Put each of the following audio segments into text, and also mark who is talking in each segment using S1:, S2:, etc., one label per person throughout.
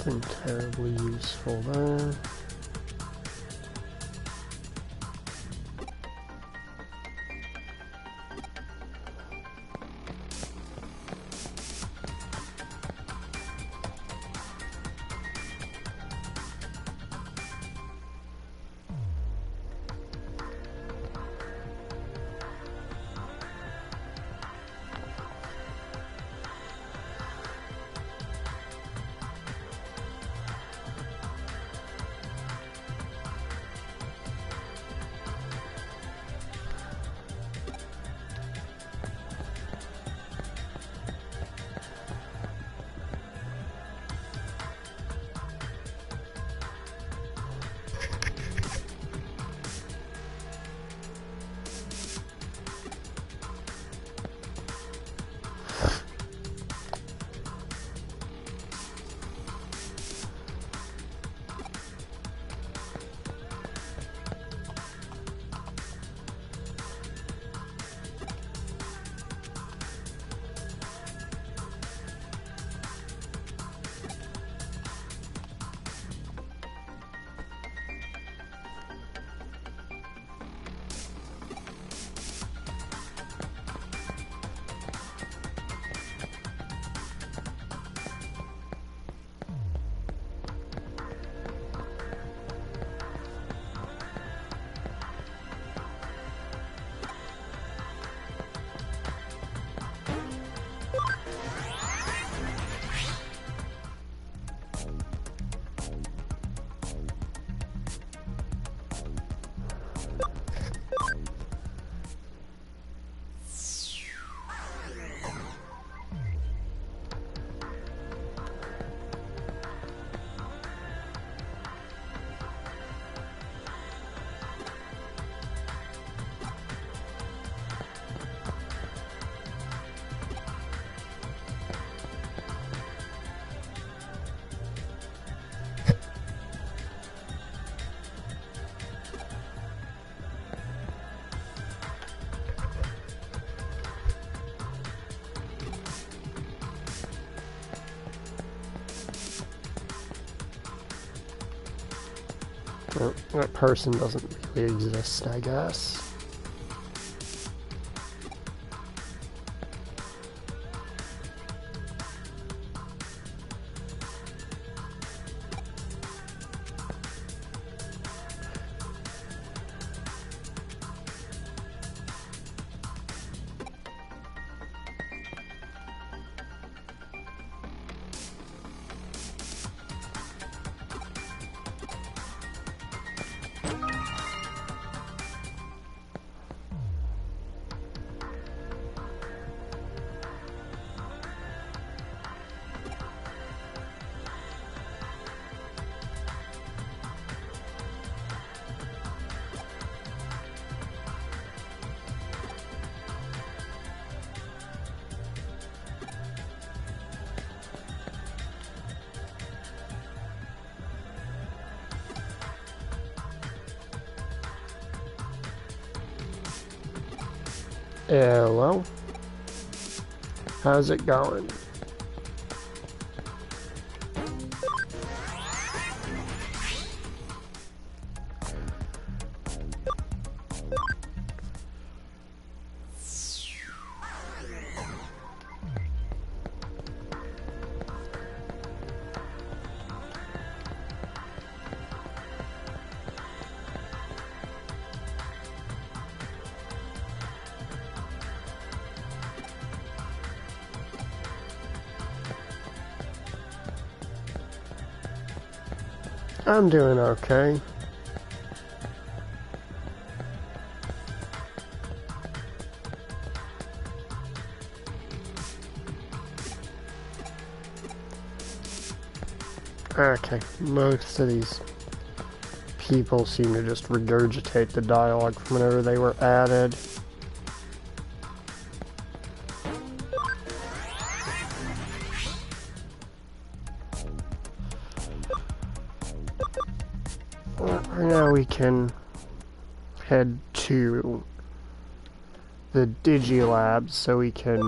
S1: Nothing terribly useful there. Well, that person doesn't really exist, I guess. Hello? How's it going? I'm doing okay. Okay, most of these people seem to just regurgitate the dialogue from whenever they were added. Now we can head to the Digilab so we can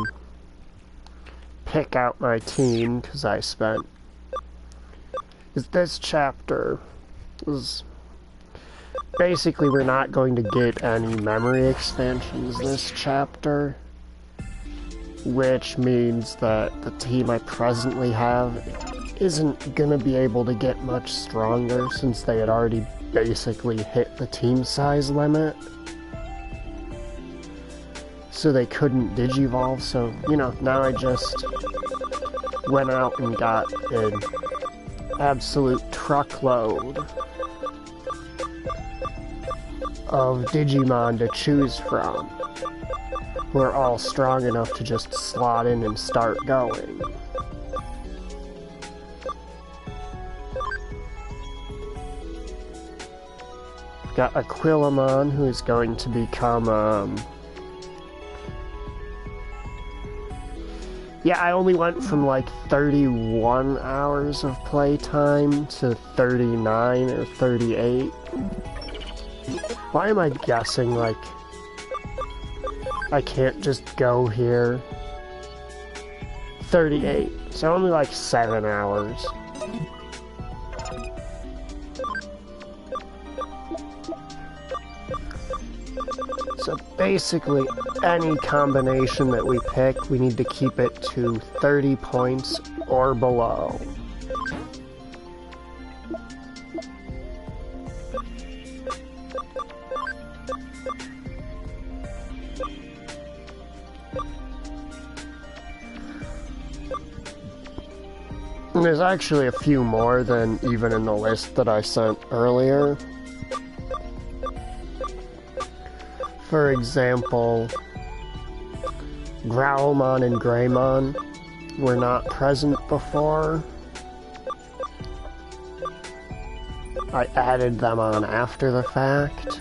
S1: pick out my team, because I spent... This chapter is... Basically, we're not going to get any memory expansions this chapter, which means that the team I presently have isn't gonna be able to get much stronger since they had already basically hit the team size limit. So they couldn't digivolve, so, you know, now I just went out and got an absolute truckload of Digimon to choose from, who are all strong enough to just slot in and start going. Got Aquilamon, who's going to become, yeah, I only went from like 31 hours of playtime to 39 or 38. Why am I guessing, like, I can't just go here? 38, so only like 7 hours. So basically, any combination that we pick, we need to keep it to 30 points or below. And there's actually a few more than even in the list that I sent earlier. For example, Growlmon and Greymon were not present before. I added them on after the fact.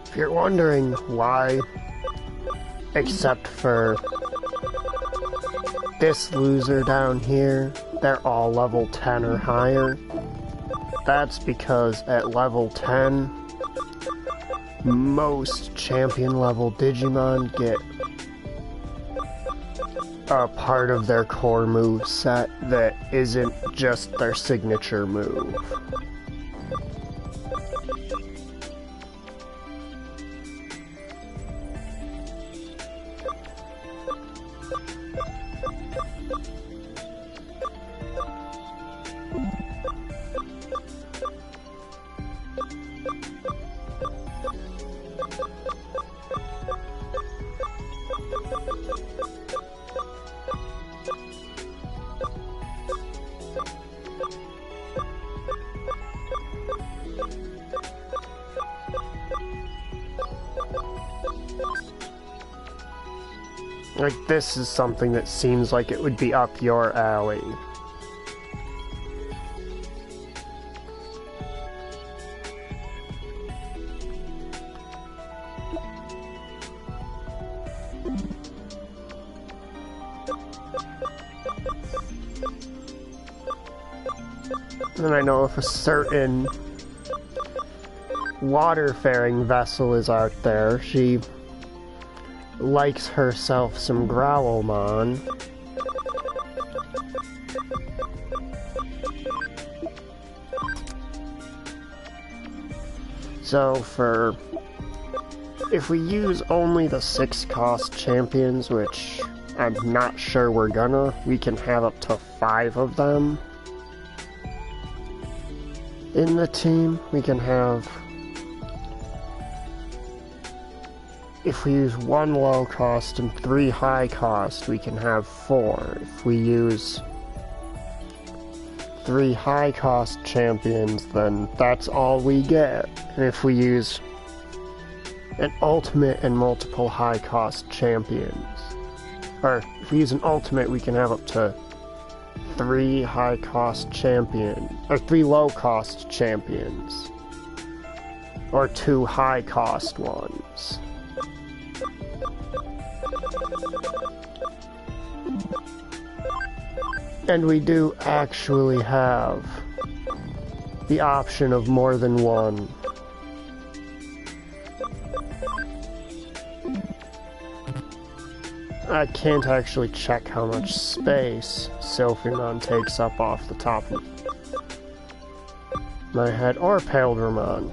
S1: If you're wondering why, except for this loser down here, they're all level 10 or higher. That's because at level 10, most champion level Digimon get a part of their core move set that isn't just their signature move. Like, this is something that seems like it would be up your alley. And I know if a certain water-faring vessel is out there, she likes herself some Growlmon. So if we use only the 6-cost champions, which I'm not sure we're gonna, we can have up to 5 of them in the team. We can have, if we use 1 low cost and 3 high cost, we can have 4. If we use 3 high cost champions, then that's all we get. And if we use an ultimate and multiple high cost champions, or if we use an ultimate, we can have up to 3 high cost champions, or 3 low cost champions, or 2 high cost ones. And we do actually have the option of more than one. I can't actually check how much space Sylphimon takes up off the top of my head, or Paildramon.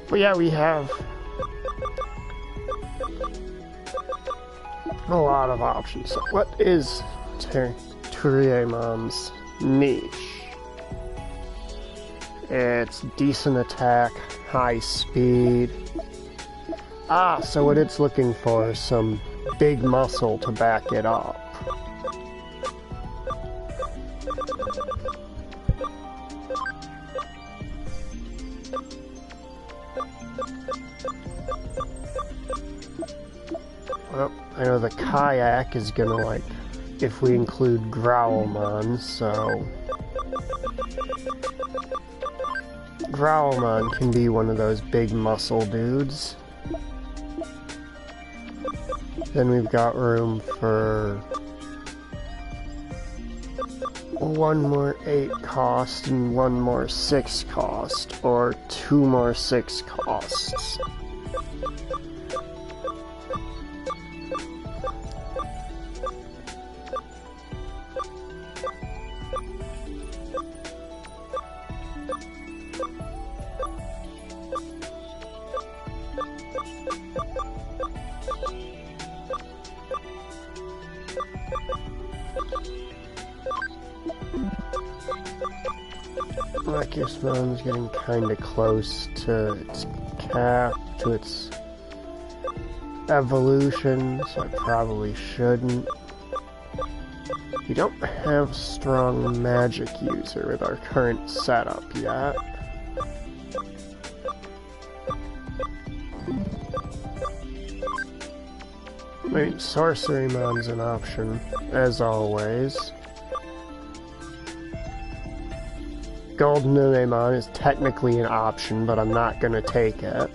S1: But yeah, we have a lot of options. So what is Turiemon's niche? It's decent attack, high speed. So what it's looking for is some big muscle to back it up. Well, I know the kayak is gonna, like, if we include Growlmon, so Growlmon can be one of those big muscle dudes. Then we've got room for 1 more 8 cost and 1 more 6 cost, or 2 more 6 costs. Blackismon's getting kinda close to its cap, to its evolution, so I probably shouldn't. We don't have strong magic user with our current setup yet. I mean, Sorcerymon's an option, as always. Goldenamon is technically an option, but I'm not gonna take it.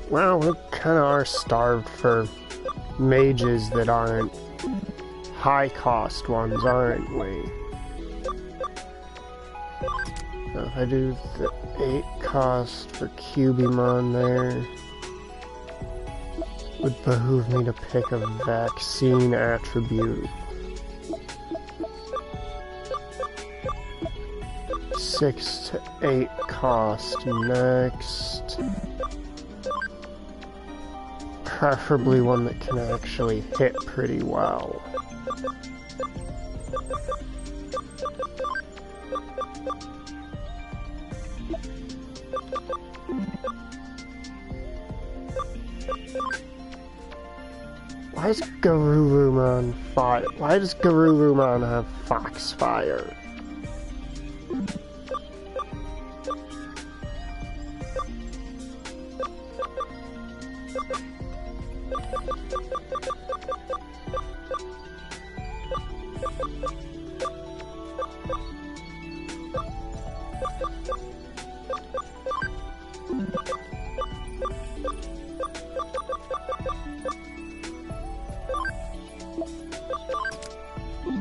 S1: Well, we kinda are starved for mages that aren't high-cost ones, aren't we? So if I do the 8 cost for Cubimon there, would behoove me to pick a vaccine attribute. 6 to 8 cost next. Preferably one that can actually hit pretty well. Why does Garurumon fire? Why does Garurumon have Foxfire?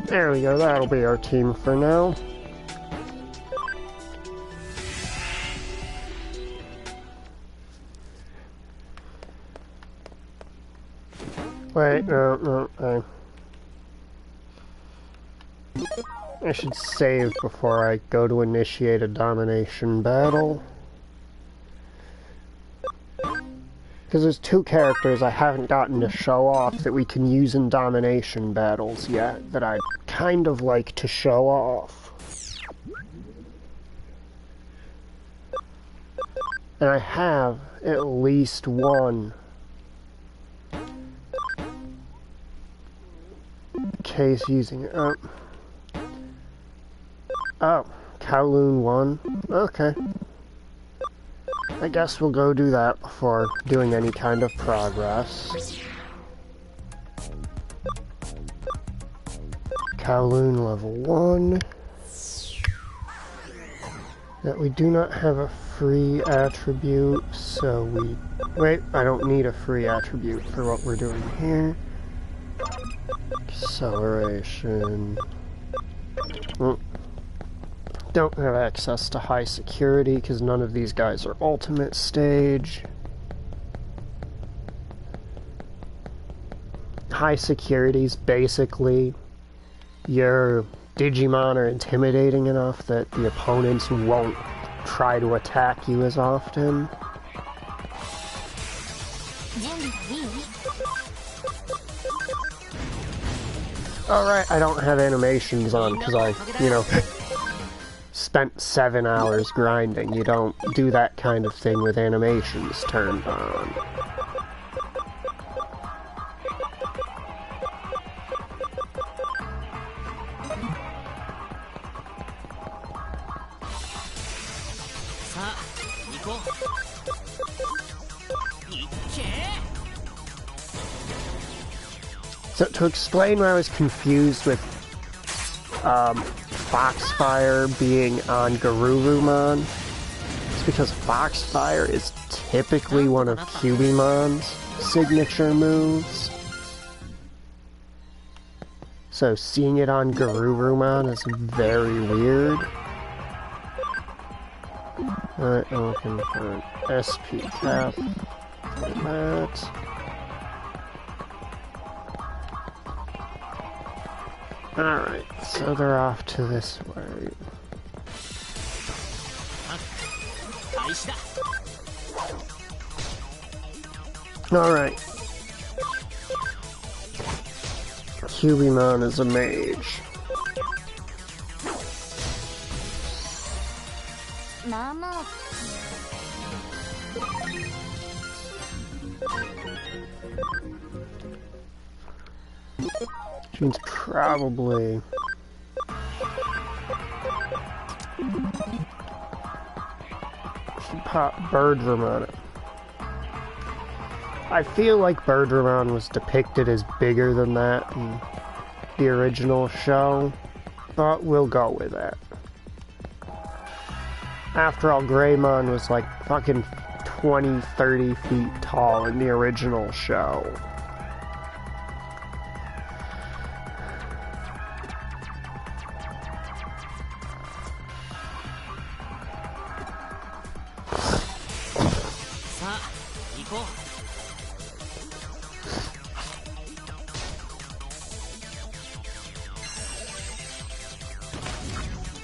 S1: There we go, that'll be our team for now. Wait, no, I should save before I go to initiate a domination battle. Because there's 2 characters I haven't gotten to show off that we can use in domination battles yet, that I'd kind of like to show off. And I have at least one case using it. Oh, Kowloon 1? Okay. I guess we'll go do that before doing any kind of progress. Kowloon level 1. That we do not have a free attribute, so we... Wait, I don't need a free attribute for what we're doing here. Acceleration. Don't have access to high security because none of these guys are ultimate stage. High security is basically your Digimon are intimidating enough that the opponents won't try to attack you as often. Alright, I don't have animations on because I, spent 7 hours grinding. You don't do that kind of thing with animations turned on. So to explain why I was confused with Foxfire being on Garurumon, it's because Foxfire is typically one of Cubimon's signature moves. So seeing it on Garurumon is very weird. Alright, I'm looking for an SP cap for that. Alright, so they're off to this way. Alright. Cubimon is a mage. Which means probably... should pop Birdrum on it. I feel like Birdramon was depicted as bigger than that in the original show, but we'll go with that. After all, Greymon was like fucking 20, 30 feet tall in the original show.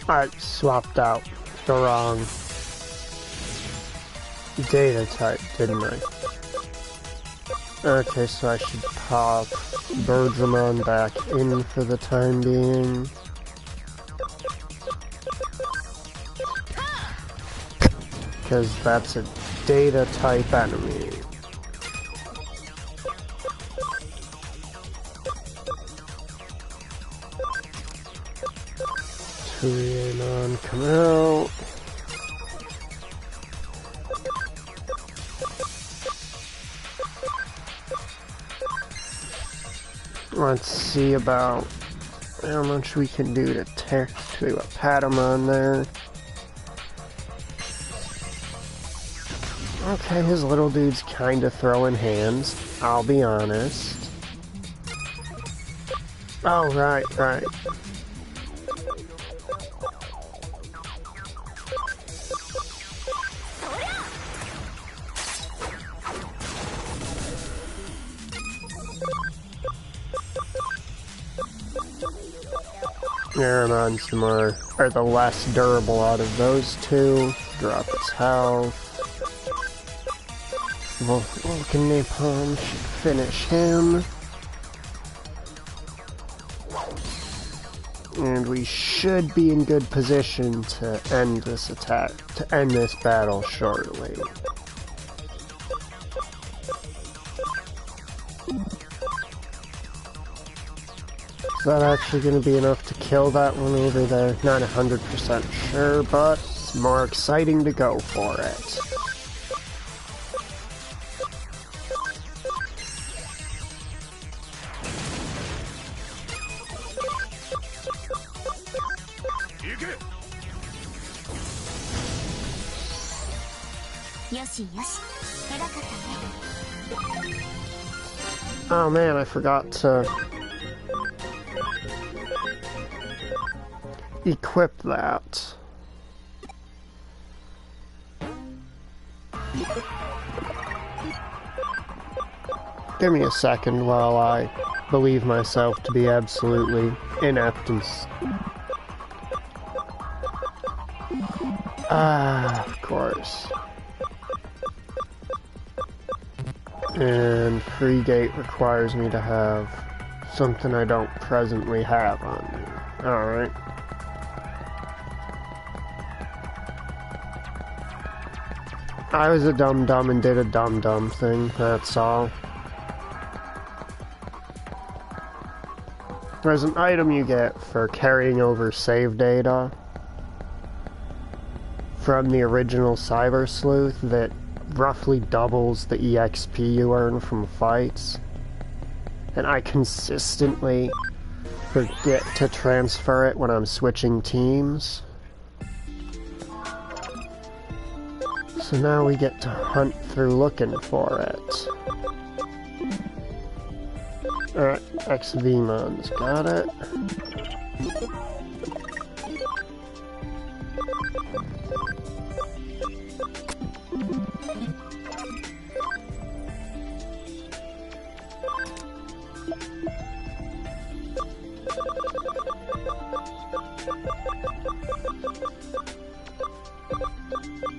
S1: I swapped out the wrong data type, didn't I? Okay, so I should pop Digimon back in for the time being. Because that's a data type enemy. Digimon come out. Let's see about how much we can do to a Patamon there. Okay, his little dude's kinda throwing hands, I'll be honest. Oh, right. Aramon's the less durable out of those two. Drop his health. Vulcan Napalm should finish him. And we should be in good position to end this battle shortly. Is that actually going to be enough to kill that one over there? Not 100% sure, but it's more exciting to go for it. Oh man, I forgot to equip that. Give me a second while I believe myself to be absolutely inept and... of course. And free gate requires me to have something I don't presently have on me. Alright. I was a dum-dum and did a dum-dum thing, that's all. There's an item you get for carrying over save data from the original Cyber Sleuth that roughly doubles the EXP you earn from fights. And I consistently forget to transfer it when I'm switching teams. So now we get to hunt through looking for it. Alright, XVmon's got it.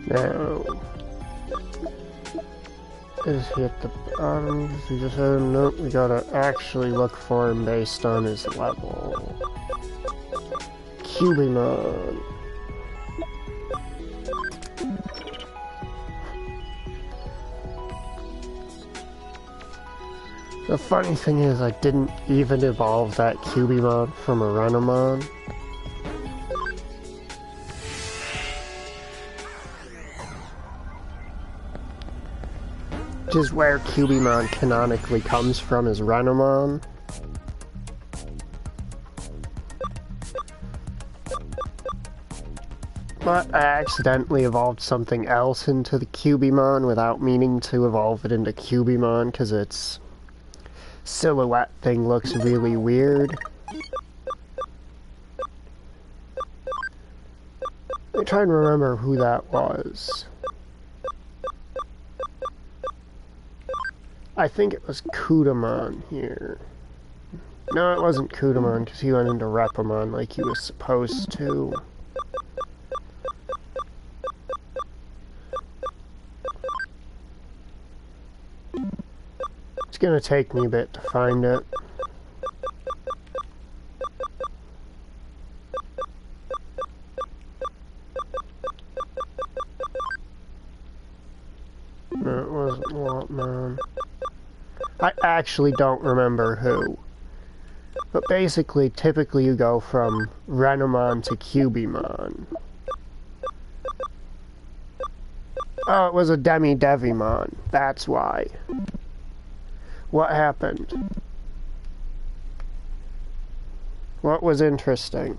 S1: Now, is he at the bottom? Does he just have him? Nope, we gotta actually look for him based on his level. Digimon. The funny thing is, I didn't even evolve that Digimon from a Renamon. Which is where Digimon canonically comes from, is Renamon. But I accidentally evolved something else into the Digimon without meaning to evolve it into Digimon because its silhouette thing looks really weird. I'm trying to remember who that was. I think it was Kudamon here. No, it wasn't Kudamon, because he went into Repamon like he was supposed to. It's gonna take me a bit to find it. No, it wasn't Lopmon. I actually don't remember who. But basically, typically you go from Renamon to Cubimon. Oh, it was a Demi-Devimon. That's why. What happened? What was interesting?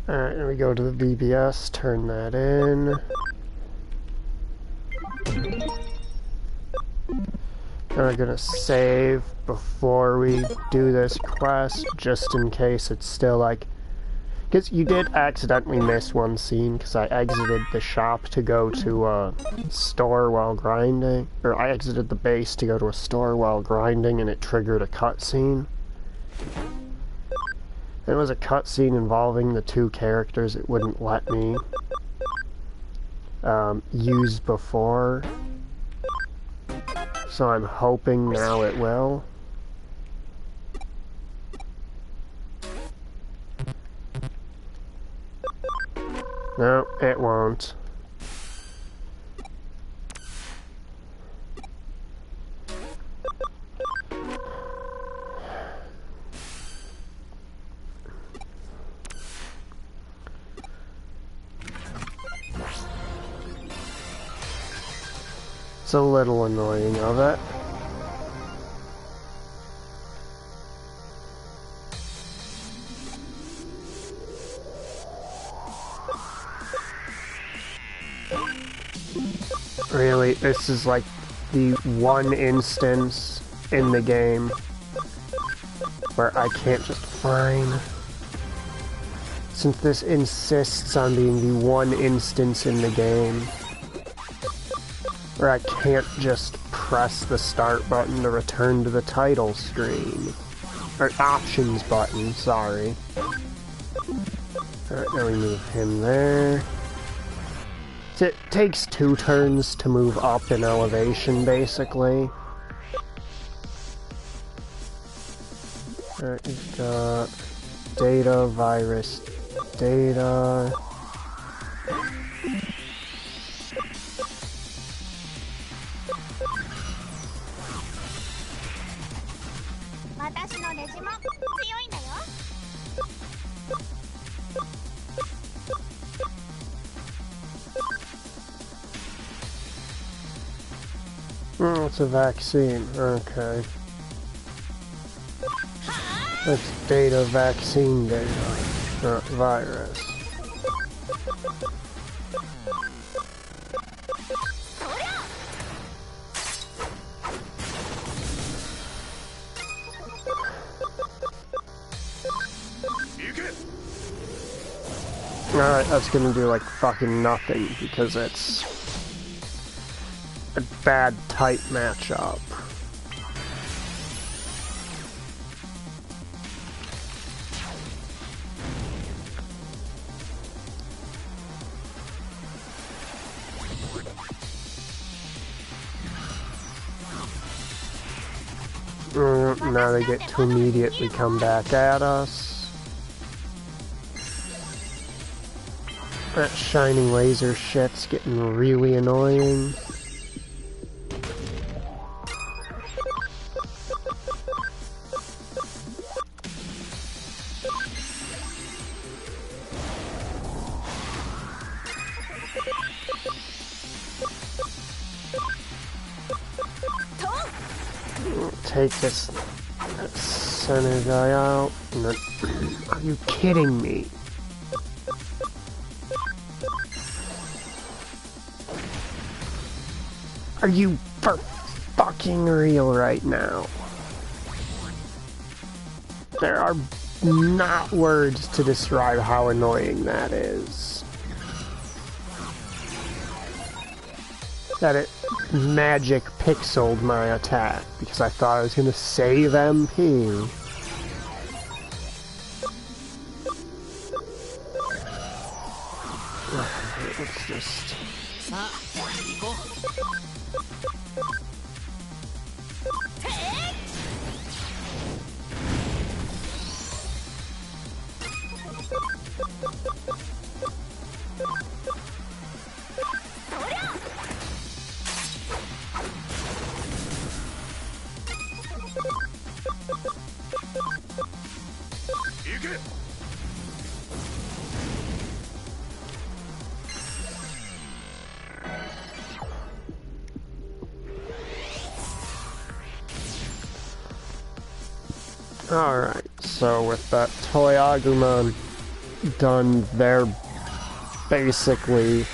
S1: Alright, here we go to the VBS, turn that in. And we're gonna save before we do this quest, just in case it's still like... Because you did accidentally miss one scene, because I exited the shop to go to a store while grinding. Or I exited the base to go to a store while grinding, and it triggered a cutscene. It was a cutscene involving the two characters it wouldn't let me use before. So I'm hoping now it will. No, it won't. It's a little annoying of it. Really, this is like the one instance in the game where I can't just fine. Since this insists on being the one instance in the game where I can't just press the start button to return to the title screen. Or options button, sorry. Alright, now we move him there. It takes 2 turns to move up in elevation, basically. Alright, we've got data, virus, data. Oh, it's a vaccine. Okay. That's data, vaccine data, not virus. Alright, that's gonna do like fucking nothing because it's a bad type matchup. Now they get to immediately come back at us. That shining laser shit's getting really annoying. Take this center guy out. And then, are you kidding me? Are you for fucking real right now? There are not words to describe how annoying that is. That it magic pixeled my attack because I thought I was gonna save MP. Let's just... Alright, so with that Toy Agumon done, they're basically...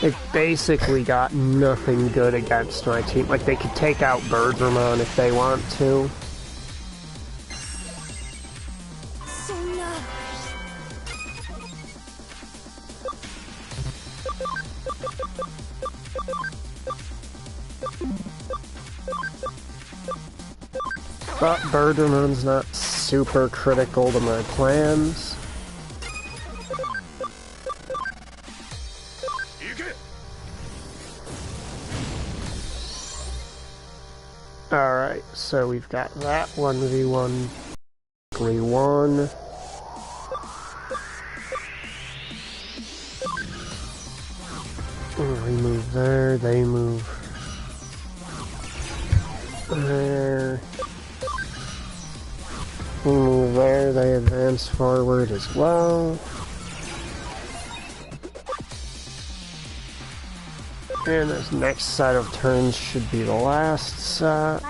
S1: They've basically got nothing good against my team. Like, they could take out Birdramon if they want to. But Birdramon's not super critical to my plans. Alright, so we've got that 1v1 won. We move there, they move there. We move there, they advance forward as well. And this next set of turns should be the last set.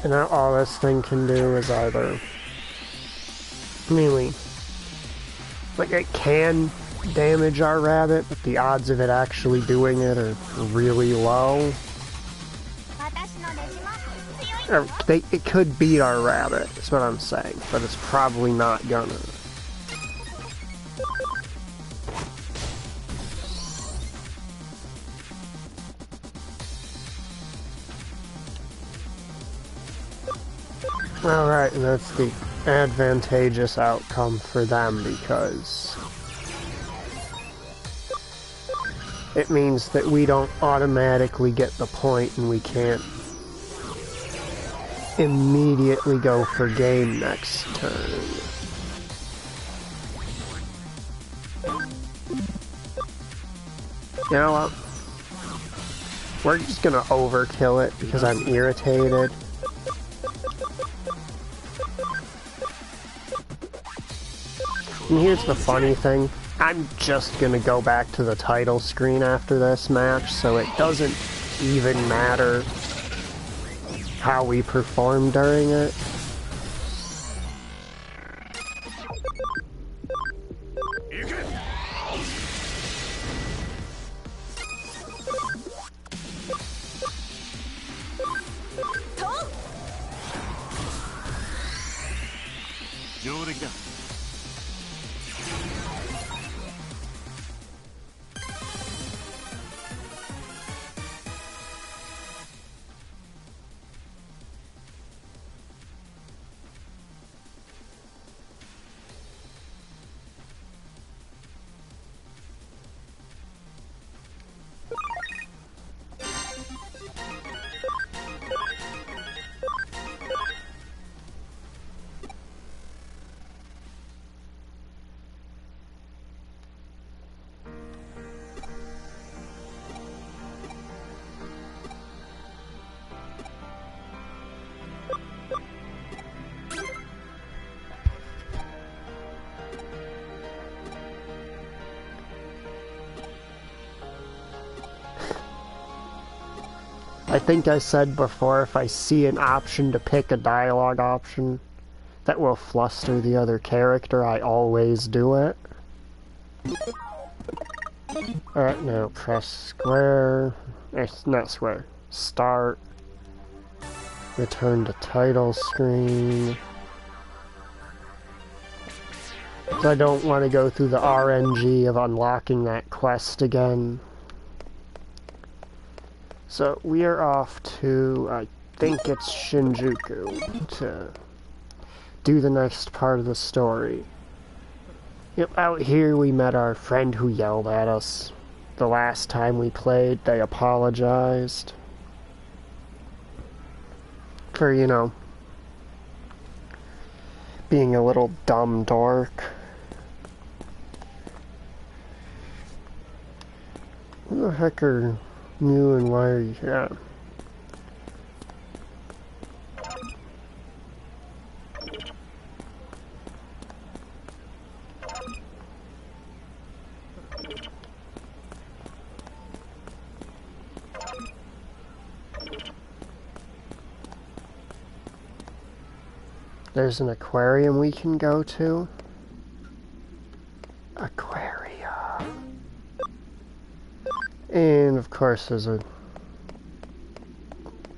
S1: And now all this thing can do is either... Really... Like, it can damage our rabbit, but the odds of it actually doing it are really low. Or it could beat our rabbit, is what I'm saying, but it's probably not gonna. Alright, and that's the advantageous outcome for them because it means that we don't automatically get the point and we can't immediately go for game next turn. You know what? We're just gonna overkill it because I'm irritated. And here's the funny thing, I'm just gonna go back to the title screen after this match, so it doesn't even matter how we perform during it. I think I said before, if I see an option to pick a dialogue option that will fluster the other character, I always do it. Alright, now press square. Not square. Start. Return to title screen. So I don't want to go through the RNG of unlocking that quest again. So we are off to, I think it's Shinjuku, to do the next part of the story. Yep, out here we met our friend who yelled at us. The last time we played, they apologized. For, you know, being a little dumb dork. Who the heck are you and why are you here? There's an aquarium we can go to. Aquaria. And of course there's a...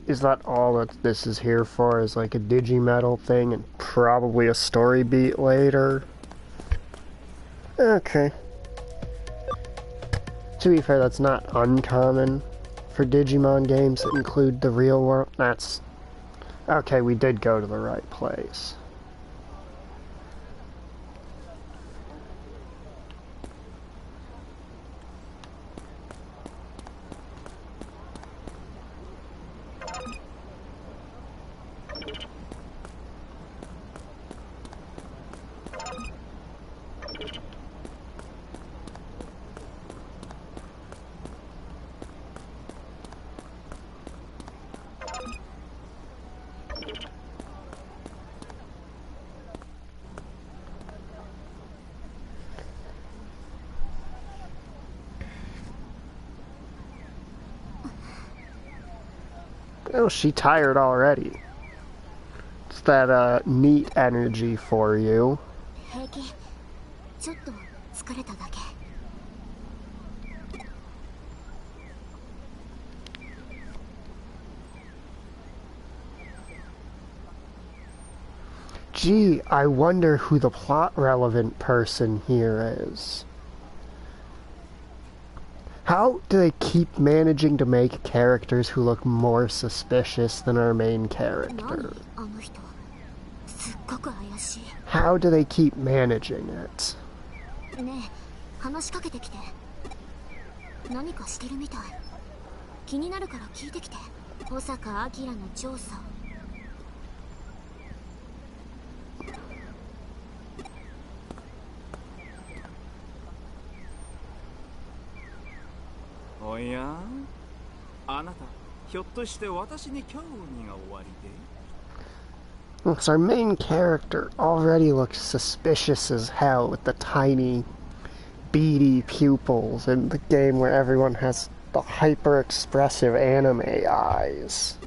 S1: Is that all that this is here for? Is like a Digimetal thing and probably a story beat later? Okay. To be fair, that's not uncommon for Digimon games that include the real world. That's... Okay, we did go to the right place. Oh, she tired already. It's that, neat energy for you. Gee, I wonder who the plot-relevant person here is. How do they keep managing to make characters who look more suspicious than our main character? How do they keep managing it? Looks our main character already looks suspicious as hell with the tiny, beady pupils in the game where everyone has the hyper-expressive anime eyes.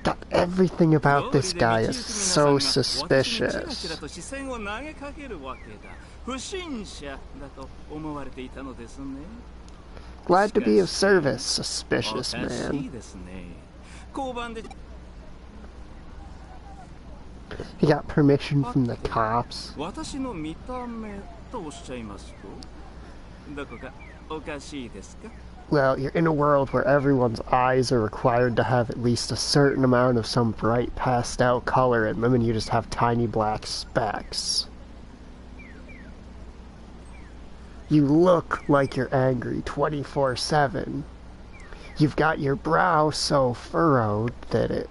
S1: God, everything about this guy is so suspicious. Glad to be of service, suspicious man. He got permission from the cops. Well, you're in a world where everyone's eyes are required to have at least a certain amount of some bright pastel color in them, and you just have tiny black specks. You look like you're angry 24/7. You've got your brow so furrowed that it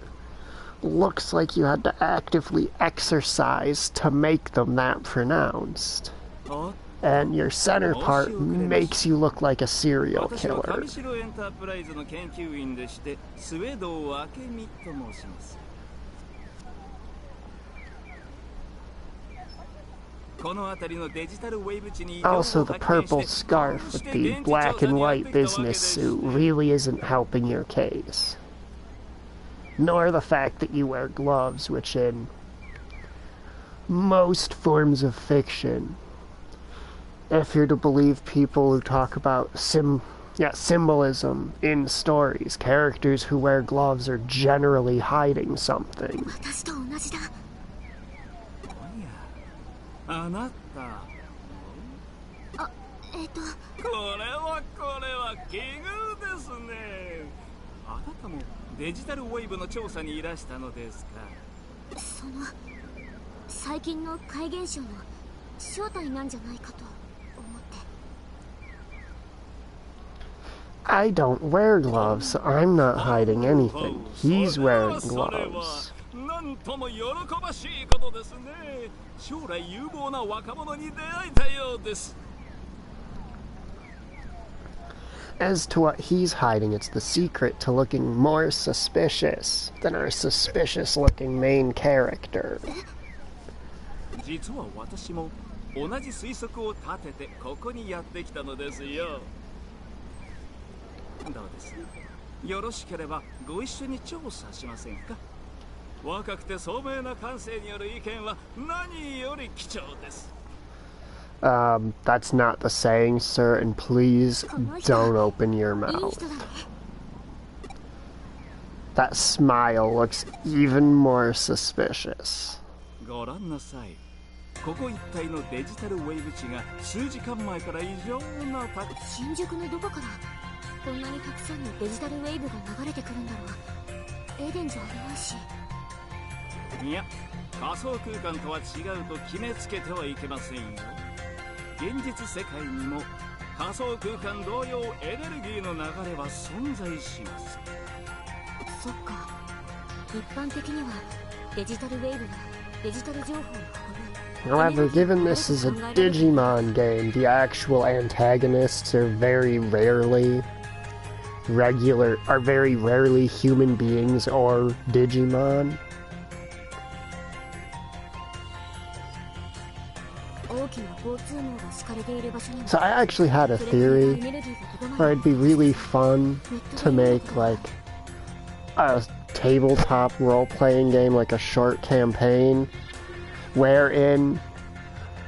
S1: looks like you had to actively exercise to make them that pronounced. And your center part makes you look like a serial killer. Also, the purple scarf with the black and white business suit really isn't helping your case. Nor the fact that you wear gloves, which in most forms of fiction, if you're to believe people who talk about symbolism in stories, characters who wear gloves are generally hiding something. I don't wear gloves, so I'm not hiding anything. He's wearing gloves. As to what he's hiding, it's the secret to looking more suspicious than our suspicious-looking main character. That's not the saying, sir, and please don't open your mouth. That smile looks even more suspicious. However, given this is a Digimon game, the actual antagonists are very rarely human beings or Digimon. So I actually had a theory where it'd be really fun to make like a tabletop role-playing game, like a short campaign, wherein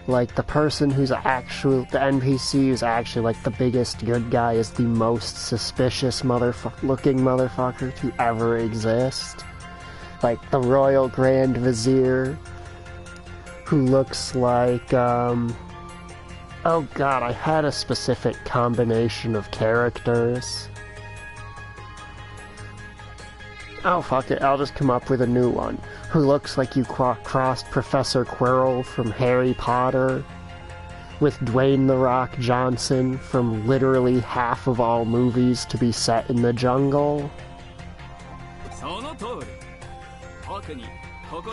S1: like the person who's the NPC who's actually like the biggest good guy is the most suspicious looking motherfucker to ever exist. Like the Royal Grand Vizier, who looks like, oh god, I had a specific combination of characters. Oh fuck it, I'll just come up with a new one. Who looks like you crossed Professor Quirrell from Harry Potter with Dwayne "The Rock" Johnson from literally half of all movies to be set in the jungle.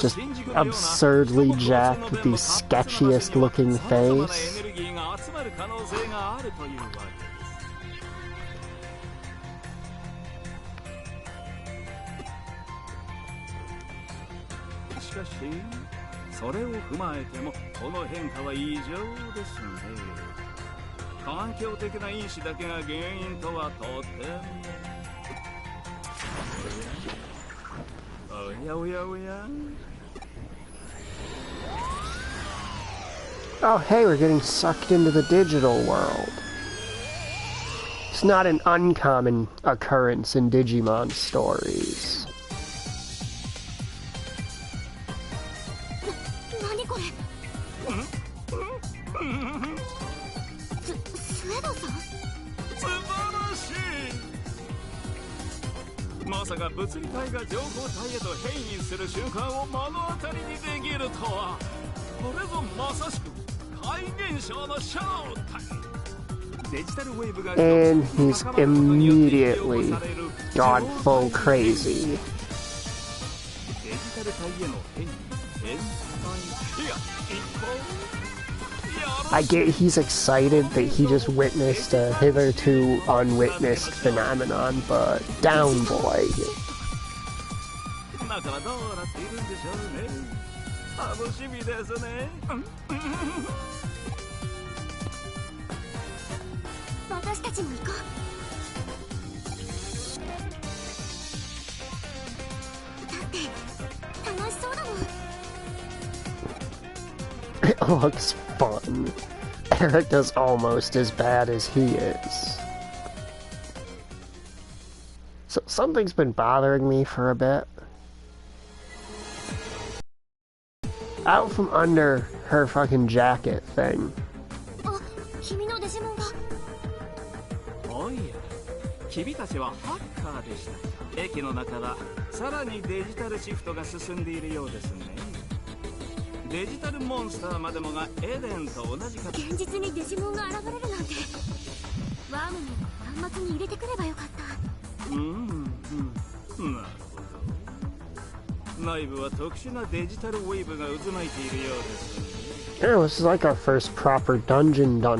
S1: Just absurdly jacked with the sketchiest looking face. Oh hey, we're getting sucked into the digital world. It's not an uncommon occurrence in Digimon stories. And he's immediately gone full crazy. I get he's excited that he just witnessed a hitherto unwitnessed phenomenon, but down boy.
S2: 楽しみですね。
S3: 私たちも行こう。だって楽しそうだもん。
S1: It looks fun. Erica's almost as bad as he is. So something's been bothering me for a bit. Out from under her fucking jacket thing.
S3: あ、君のデジモンが。
S2: おや、君たちはハッカーでした。駅の中はさらにデジタルシフトが進んでいるようですね。デジタルモンスターまでもがエデンと同じか。
S3: 現実にデジモンが現れるなんて。ワームに端末に入れてくればよかった。
S2: なるほど。内部は特殊なデジタルウェーブが渦巻いているようです。
S1: Yeah, this is like our first proper dungeon, I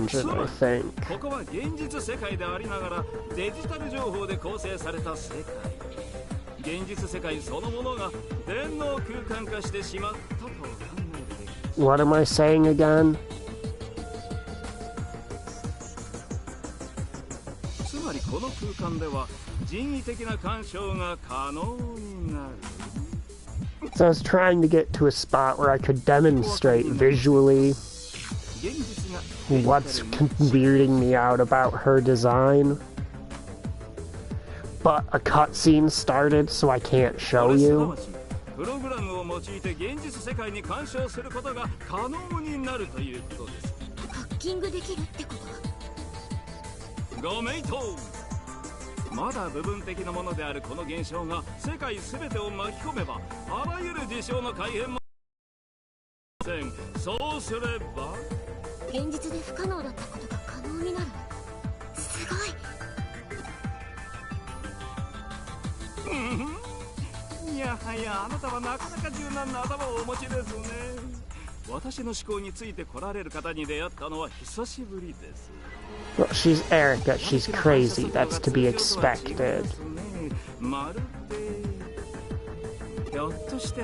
S1: think.
S2: ここは現実世界でありながらデジタル情報で構成された世界。現実世界そのものが電脳空間化してしまったと考えるべき。
S1: What am I saying again?
S2: つまりこの空間では人為的な干渉が可能になる。
S1: So I was trying to get to a spot where I could demonstrate visually what's weirding me out about her design. But a cutscene started, so I can't show you.
S2: プログラムを用いて現実世界に干渉することが可能になるということです。
S3: ハッキングできるってこと？
S2: ご名答。まだ部分的なものであるこの現象が世界全てを巻き込めばあらゆる事象の改変もそうすれば
S3: 現実で不可能だったことが可能になる。すごい。
S2: いやはやあなたはなかなか柔軟な頭をお持ちですね。私の思考について来られる方に出会ったのは久しぶりです。
S1: Well, she's Erica, she's crazy, that's to be expected.
S2: まるでひょっとして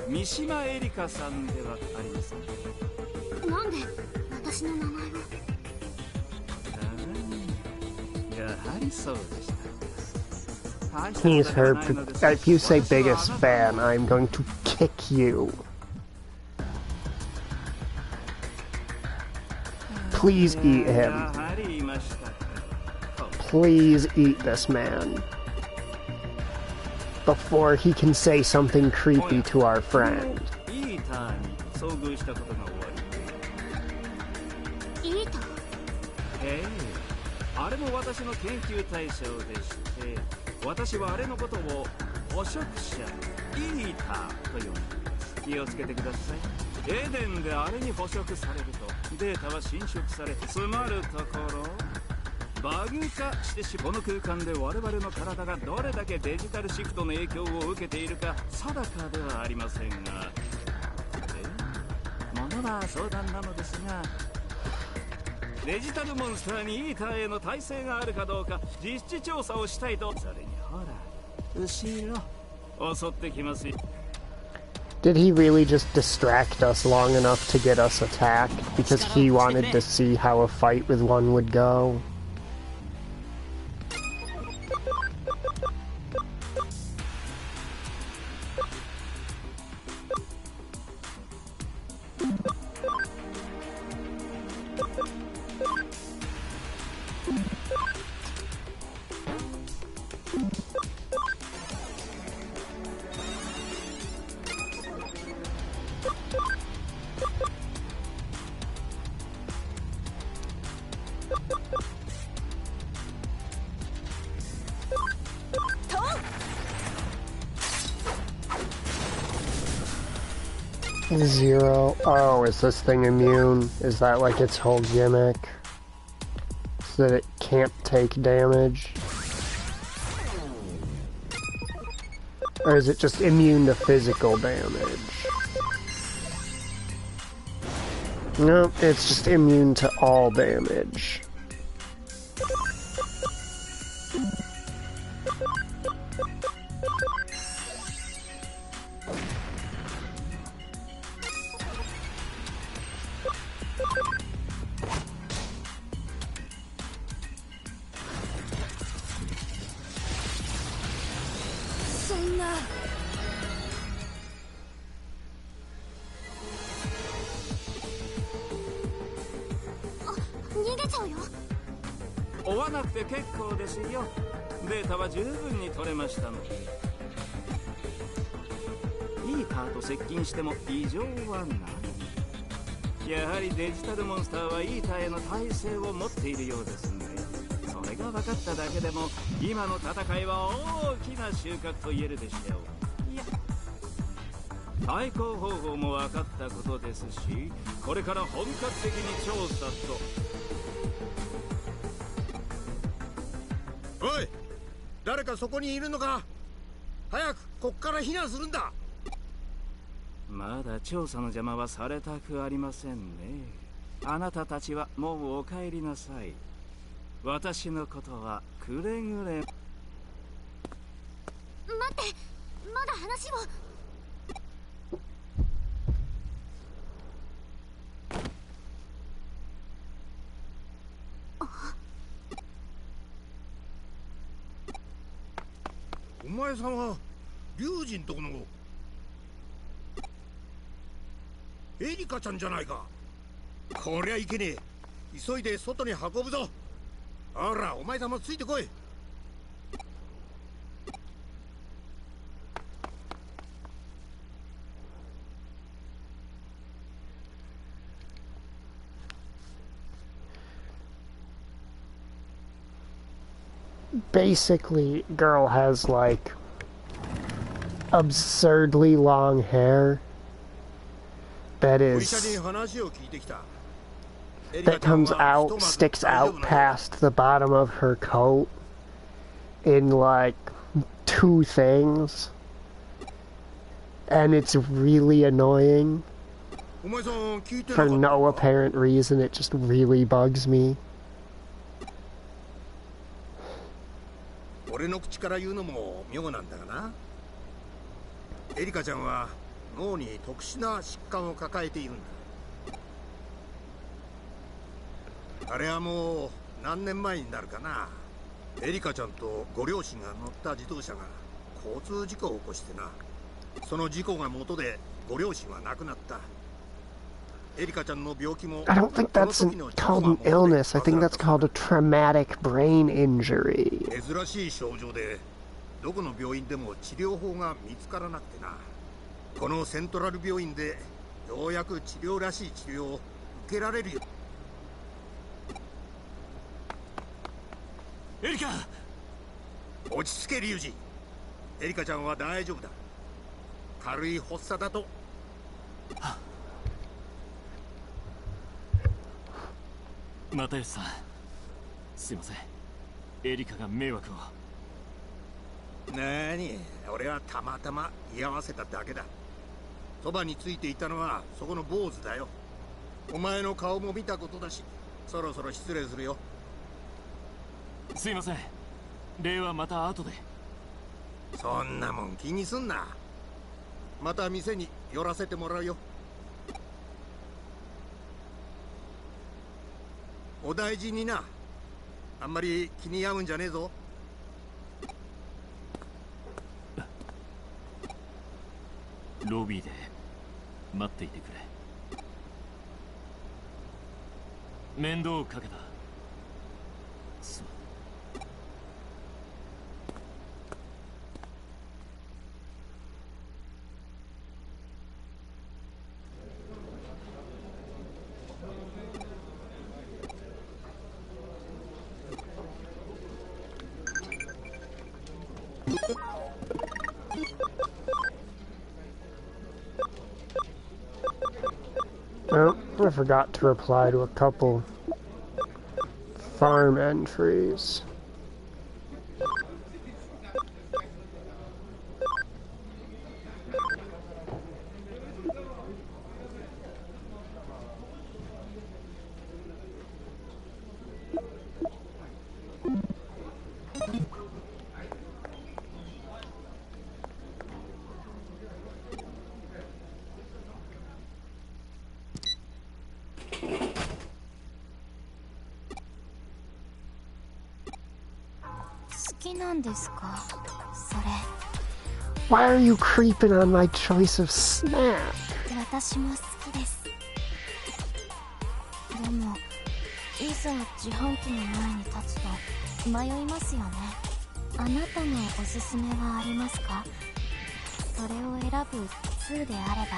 S2: 三島エリカさんではありません。
S3: なんで私の名前を？
S2: やはりそうでした。
S1: He's her. If you say biggest fan, I'm going to kick you. Please eat him. Please eat this man. Before he can say something creepy to our friend.
S2: いいターンに遭遇したことが終わり。
S3: いいと？
S2: あれも私の研究対象でして、私はあれのことを捕食者、イーターと呼んでいます。気をつけてください。エデンであれに捕食されるとデータは侵食され、つまるところバグ化してしこの空間で我々の体がどれだけデジタルシフトの影響を受けているか定かではありませんが、ものは相談なのですが、デジタルモンスターにイーターへの耐性があるかどうか実地調査をしたいと。それにほら後ろ襲ってきますよ。
S1: Did he really just distract us long enough to get us attacked? Because he wanted to see how a fight with one would go? Zero. Oh, is this thing immune? Is that like its whole gimmick? So that it can't take damage? Or is it just immune to physical damage? Nope, it's just immune to all damage.
S3: ちゃうよ。
S2: 追わなくて結構ですよ。データは十分に取れましたので。いいカーと接近しても異常はない。やはりデジタルモンスターはイーターへの耐性を持っているようですね。それが分かっただけでも今の戦いは大きな収穫と言えるでしょう。いや、対抗方法も分かったことですし、これから本格的に調査と。
S4: おい、誰かそこにいるのか。早くこっから避難するんだ。
S2: まだ調査の邪魔はされたくありませんね。あなたたちはもうお帰りなさい。私のことはくれぐれ。
S3: 待って、まだ話を。
S4: お前さんは龍神とこのエリカちゃんじゃないか。こりゃいけねえ。急いで外に運ぶぞ。ほら、お前さんもついてこい。
S1: Basically, girl has like absurdly long hair that comes out, sticks out past the bottom of her coat in like 2 things, and it's really annoying for no apparent reason. It just really bugs me.
S4: 俺の口から言うのも妙なんだがな。エリカちゃんは脳に特殊な疾患を抱えているんだ。あれはもう何年前になるかな。エリカちゃんとご両親が乗った自動車が交通事故を起こしてな。その事故が元でご両親は亡くなった。エリカちゃんの病気も
S1: I don't think that's called an illness. I think that's called a traumatic brain injury.
S4: 珍しい症状でどこの病院でも治療法が見つからなくてな。このセントラル病院でようやく治療らしい治療を受けられるよ。エリカ、落ち着けリュウジ。エリカちゃんは大丈夫だ。軽い発作だと。
S5: 又吉さん、すいません。エリカが迷惑を。
S4: なに、俺はたまたま居合わせただけだ。そばについていたのはそこの坊主だよ。お前の顔も見たことだし、そろそろ失礼するよ。
S5: すいません。礼はまた後で。
S4: そんなもん気にすんな。また店に寄らせてもらうよ。お大事にな。あんまり気に病むんじゃねえぞ。
S5: ロビーで待っていてくれ。面倒をかけた。すまん。
S1: Oh, I forgot to reply to a couple farm entries. Why are you creeping on my choice of snack?
S3: 私も好きです。でもいざ自販機の前に立つと迷いますよね。あなたのおすすめはありますか？それを選ぶ2であれば。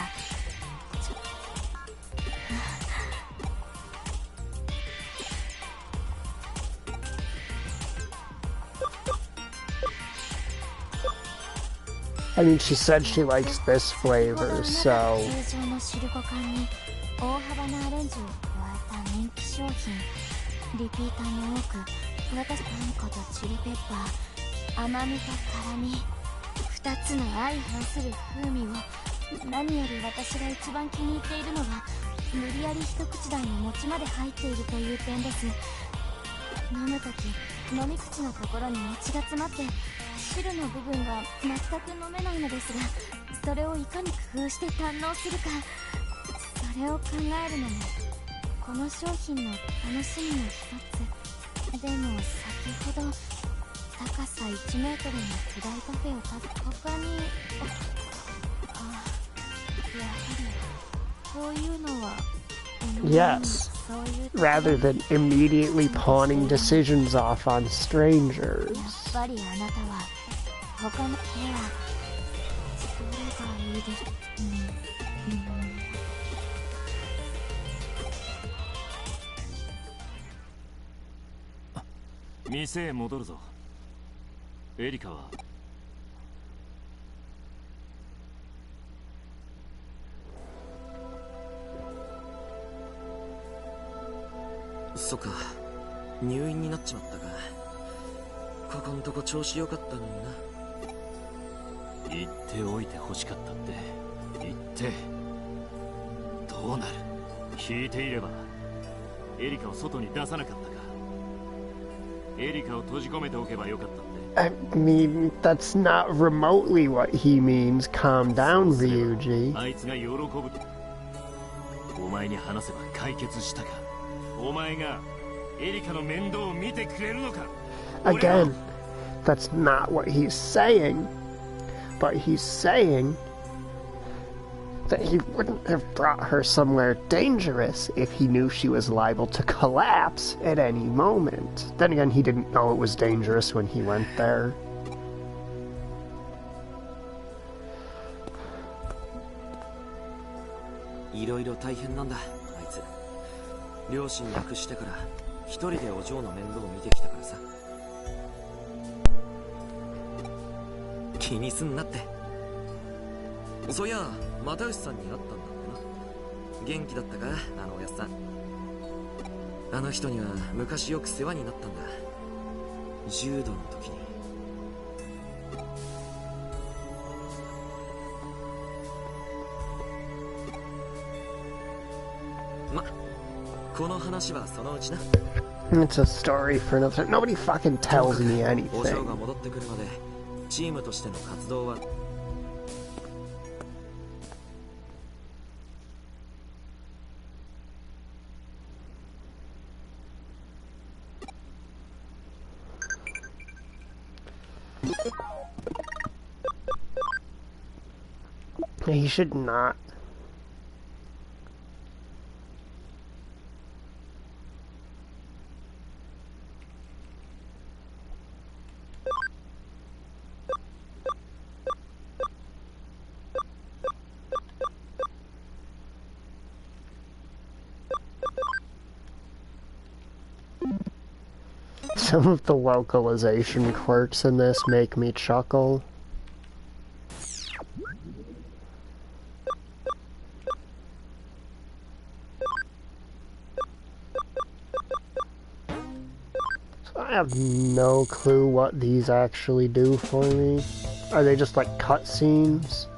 S1: I mean, she said she likes this flavor, so...
S3: 通常のシルコ缶に大幅なアレンジを加えた人気商品。リピーターも多く、私パン粉とチリペッパー、甘みと辛み、2つの相反する風味を、何より私が一番気に入っているのが、無理やり一口大の餅まで入っているという点です。飲むとき、飲み口のところに餅が詰まって、汁の部分が全く飲めないのですが、それをいかに工夫して堪能するか、それを考えるのもこの商品の楽しみの一つ。でも先ほど高さ1メートルの巨大パフェを他にやはりこういうのは
S1: Yes, rather than immediately pawning decisions off on strangers.
S3: やっぱりあなたは他の部屋それがいいです。
S5: 店へ戻るぞ。エリカは
S6: そっか、入院になっちまったか。ここんとこ調子良かったのにな。
S5: 言っておいて欲しかったって言ってどうなる。聞いていればエリカを外に出さなかったか。エリカを閉じ込めておけばよかったって。
S1: I mean, that's not remotely what he means. Calm down, Ryuji.
S5: あいつが喜ぶと。お前に話せば解決したか。お前がエリカの面倒を見てくれるのか。
S1: Again, that's not what he's saying. But he's saying that he wouldn't have brought her somewhere dangerous if he knew she was liable to collapse at any moment. Then again, he didn't know it was dangerous when he went there.
S6: いろいろ大変なんだ、あいつ。両親亡くしてから一人でお嬢の面倒を見てきたからさ。気にすんなって。そういや、又吉さんに会ったんだってな。元気だったか、あのおやっさん。あの人には昔よく世話になったんだ。重度の時に。ま、この話はそのうちな。
S1: It's a story for another. Nobody fucking tells me
S6: お嬢
S1: anything.
S6: が戻ってくるまでチームとしての活動は。
S1: He should not. Some of the localization quirks in this make me chuckle. I have no clue what these actually do for me. Are they just like cutscenes?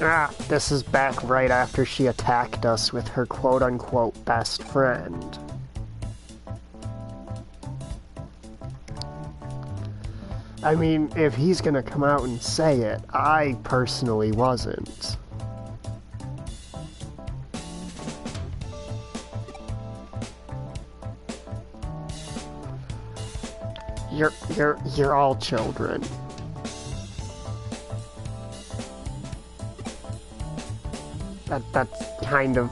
S1: Ah, this is back right after she attacked us with her quote-unquote best friend. I mean, if he's gonna come out and say it, I personally wasn't. You're all children. That's kind of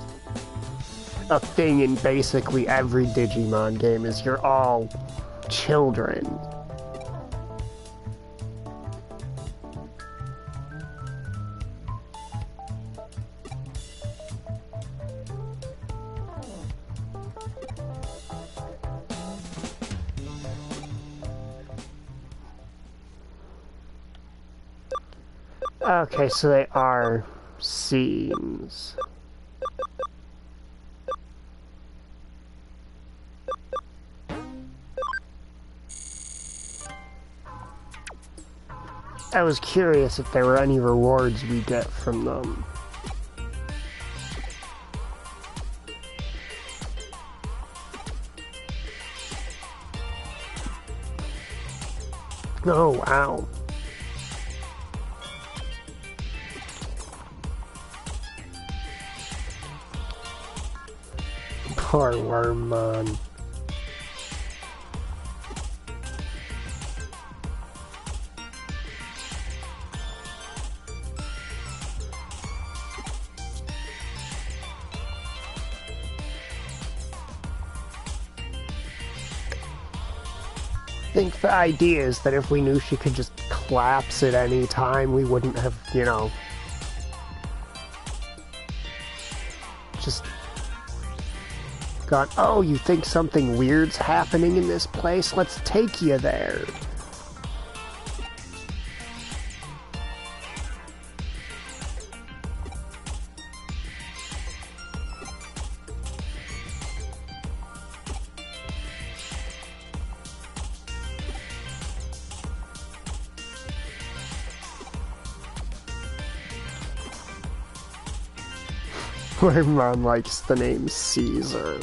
S1: a thing in basically every Digimon game, is you're all children. Okay, so they are scenes. I was curious if there were any rewards we get from them. Oh, wow. Poor Wormmon. I think the idea is that if we knew she could just collapse at any time, we wouldn't have, you know, just gone, oh, you think something weird's happening in this place? Let's take you there. Wormmon likes the name Caesar.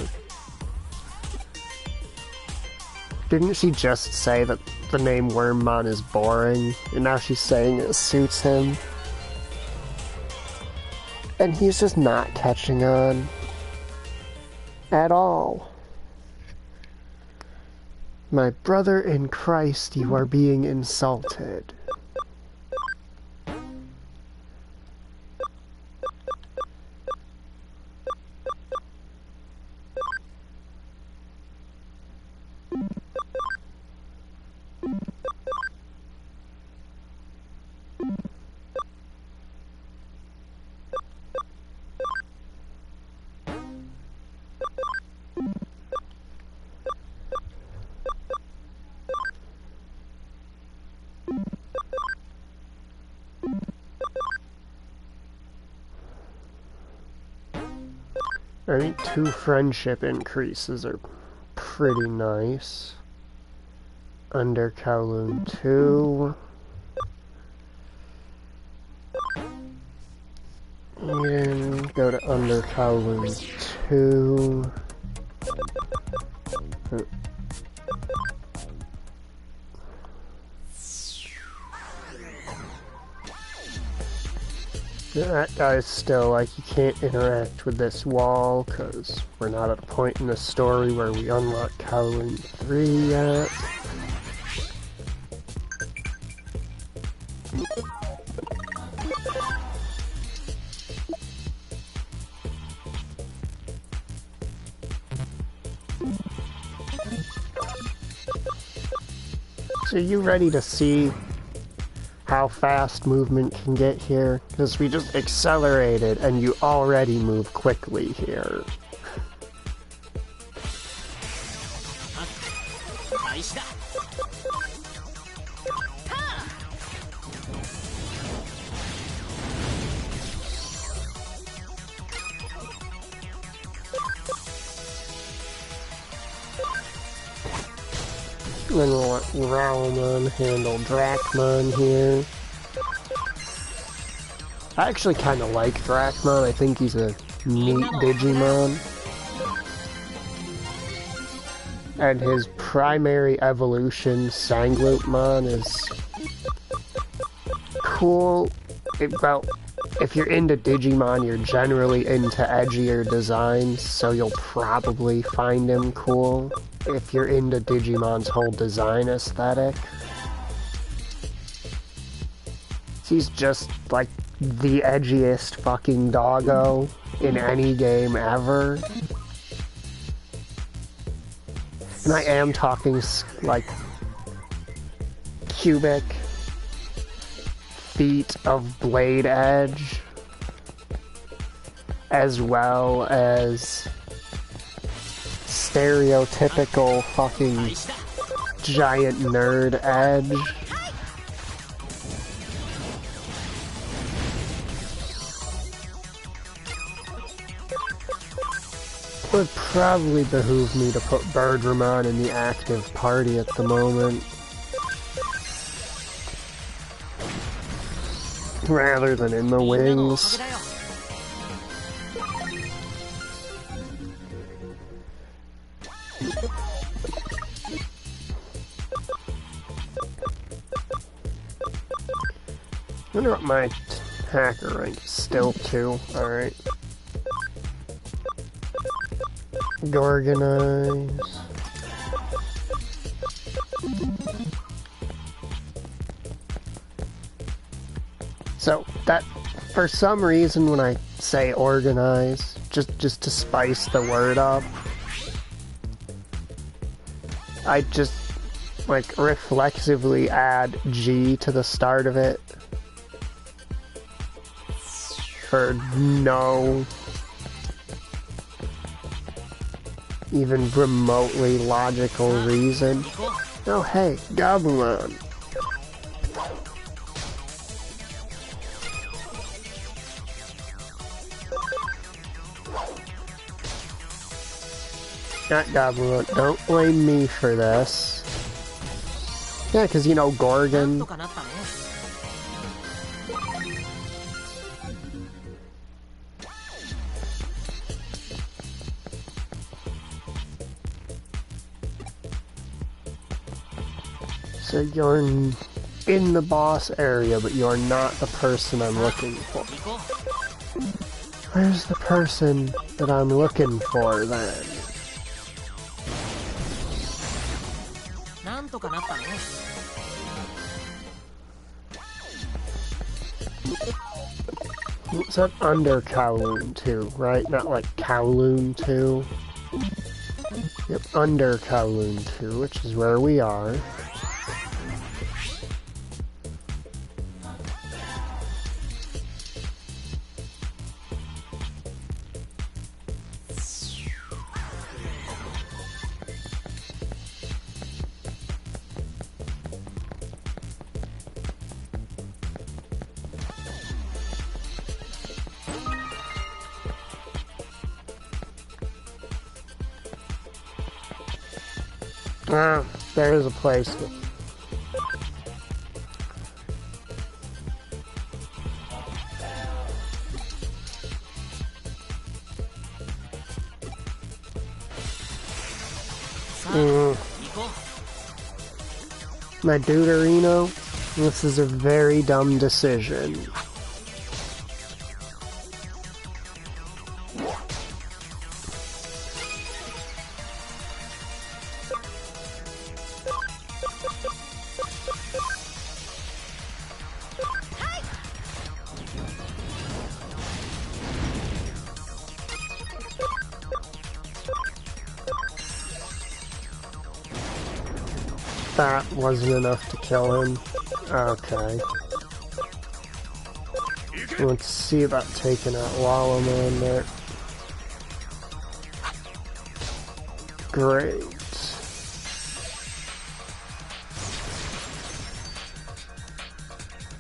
S1: Didn't she just say that the name Wormmon is boring, and now she's saying it suits him? And he's just not catching on. At all. My brother in Christ, you are being insulted. I think 2 friendship increases are pretty nice. Under Kowloon 2. And go to Under Kowloon 2. That guy's still like, you can't interact with this wall because we're not at a point in the story where we unlock Kowloon 3 yet. So you ready to see how fast movement can get here? Because we just accelerated and you already move quickly here. Then we'll let Rowlmon handle Drachmon here. I actually kind of like Drachmon. I think he's a neat Digimon. And his primary evolution, Sangloopmon, is cool. Well, if you're into Digimon, you're generally into edgier designs, so you'll probably find him cool. If you're into Digimon's whole design aesthetic. He's just, like, the edgiest fucking doggo in any game ever. And I am talking, like, cubic feet of blade edge, as well as stereotypical fucking giant nerd edge. It would probably behoove me to put Birdramon in the active party at the moment, rather than in the wings. I wonder what my hacker rank is. Still 2, alright. Organize. So that, for some reason, when I say organize, just to spice the word up, I just like reflexively add G to the start of it for no even remotely logical reason. Oh hey, Gabumon. Not Gabumon. Don't blame me for this. Yeah, because you know Gorgon. So you're in the boss area, but you're not the person I'm looking for. Where's the person that I'm looking for then? It's that under Kowloon 2, right? Not like Kowloon 2. Yep, under Kowloon 2, which is where we are. Ah, there is a place. My Deuterino, this is a very dumb decision. That wasn't enough to kill him. Okay. Let's see about taking out Lalaman there. Great.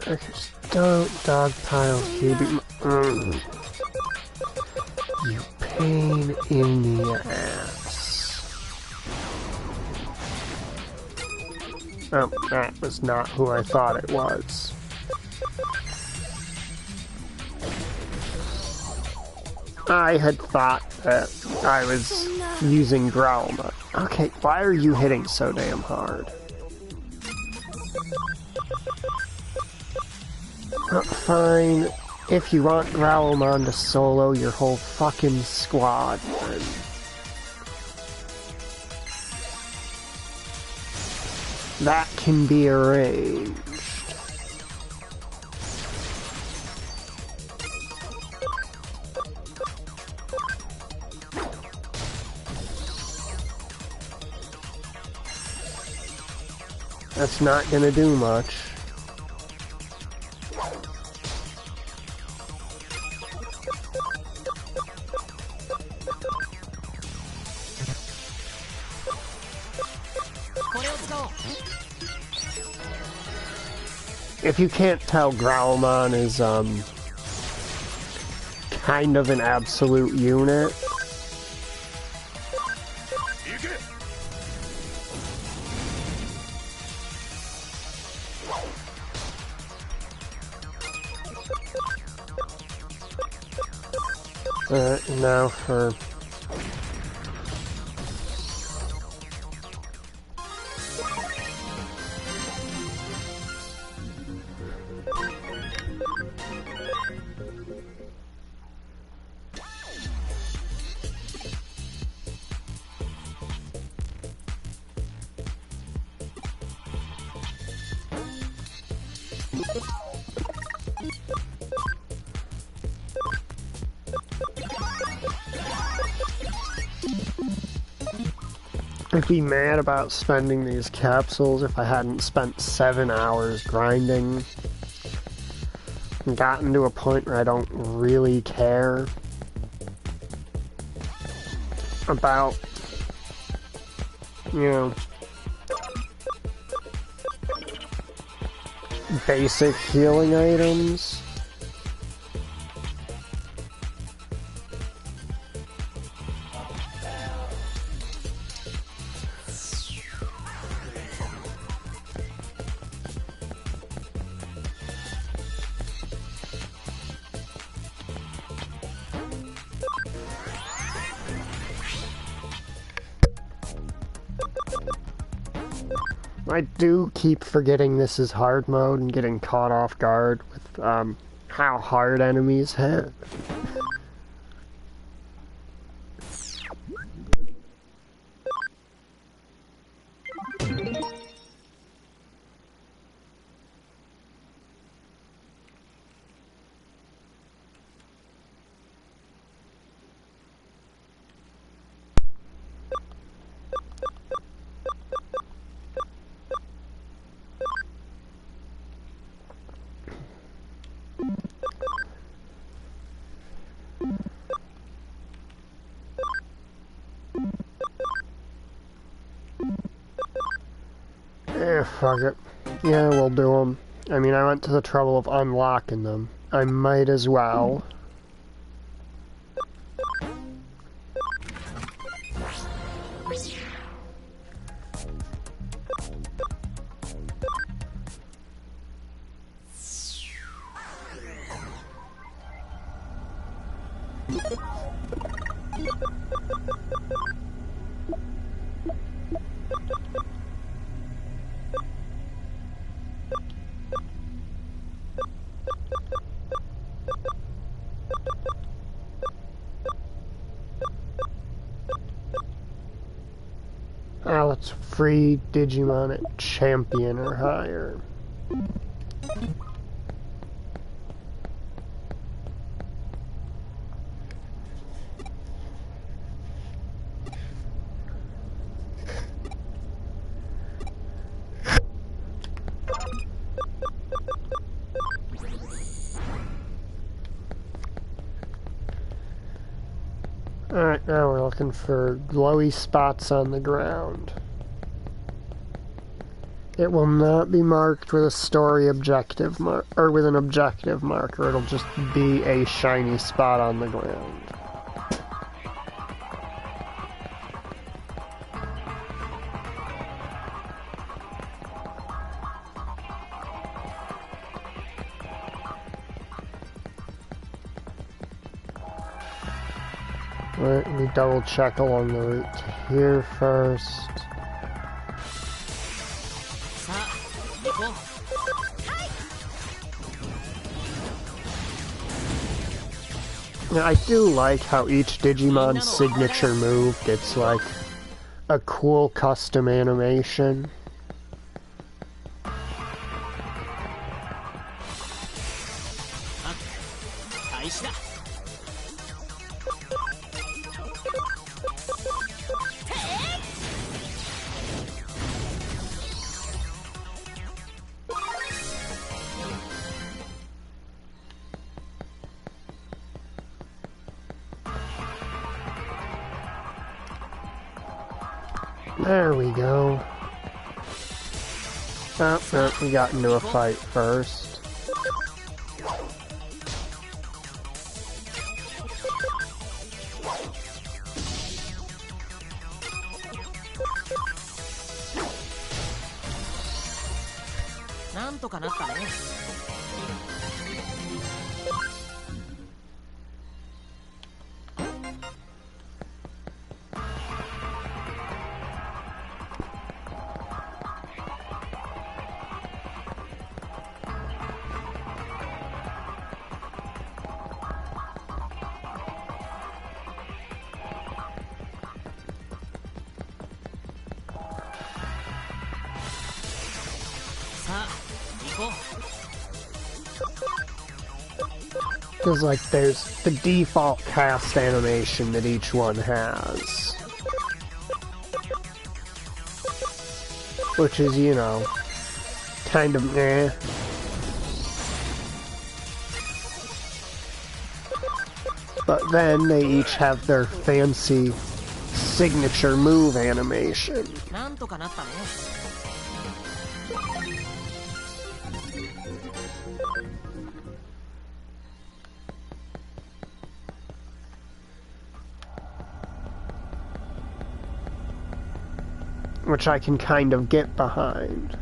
S1: Okay, just don't dogpile QB. You pain in the ass. Oh, that was not who I thought it was. I had thought that I was using Growlithe. Okay, why are you hitting so damn hard? Fine. If you want Growlmon to solo your whole fucking squad, then... that can be arranged. That's not gonna do much. If you can't tell, Growlmon is, kind of an absolute unit. Now for... I'd be mad about spending these capsules if I hadn't spent 7 hours grinding and gotten to a point where I don't really care about, you know, basic healing items. I do keep forgetting this is hard mode and getting caught off guard with how hard enemies hit. Fuck it. Yeah, we'll do them. I mean, I went to the trouble of unlocking them. I might as well. Let's free Digimon at champion or higher. Alright, now we're looking for glowy spots on the ground. It will not be marked with a story objective or with an objective marker. It'll just be a shiny spot on the ground. Alright, let me double check along the route to here first. I do like how each Digimon's signature move gets, like, a cool custom animation. There we go. Oh, no, we got into a fight first. Because, like, there's the default cast animation that each one has. Which is, you know, kind of meh. But then they each have their fancy signature move animation. Which I can kind of get behind.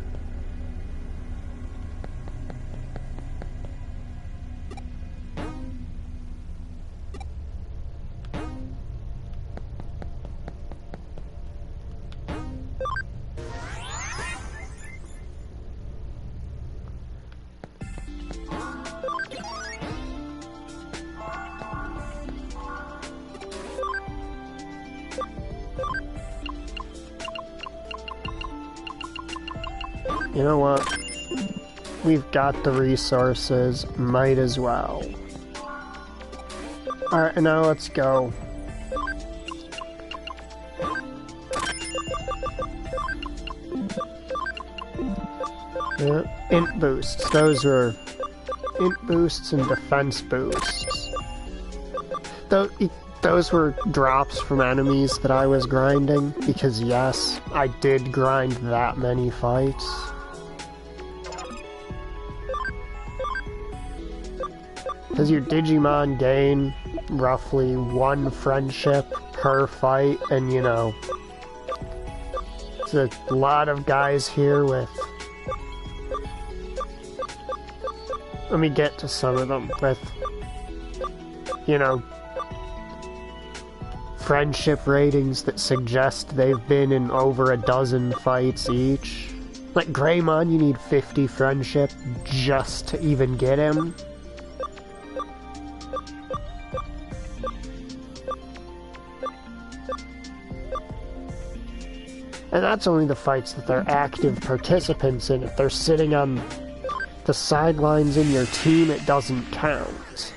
S1: You know what? We've got the resources, might as well. Alright, now let's go. Int boosts. Those were int boosts and defense boosts. Those were drops from enemies that I was grinding, because yes, I did grind that many fights. Because your Digimon gain roughly 1 friendship per fight, and you know, there's a lot of guys here with... Let me get to some of them with, you know, friendship ratings that suggest they've been in over a dozen fights each. Like Greymon, you need 50 friendship just to even get him. And that's only the fights that they're active participants in. If they're sitting on the sidelines in your team, it doesn't count.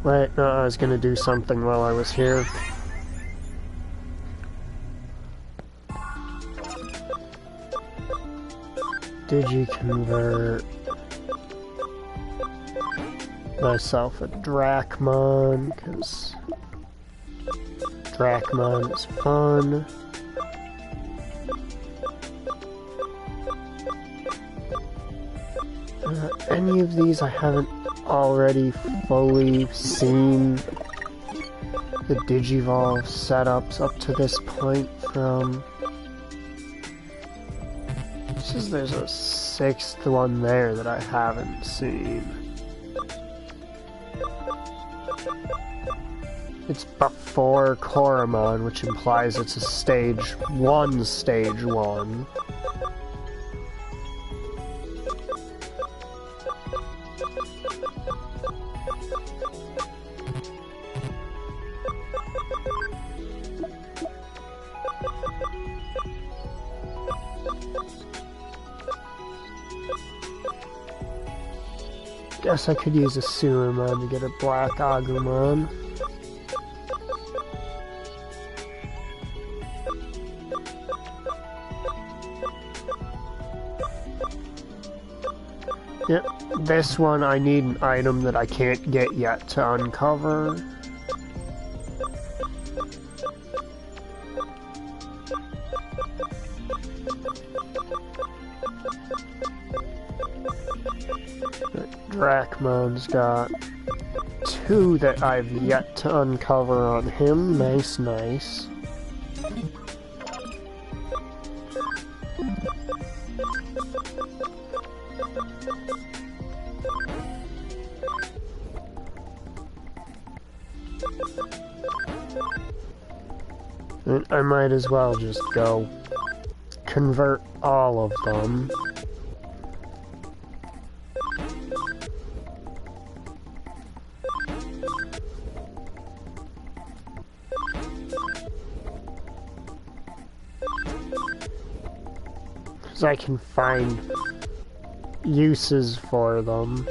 S1: Wait, no, I was gonna do something while I was here. Digi-convert myself a Drachmon, because Drachmon is fun. Any of these I haven't already fully seen the Digivolve setups up to this point from. There's a 6th one there that I haven't seen. It's before Koromon, which implies it's a stage 1. guess I could use a Surumon to get a Black Agumon. Yep, this one I need an item that I can't get yet to uncover. Drachmon's got 2 that I've yet to uncover on him. Nice, nice. And I might as well just go convert all of them. Because I can find uses for them.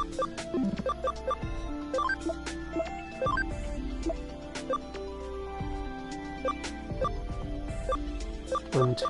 S1: And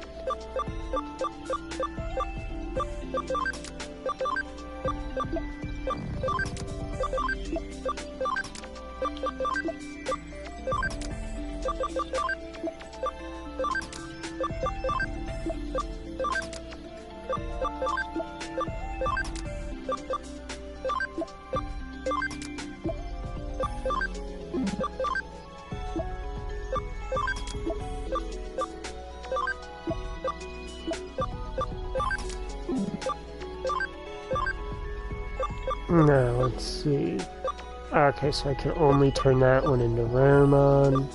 S1: now, let's see. Okay, so I can only turn that one into Raremon.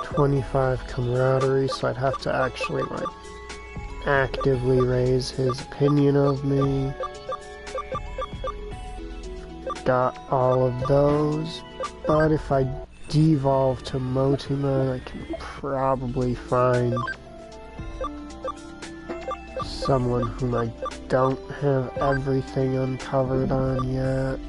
S1: 25 camaraderie, so I'd have to actually, like, actively raise his opinion of me. Got all of those, but if I devolve to Motima, I can probably find someone whom I don't have everything uncovered on yet.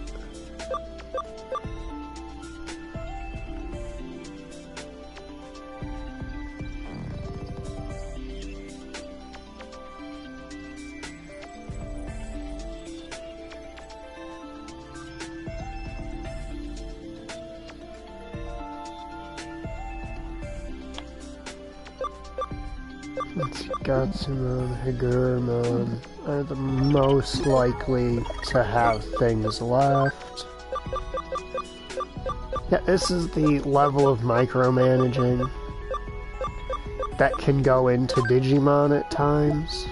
S1: Gatsumon, Higurumon are the most likely to have things left. Yeah, this is the level of micromanaging that can go into Digimon at times.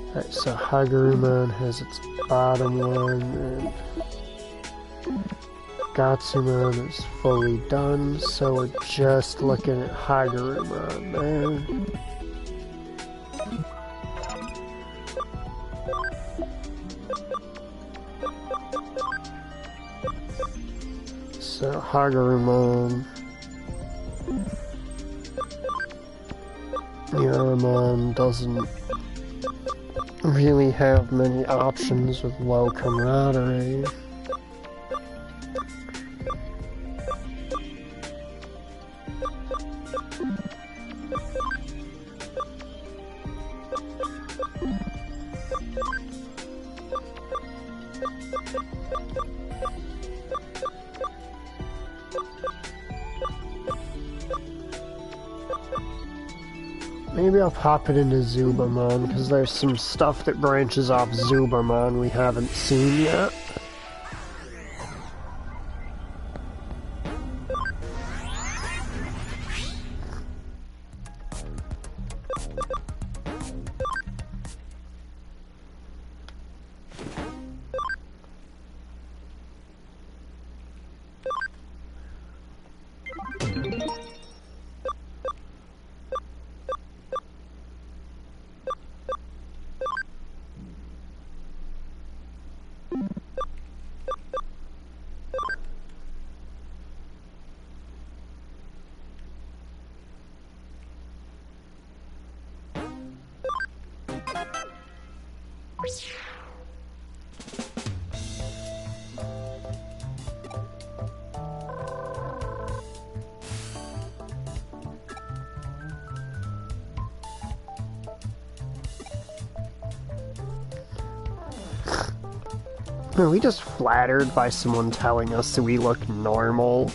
S1: Alright, so Higurumon has its bottom one, and Gatsumon is fully done, so we're just looking at Higurumon there. So Higurumon, Yaramon doesn't really have many options with low camaraderie. Maybe I'll pop it into Zubamon, because there's some stuff that branches off Zubamon we haven't seen yet. Are we just flattered by someone telling us that we look normal?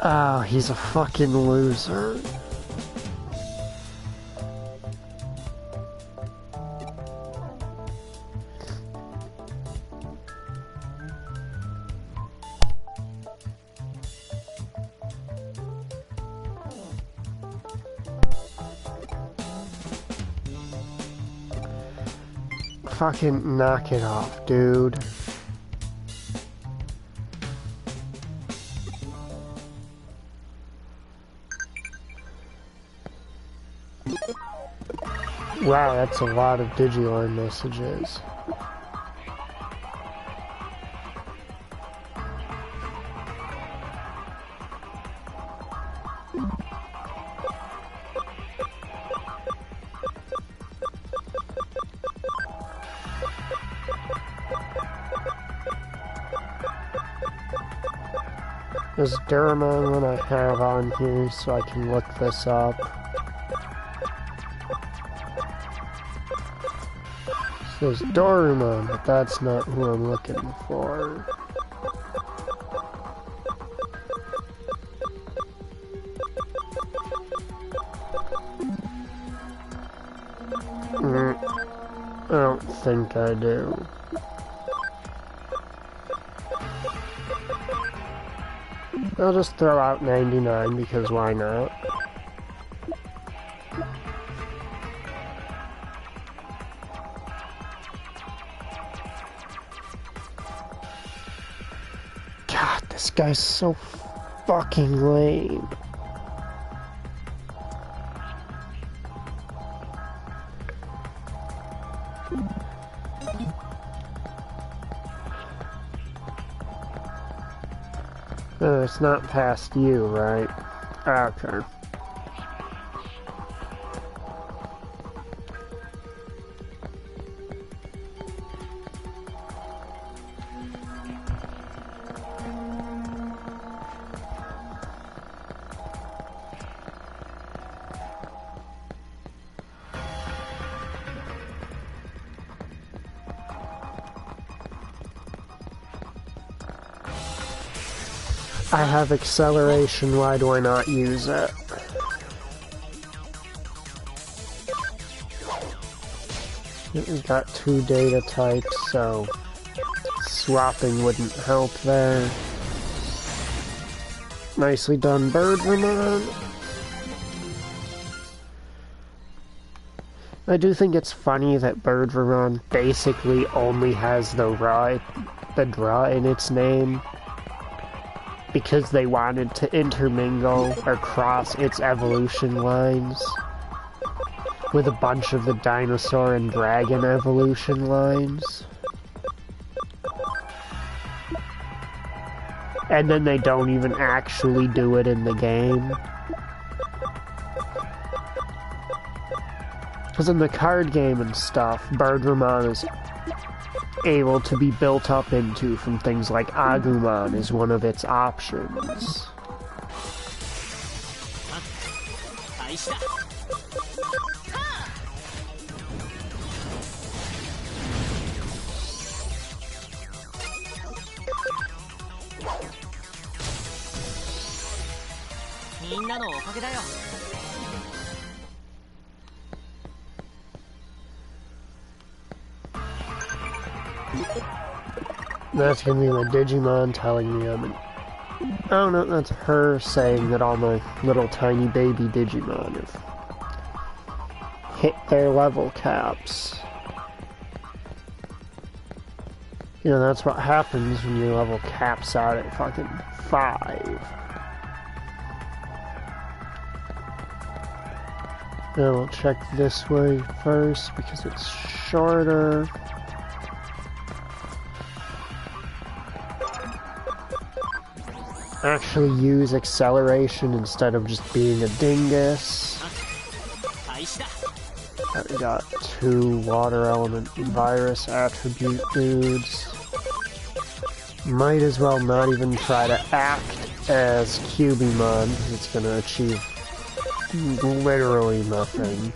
S1: Oh, he's a fucking loser. Fucking knock it off, dude. Wow, that's a lot of Digimon messages. Is Digimon one I have on here so I can look this up? There's Dorumon, but that's not who I'm looking for. I don't think I do. I'll just throw out 99 because why not? God, this guy's so fucking lame. It's not past you, right? Okay. I have acceleration, why do I not use it? We've got 2 data types, so swapping wouldn't help there. Nicely done, Birdramon. I do think it's funny that Birdramon basically only has the draw in its name, because they wanted to intermingle or cross its evolution lines with a bunch of the dinosaur and dragon evolution lines. And then they don't even actually do it in the game. Because in the card game and stuff, Birdramon is able to be built up into from things like Agumon is one of its options. That's gonna be my Digimon telling me I'm an... Oh no, that's her saying that all my little tiny baby Digimon have hit their level caps. You know, that's what happens when your level caps out at fucking 5. Now we'll check this way first because it's shorter. Actually use acceleration instead of just being a dingus. We got 2 water element virus attribute dudes. Might as well not even try to act as Cubimon, because it's gonna achieve literally nothing.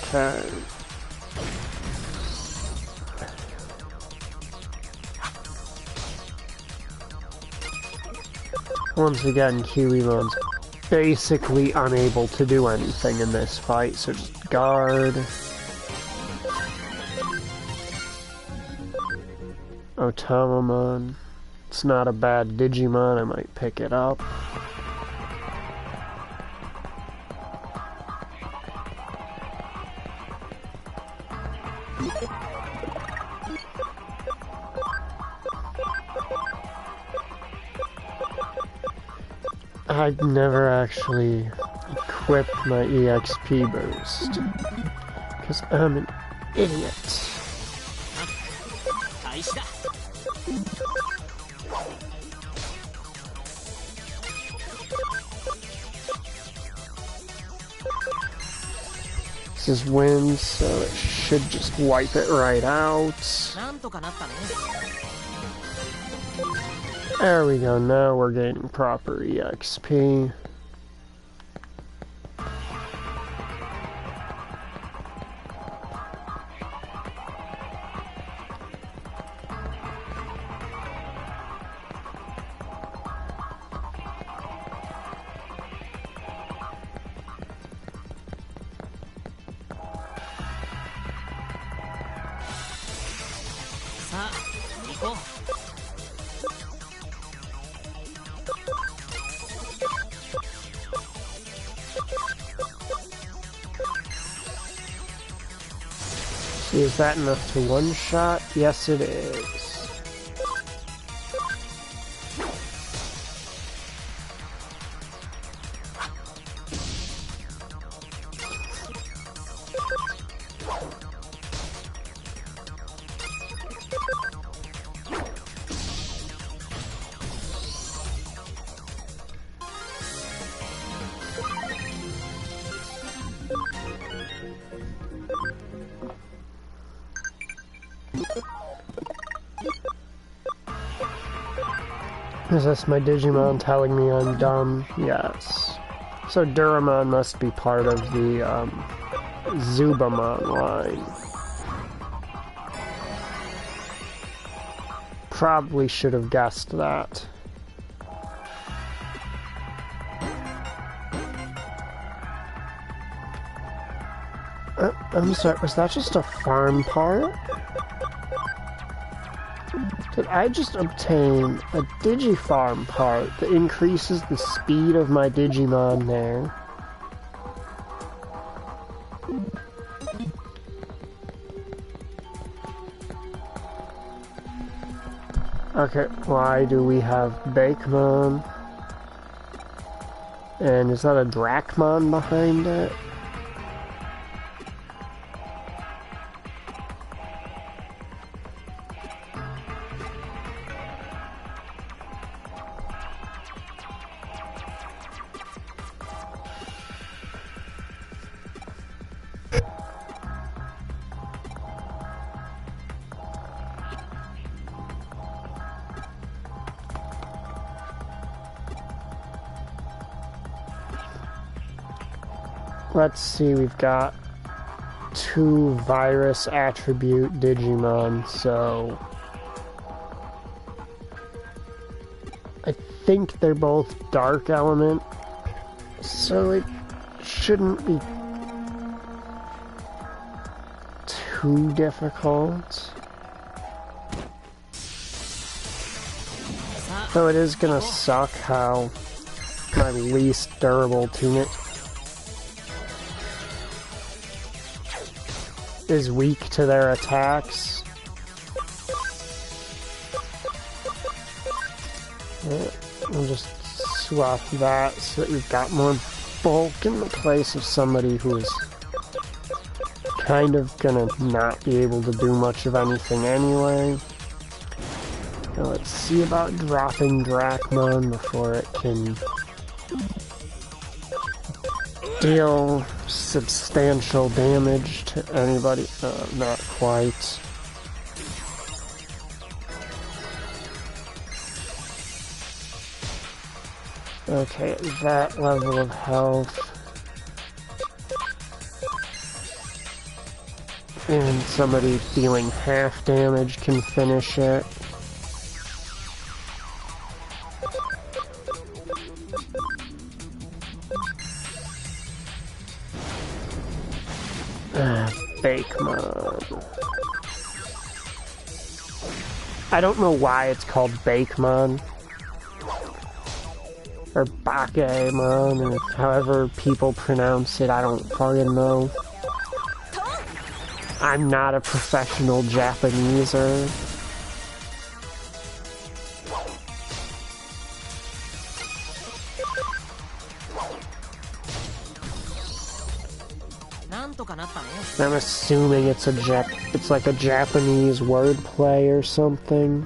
S1: Okay. Once again, Kiwimon's basically unable to do anything in this fight, so just guard. Otamamon. It's not a bad Digimon, I might pick it up. I'd never actually equipped my EXP boost, because I'm an idiot. This is wind, so it should just wipe it right out. There we go, now we're gaining proper EXP. Is that enough to one-shot? Yes, it is. Is this my Digimon telling me I'm dumb? Yes. So Duramon must be part of the Zubamon line. Probably should have guessed that. I'm sorry, was that just a farm part? Did I just obtain a Digifarm part that increases the speed of my Digimon there? Okay, why do we have Bakemon? And is that a Dracmon behind it? Let's see, we've got 2 virus attribute Digimon, so I think they're both dark element, so it shouldn't be too difficult. Though it is gonna suck how my least durable teammate is weak to their attacks. We'll just swap that so that we've got more bulk in the place of somebody who is kind of gonna not be able to do much of anything anyway. Now let's see about dropping Drachmon before it can deal substantial damage to anybody. Not quite. Okay, at that level of health. And somebody dealing half damage can finish it. Bakemon. I don't know why it's called Bakemon. Or Bakemon, or however people pronounce it, I don't fucking know. I'm not a professional Japaneser. I'm assuming it's it's like a Japanese wordplay or something.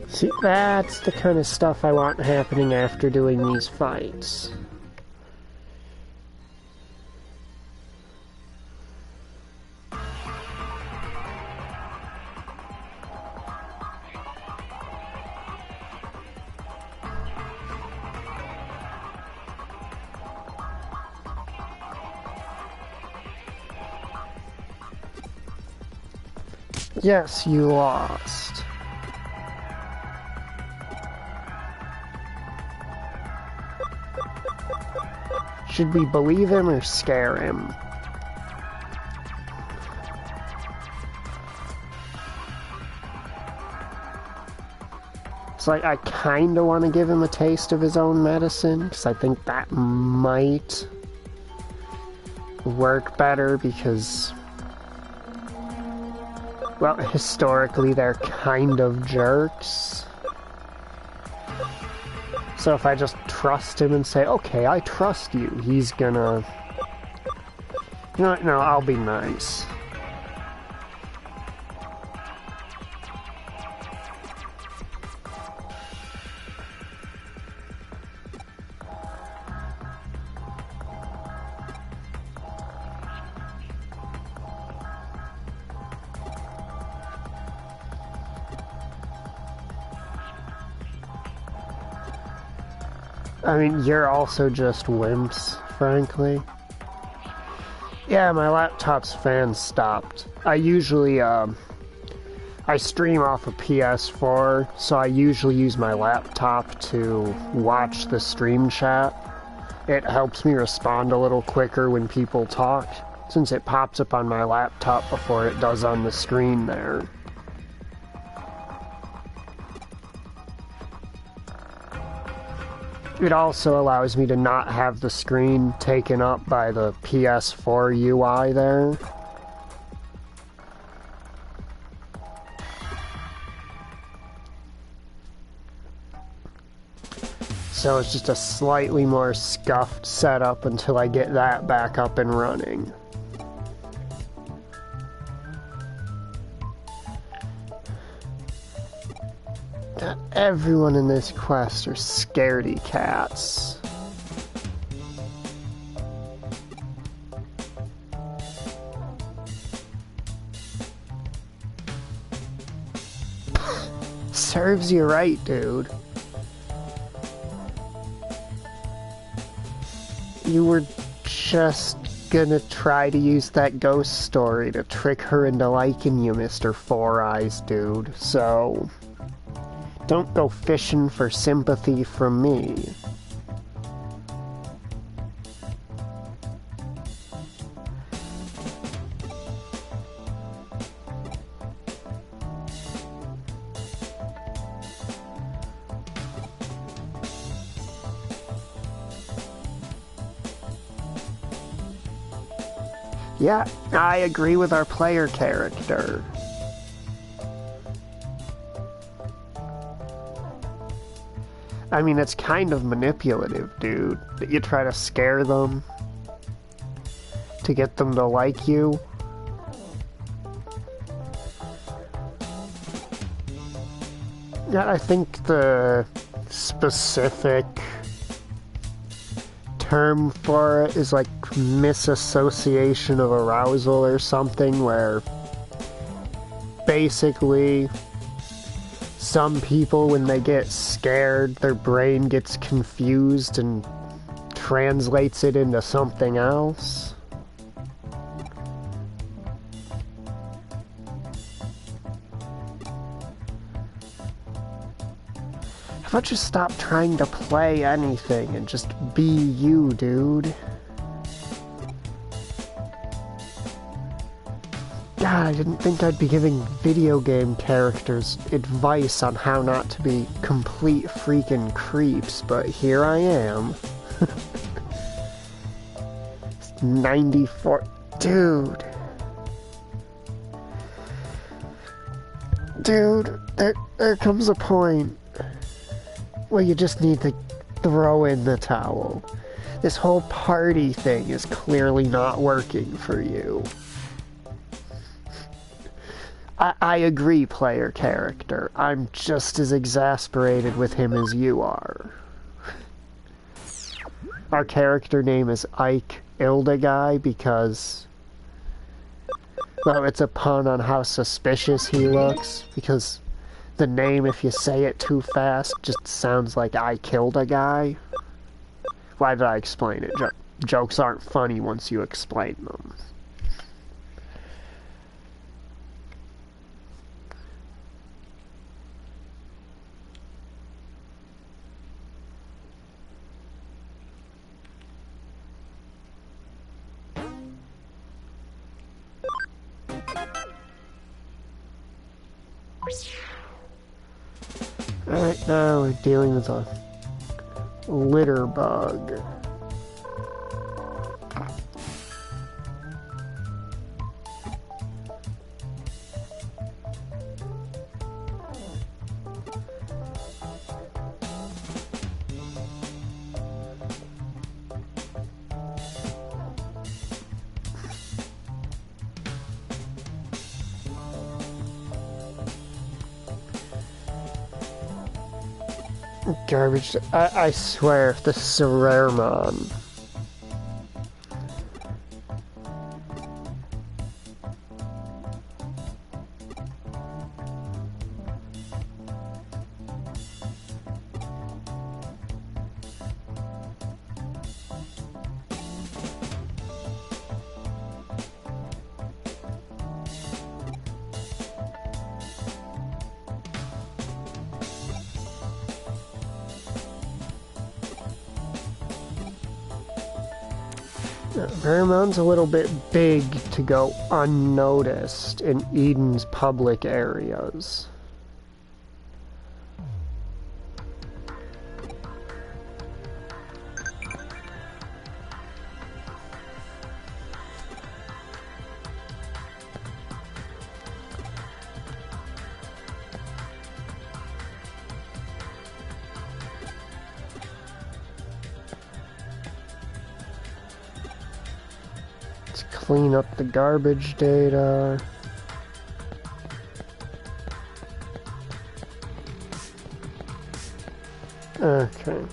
S1: See, that's the kind of stuff I want happening after doing these fights. Yes, you lost. Should we believe him or scare him? It's like, I kinda want to give him a taste of his own medicine, because I think that might work better, because, well, historically they're kind of jerks. So if I just trust him and say, okay, I trust you, he's gonna... You know what, no, I'll be nice. I mean, you're also just wimps, frankly. Yeah, my laptop's fan stopped. I usually, I stream off a PS4, so I usually use my laptop to watch the stream chat. It helps me respond a little quicker when people talk, since it pops up on my laptop before it does on the screen there. It also allows me to not have the screen taken up by the PS4 UI there. So it's just a slightly more scuffed setup until I get that back up and running. Everyone in this quest are scaredy cats. Serves you right, dude. you were just gonna try to use that ghost story to trick her into liking you, Mr. Four Eyes dude, so don't go fishing for sympathy from me. Yeah, I agree with our player character. I mean, it's kind of manipulative, dude. That you try to scare them to get them to like you. Yeah, I think the specific term for it is like misassociation of arousal or something, where basically some people, when they get scared, their brain gets confused and translates it into something else. How about you stop trying to play anything and just be you, dude? God, I didn't think I'd be giving video game characters advice on how not to be complete freaking creeps, but here I am. 94... Dude. Dude, there comes a point where you just need to throw in the towel. This whole party thing is clearly not working for you. I agree, player character. I'm just as exasperated with him as you are. Our character name is Ike Ildeguy because, well, it's a pun on how suspicious he looks, because the name, if you say it too fast, just sounds like I killed a guy. Why did I explain it? Jokes aren't funny once you explain them. Alright, now we're dealing with a litter bug. Garbage. I swear, if this is a Raremon. Raremon's a little bit big to go unnoticed in Eden's public areas. Clean up the garbage data. Okay.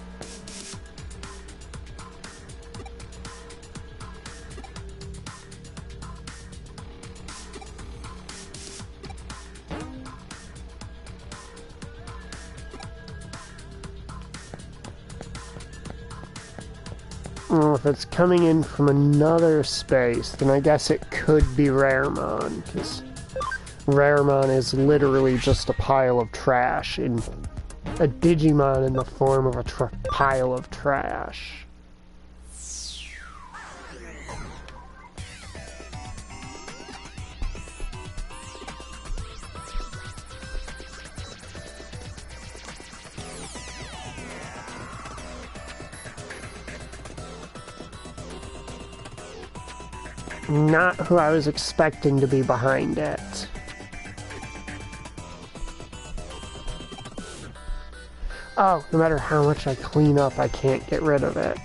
S1: Well, if it's coming in from another space, then I guess it could be Raremon, because Raremon is literally just a pile of trash, a Digimon in the form of a pile of trash. Not who I was expecting to be behind it. Oh, no matter how much I clean up, I can't get rid of it.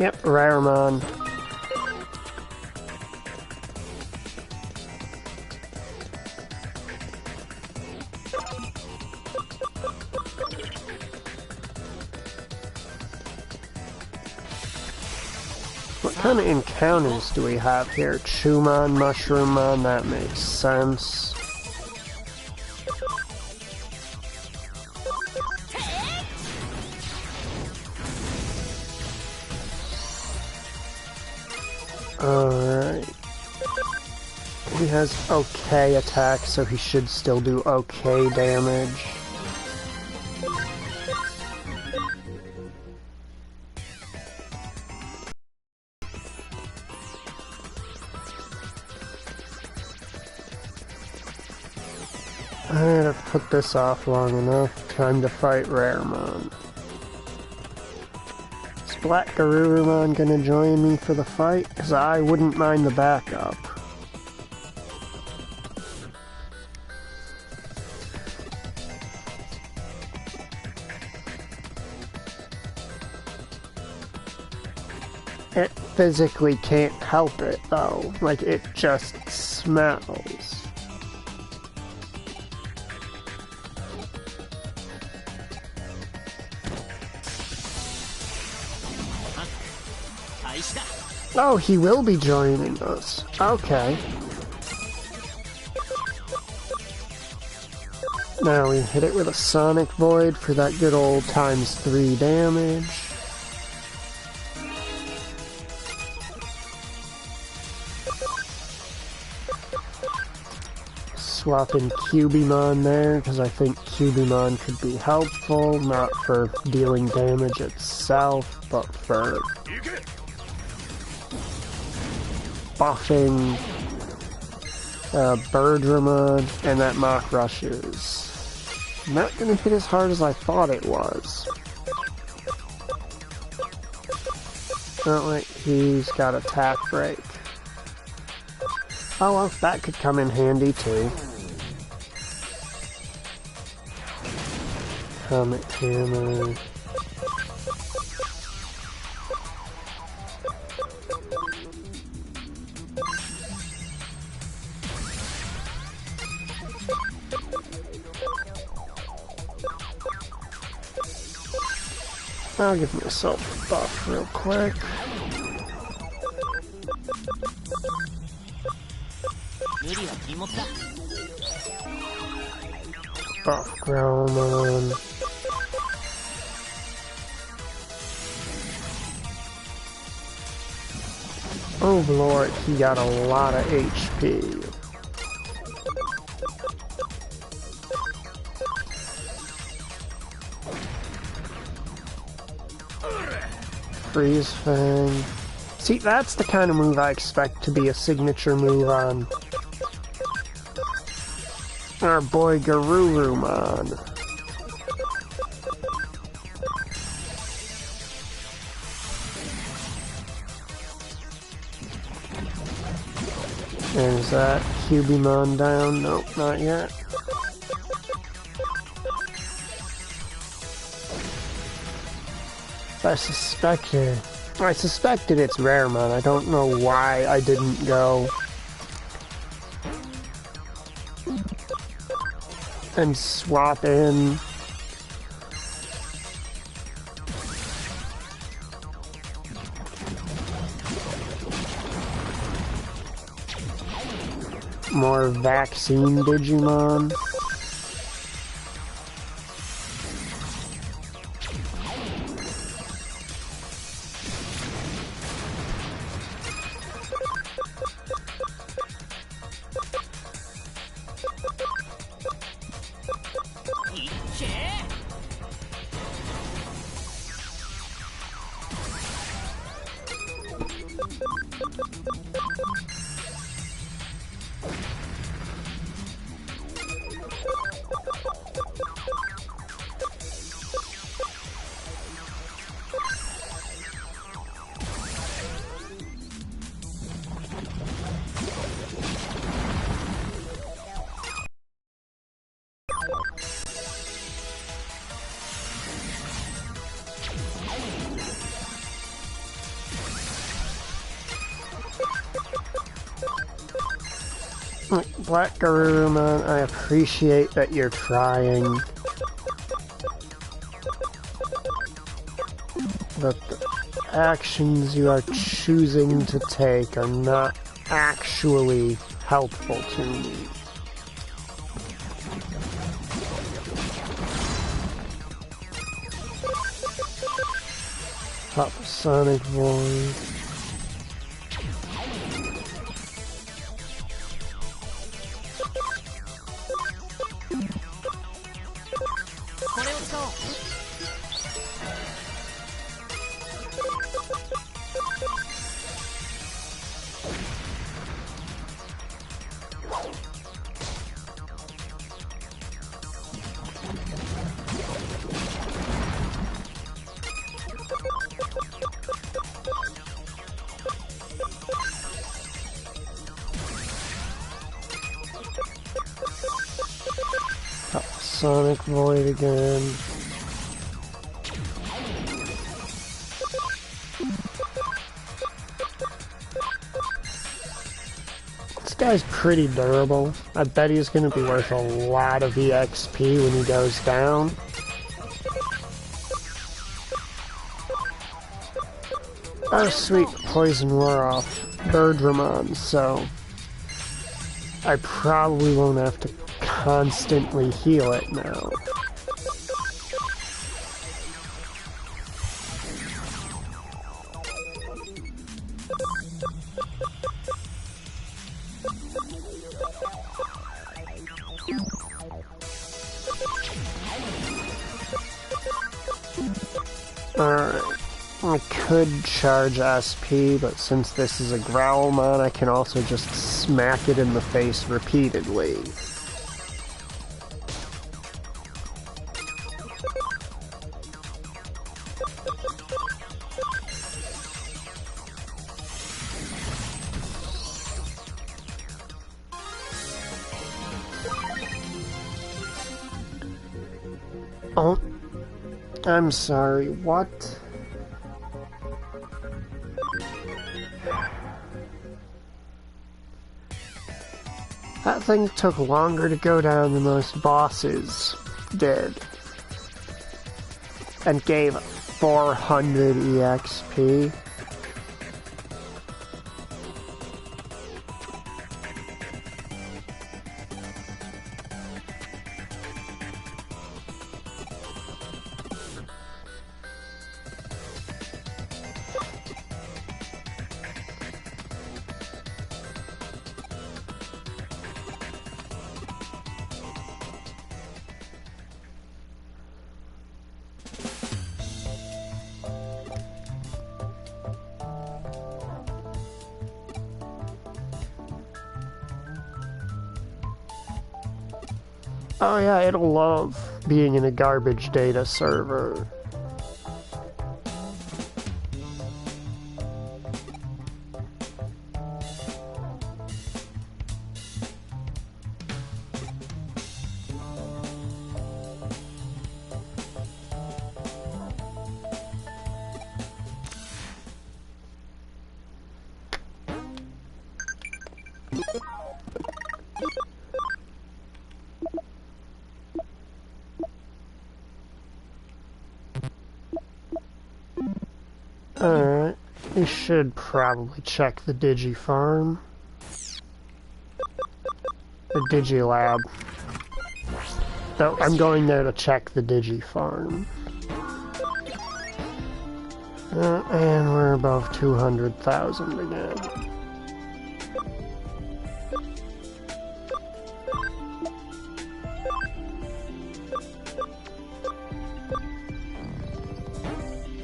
S1: Yep, Raremon. What kind of encounters do we have here? Chumon, Mushroommon, that makes sense. Alright. He has okay attack, so he should still do okay damage. I've put this off long enough. Time to fight Raremon. Is Black Garurumon gonna join me for the fight? Because I wouldn't mind the backup. It physically can't help it, though. Like, it just smells. Oh, he will be joining us. Okay. Now we hit it with a Sonic Void for that good old ×3 damage. Swap in Cubimon there, because I think Cubimon could be helpful, not for dealing damage itself, but for buffing Birdramon, and that Mach Rushes. Not gonna hit as hard as I thought it was. Not like he's got Attack Break. Oh well, that could come in handy too. Comet Hammer. I'll give myself a buff real quick. Buff Growlmon. Oh lord, he got a lot of HP. Freeze Fang. See, that's the kind of move I expect to be a signature move on our boy Garurumon. And is that Cubimon down? Nope, not yet. I suspected it's Raremon. I don't know why I didn't go and swap in. More vaccine Digimon. Black Garurumon, I appreciate that you're trying. But the actions you are choosing to take are not actually helpful to me. Top Sonic Void. Sonic Void again. This guy's pretty durable. I bet he's going to be worth a lot of EXP when he goes down. Oh sweet, poison wore off Birdramon, so I probably won't have to constantly heal it now. Alright, I could charge SP, but since this is a Growlmon, I can also just smack it in the face repeatedly. Oh, I'm sorry, what? That thing took longer to go down than most bosses did. And gave 400 EXP. Oh yeah, it'll love being in a garbage data server. Alright, we should probably check the Digi Farm. The Digi Lab. No, I'm going there to check the Digi Farm. And we're above 200,000 again.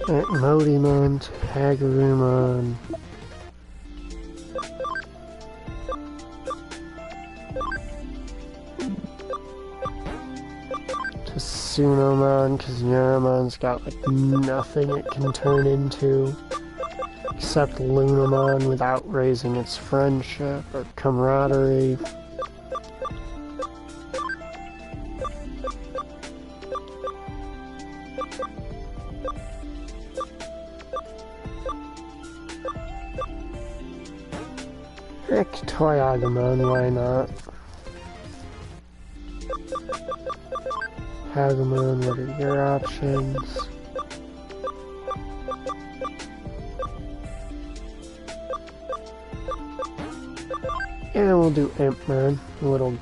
S1: Alright, Modimon, Hagarumon. Tsunomon, because Yaramon's got like nothing it can turn into. Except Lunamon without raising its friendship or camaraderie. Heck, Toyagamon, why not? Hagamon, what are your options? And we'll do Impman, a little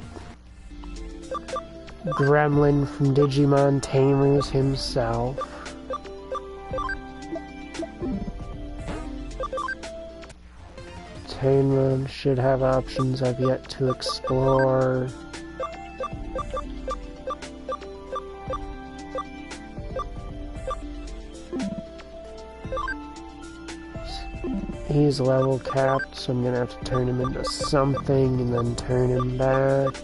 S1: gremlin from Digimon Tamers himself. Tainmon should have options I've yet to explore. He's level capped, so I'm gonna have to turn him into something and then turn him back.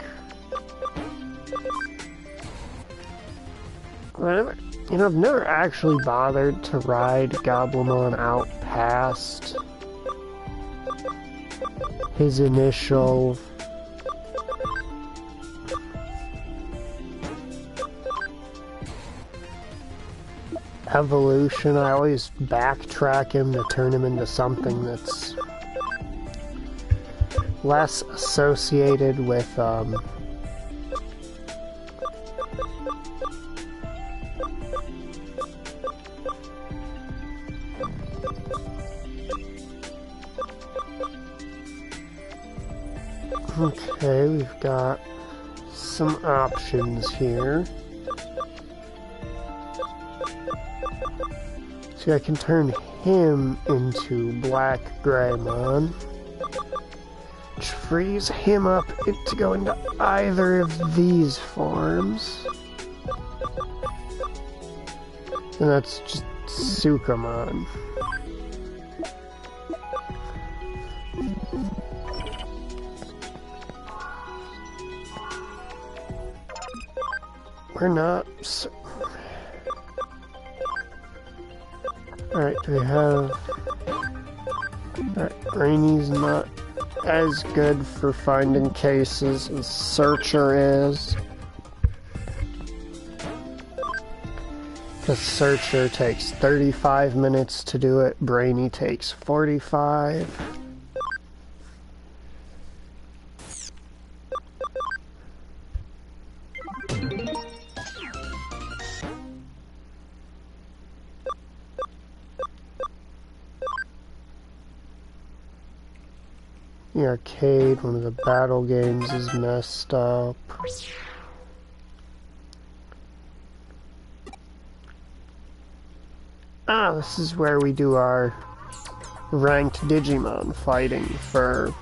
S1: Whatever. You know, I've never actually bothered to ride Goblimon out past his initial evolution. I always backtrack him to turn him into something that's less associated with Okay, we've got some options here. See, I can turn him into Black Greymon, which frees him up to go into either of these forms. And that's just Sukamon. We're not... Alright, do we have... Alright, Rainy's not as good for finding cases as Searcher is. Because Searcher takes 35 minutes to do it, Brainy takes 45. The arcade, one of the battle games, is messed up. Ah, this is where we do our ranked Digimon fighting for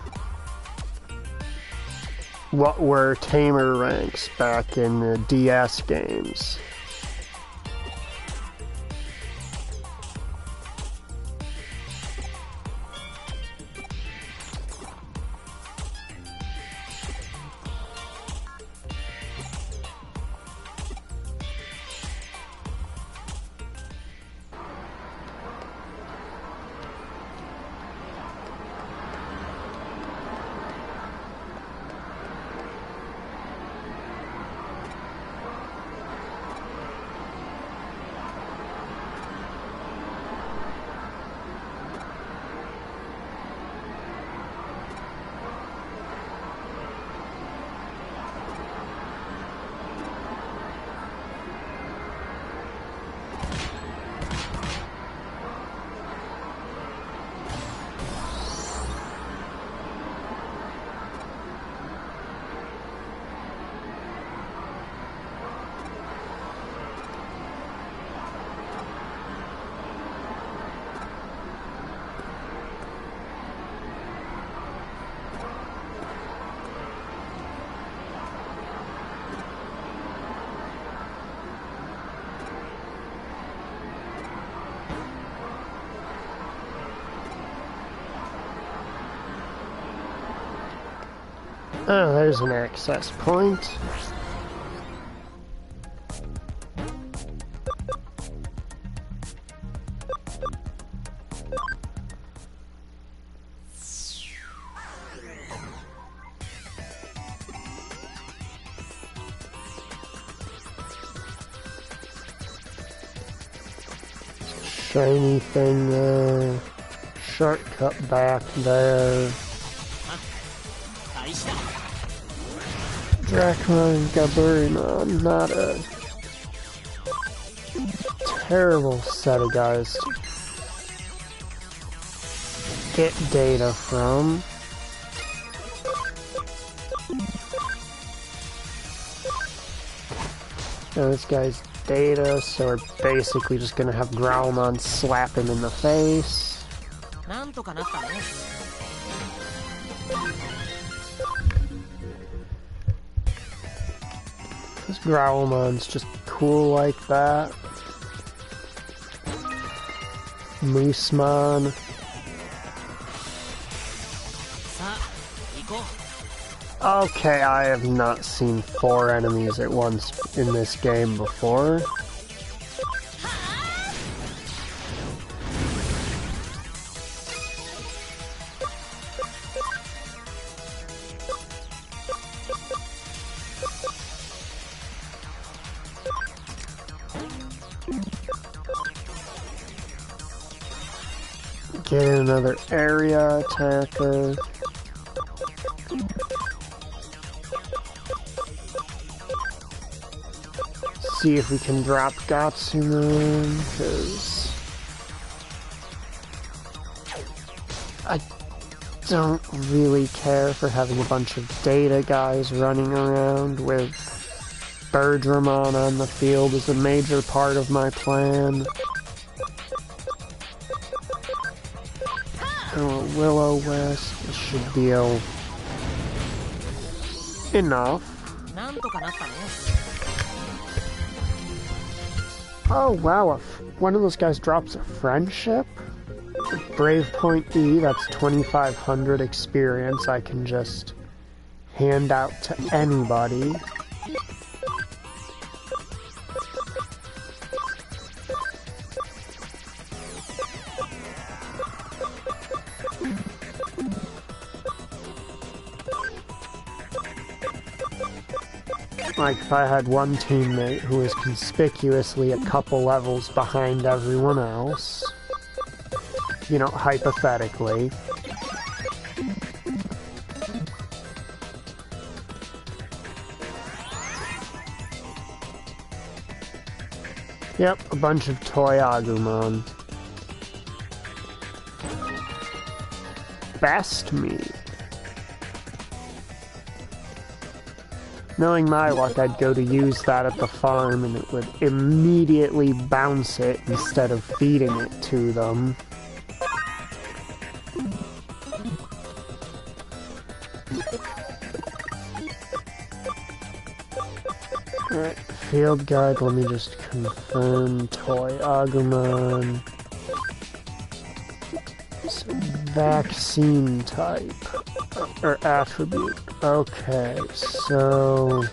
S1: what were Tamer ranks back in the DS games. Oh, there's an access point. Shiny thing there. Shortcut back there. Dracmon and Gaburimon, not a terrible set of guys to get data from. Now this guy's data, so we're basically just gonna have Growlmon slap him in the face. This Growlmon's just cool like that. Moosemon. Okay, I have not seen 4 enemies at once in this game before. Get another area attacker. See if we can drop Gatsumon, because I don't really care for having a bunch of data guys running around with Birdramon on the field as a major part of my plan. Oh, Will-O-Wisp should be enough. Oh wow, one of those guys drops a friendship? Brave Point E, that's 2,500 experience I can just hand out to anybody. Like, if I had one teammate who was conspicuously a couple levels behind everyone else, you know, hypothetically. Yep, a bunch of toy Agumon. Best me. Knowing my luck, I'd go to use that at the farm and it would immediately bounce it instead of feeding it to them. Alright, field guide, let me just confirm toy Agumon. So, vaccine type. Or attribute. Okay, so...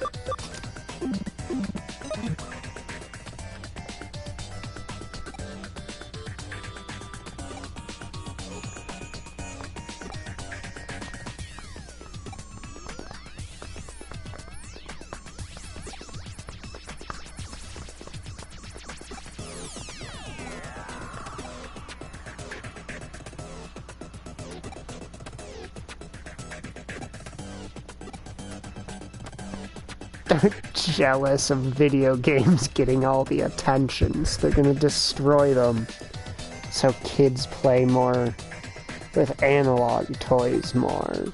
S1: They're jealous of video games getting all the attentions. They're gonna destroy them. So kids play more with analog toys more.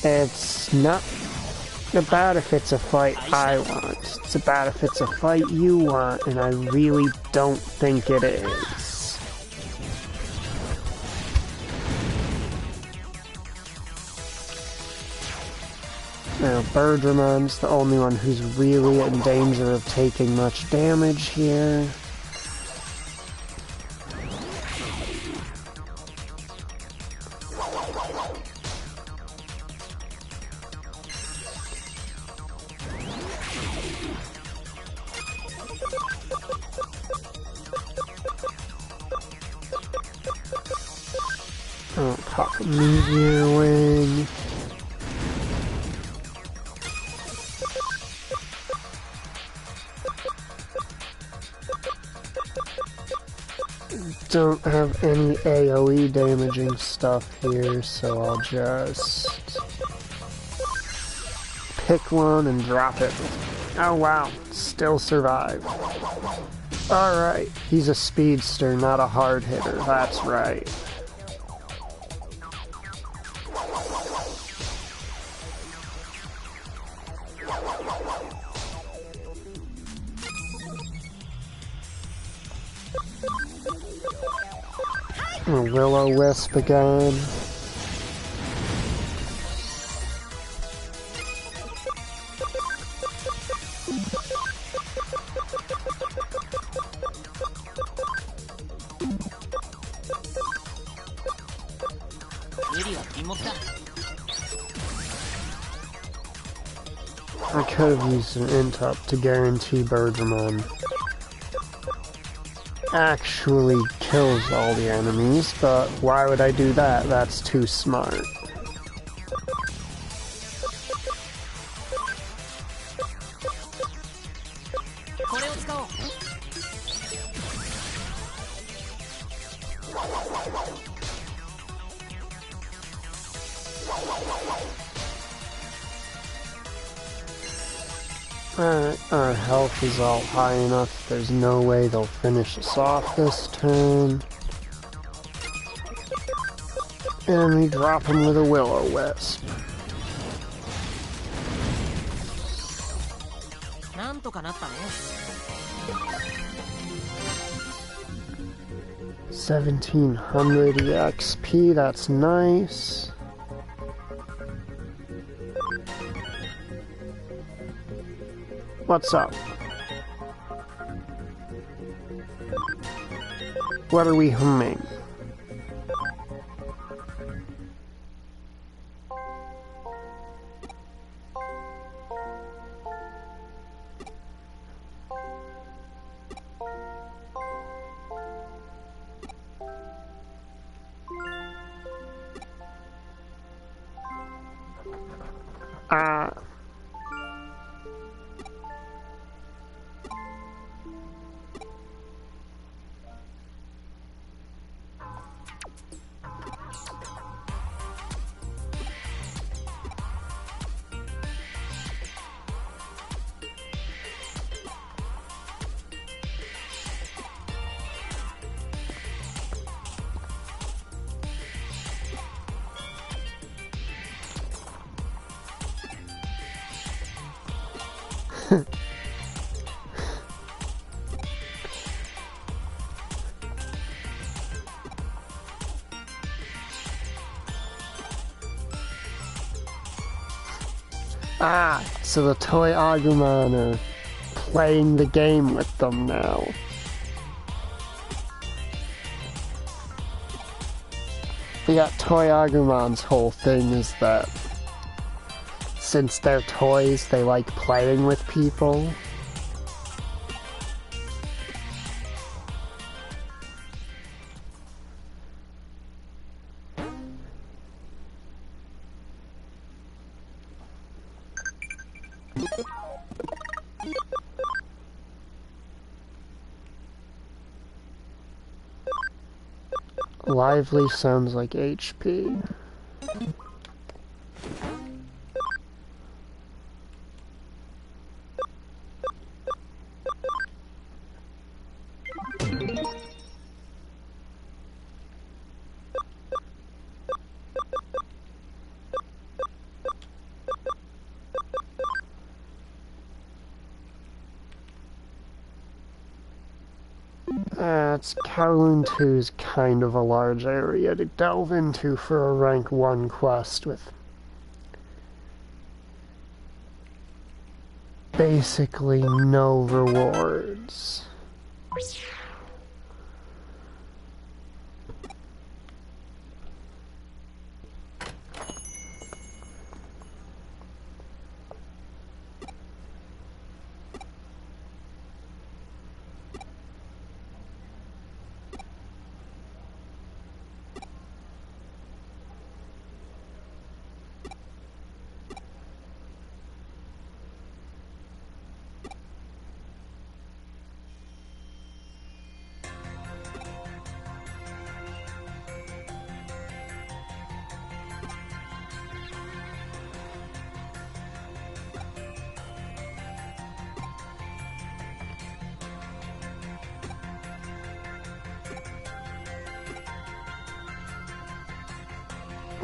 S1: It's not about if it's a fight I want. It's about if it's a fight you want, and I really don't think it is. Now, Birdramon's the only one who's really in danger of taking much damage here. Pop a meteor wing. Don't have any AoE damaging stuff here, so I'll just pick one and drop it. Oh wow, still survived. Alright, he's a speedster, not a hard hitter, that's right. Will-O-Wisp again. I could have used an int up to guarantee Birdramon actually kills all the enemies, but why would I do that? That's too smart. Alright, our health is all high enough. There's no way they'll finish us off this turn. And we drop him with a Will-O-Wisp. $1,700 EXP, that's nice. What's up? What are we humming? So the toy Agumon are playing the game with them now. Yeah, Toy Agumon's whole thing is that since they're toys, they like playing with people. Lively sounds like HP. Kowloon 2 is kind of a large area to delve into for a rank 1 quest with basically no rewards.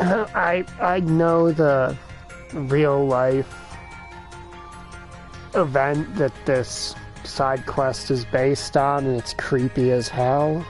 S1: I know the real life event that this side quest is based on, and it's creepy as hell.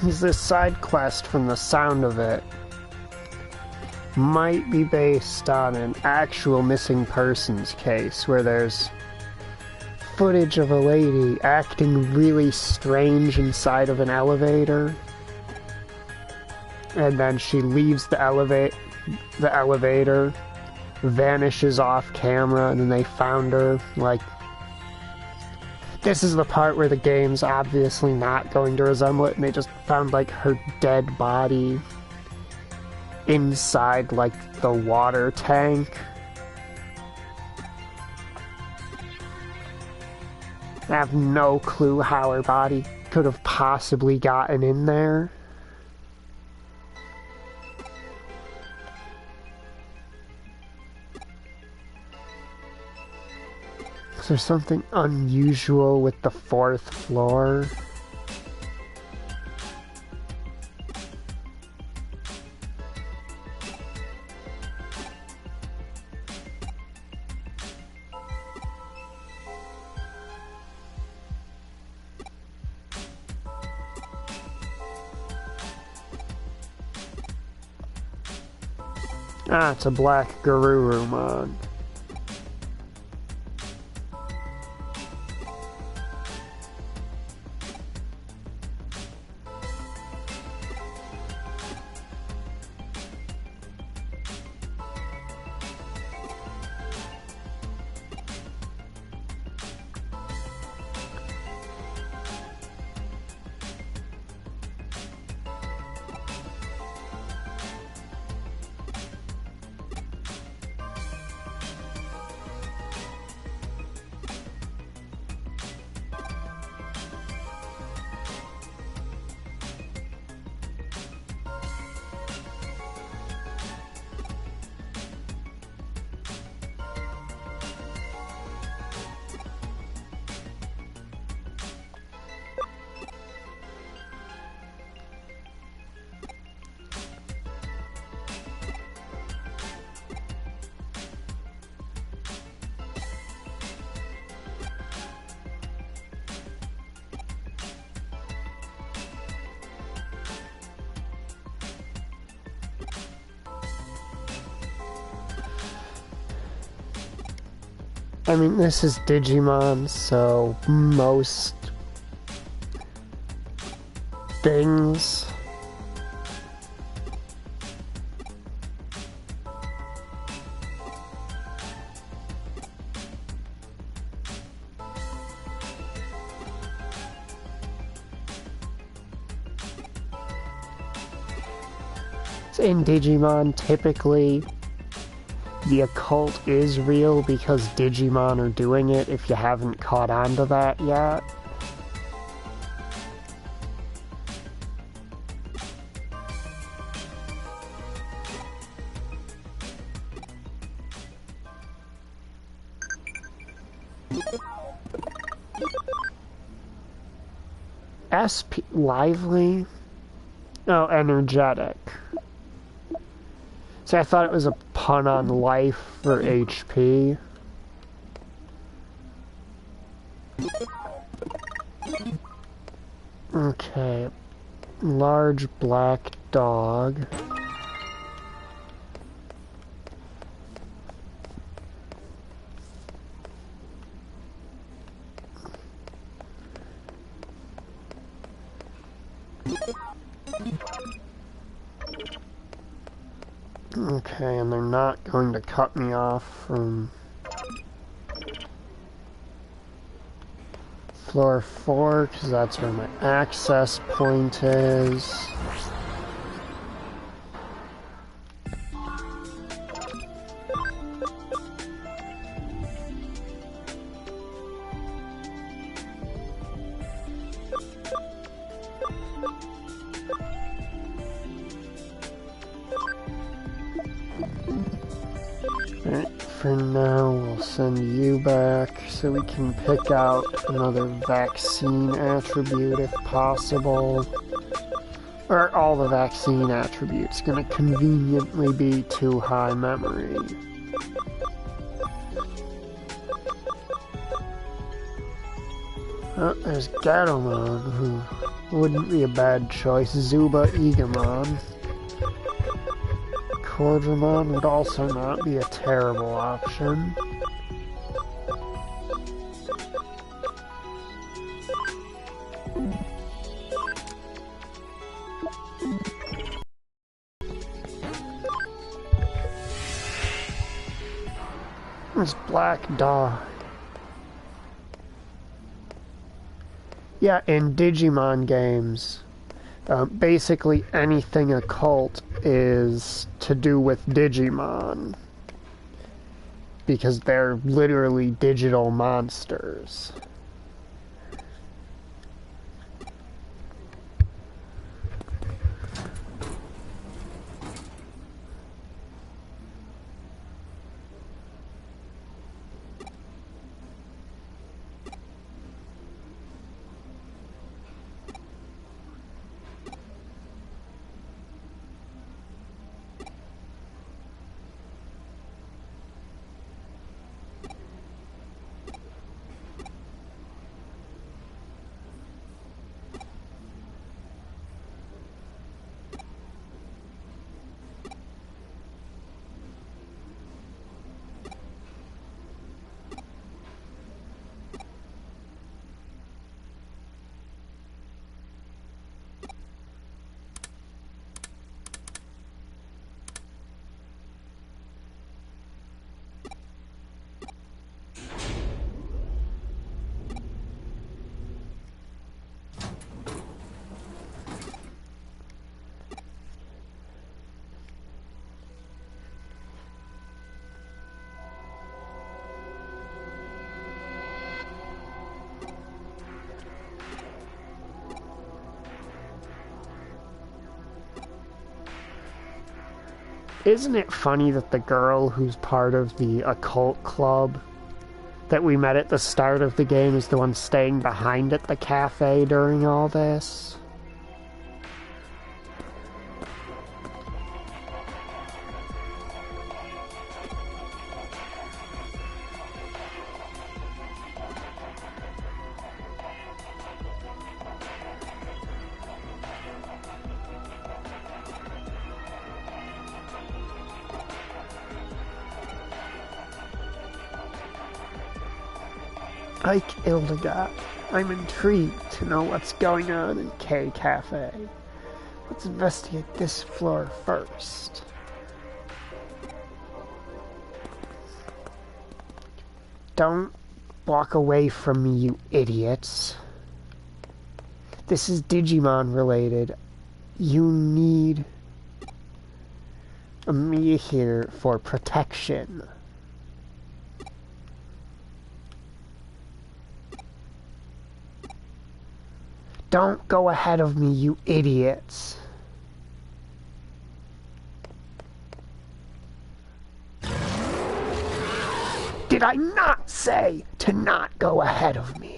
S1: This side quest, from the sound of it, might be based on an actual missing persons case where there's footage of a lady acting really strange inside of an elevator, and then she leaves the elevator, vanishes off camera, and then they found her. Like, this is the part where the game's obviously not going to resemble it, and they just found, like, her dead body inside, like, the water tank. I have no clue how her body could have possibly gotten in there. Is there something unusual with the 4th floor? Ah, it's a black Garurumon. I mean, this is Digimon, so most things in Digimon, typically the occult is real because Digimon are doing it, if you haven't caught on to that yet. SP lively? Oh, energetic. See, I thought it was a pun on life for HP. Okay. Large black dog. Okay, and they're not going to cut me off from Floor 4, because that's where my access point is. Alright, for now we'll send you back so we can pick out another vaccine attribute if possible. Or all the vaccine attributes, gonna conveniently be too high memory. Oh, there's Gatomon, who wouldn't be a bad choice. Zuba Egamon. Cordramon would also not be a terrible option. There's Black Dog. Yeah, in Digimon games, basically anything occult is to do with Digimon. Because they're literally digital monsters. Isn't it funny that the girl who's part of the occult club that we met at the start of the game is the one staying behind at the cafe during all this? Ike Ildegat. I'm intrigued to know what's going on in K Cafe. Let's investigate this floor first. Don't walk away from me, you idiots. This is Digimon related. You need me here for protection. Don't go ahead of me, you idiots. Did I not say to not go ahead of me?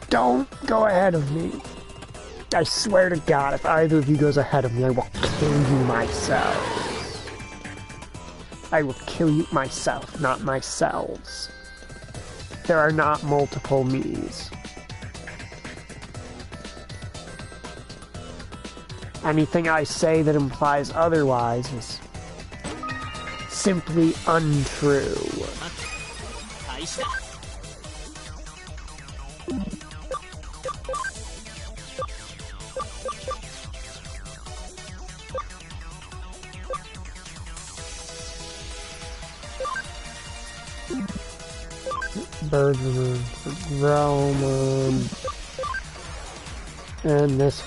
S1: Don't go ahead of me. I swear to God, if either of you goes ahead of me, I will kill you myself. I will kill you myself, not myself. There are not multiple me's. Anything I say that implies otherwise is simply untrue. Birdman, Growlman, and this.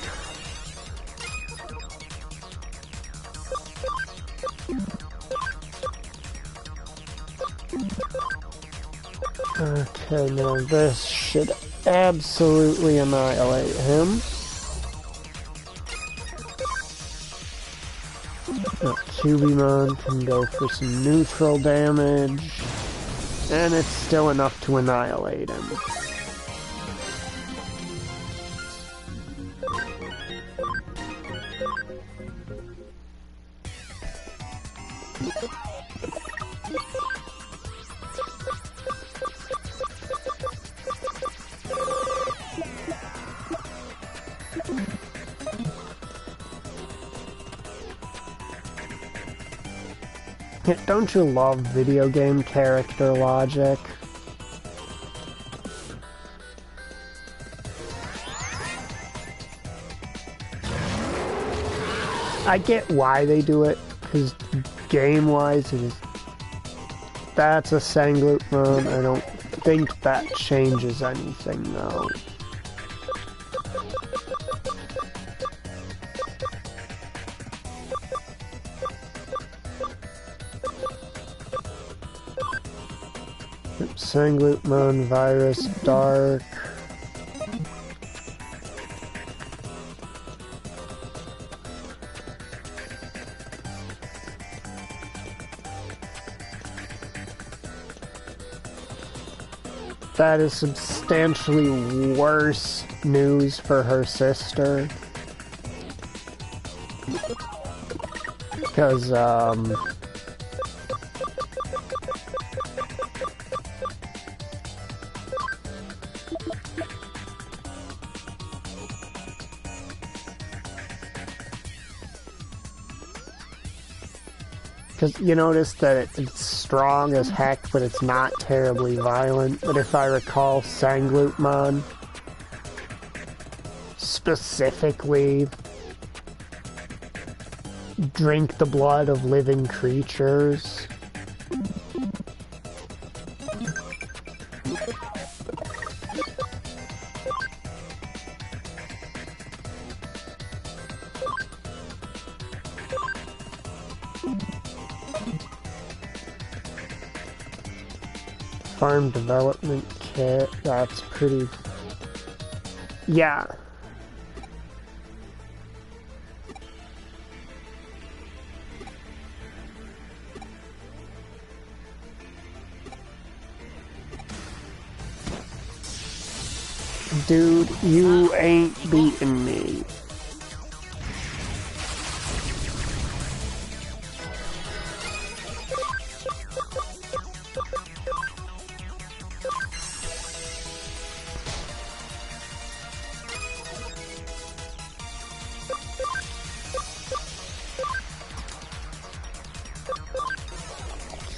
S1: Okay, now this should absolutely annihilate him. Now Cubimon can go for some neutral damage, and it's still enough to annihilate him. Don't you love video game character logic? I get why they do it, because game-wise, that's a Sangloopmon. I don't think that changes anything, though. Sangloopmon, Virus, Dark. That is substantially worse news for her sister. Because, you notice that it's strong as heck, but it's not terribly violent. But if I recall, Sangloopmon specifically drink the blood of living creatures. Farm development kit, that's pretty... Yeah. Dude, you ain't beating me.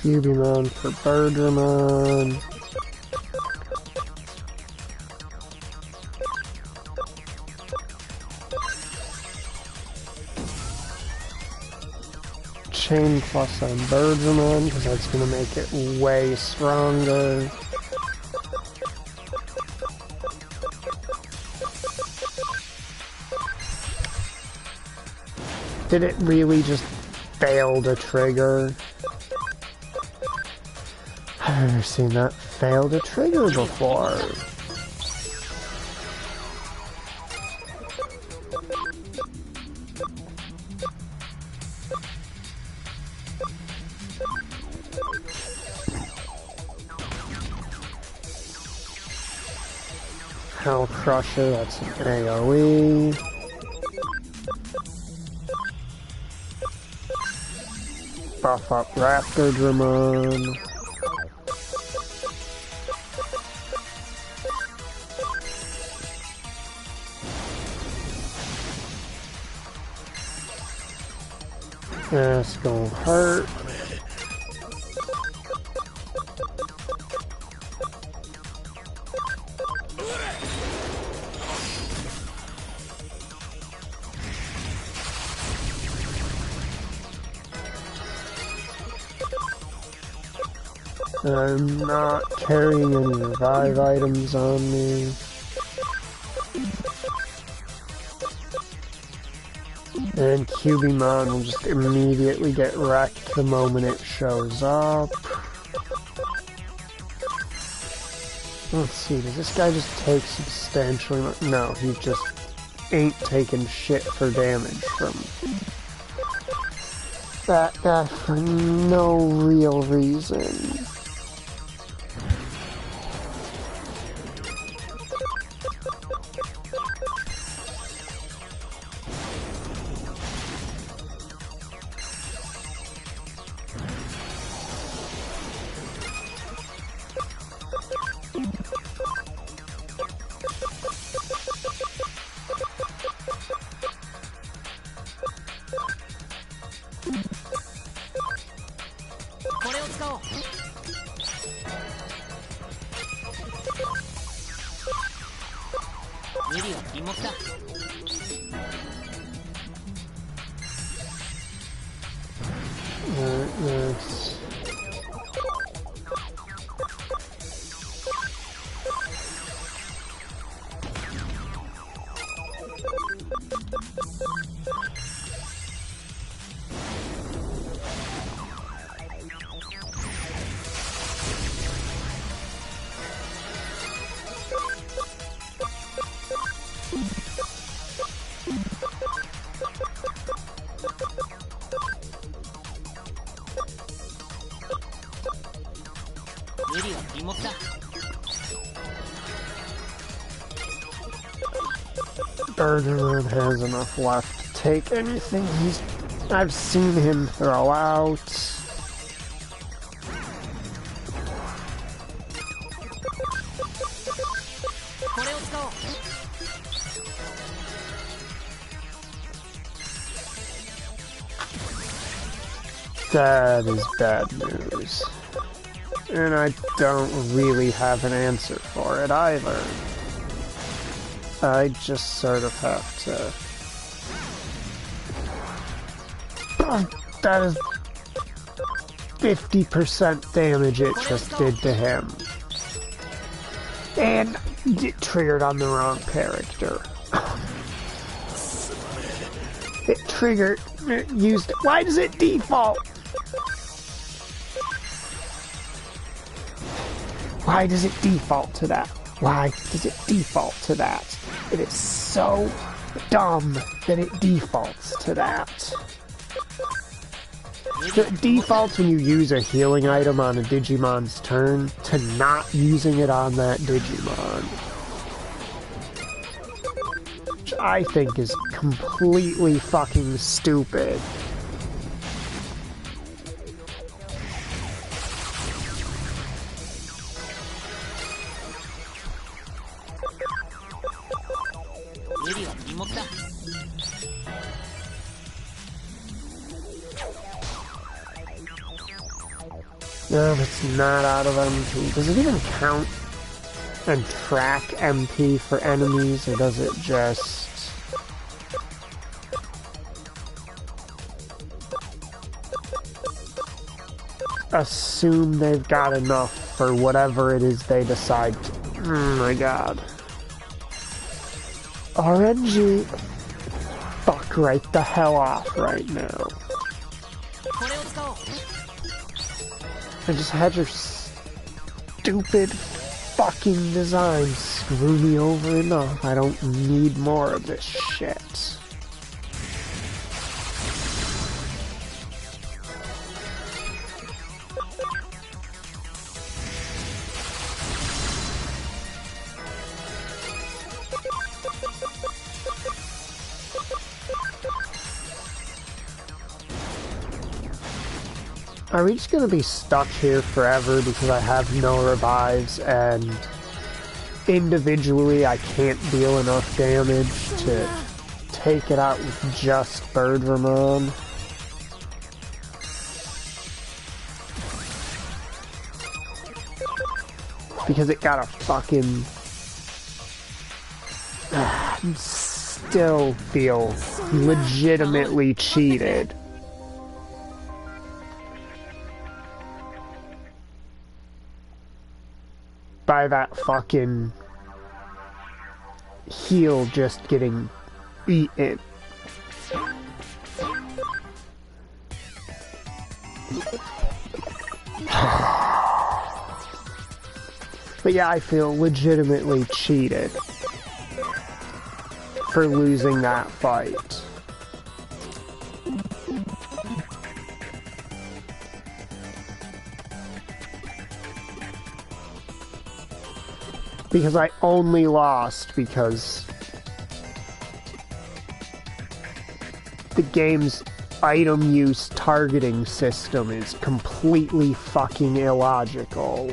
S1: Cubimon for Birdramon. Chain Plus on Birdramon, because that's going to make it way stronger. Did it really just fail to trigger? I've never seen that fail to trigger before. Hell Crusher, that's an AoE. Buff up Raptor Dramon. That's gonna hurt. I'm not carrying any revive items on me. And Cubimon will just immediately get wrecked the moment it shows up. Let's see, does this guy just take substantially much? No, he just ain't taking shit for damage from that guy for no real reason. That's... Bergerman has enough left to take anything I've seen him throw out. That is bad news. And I don't really have an answer for it either. I just sort of have to... That is 50% damage it just did to him. And it triggered on the wrong character. It triggered... It used... Why does it default? Why does it default to that? Why does it default to that? It is so dumb that it defaults to that. It defaults when you use a healing item on a Digimon's turn to not using it on that Digimon. Which I think is completely fucking stupid. No, it's not out of MP. Does it even count and track MP for enemies, or does it just... assume they've got enough for whatever it is they decide to... Oh my god. RNG. Fuck right the hell off right now. I just had your stupid fucking design screw me over enough. I don't need more of this shit. Are we just gonna be stuck here forever because I have no revives and individually I can't deal enough damage to take it out with just Birdramon? Because it got a fucking... still feel legitimately cheated. By that fucking heal just getting eaten. But yeah, I feel legitimately cheated for losing that fight. Because I only lost because the game's item use targeting system is completely fucking illogical.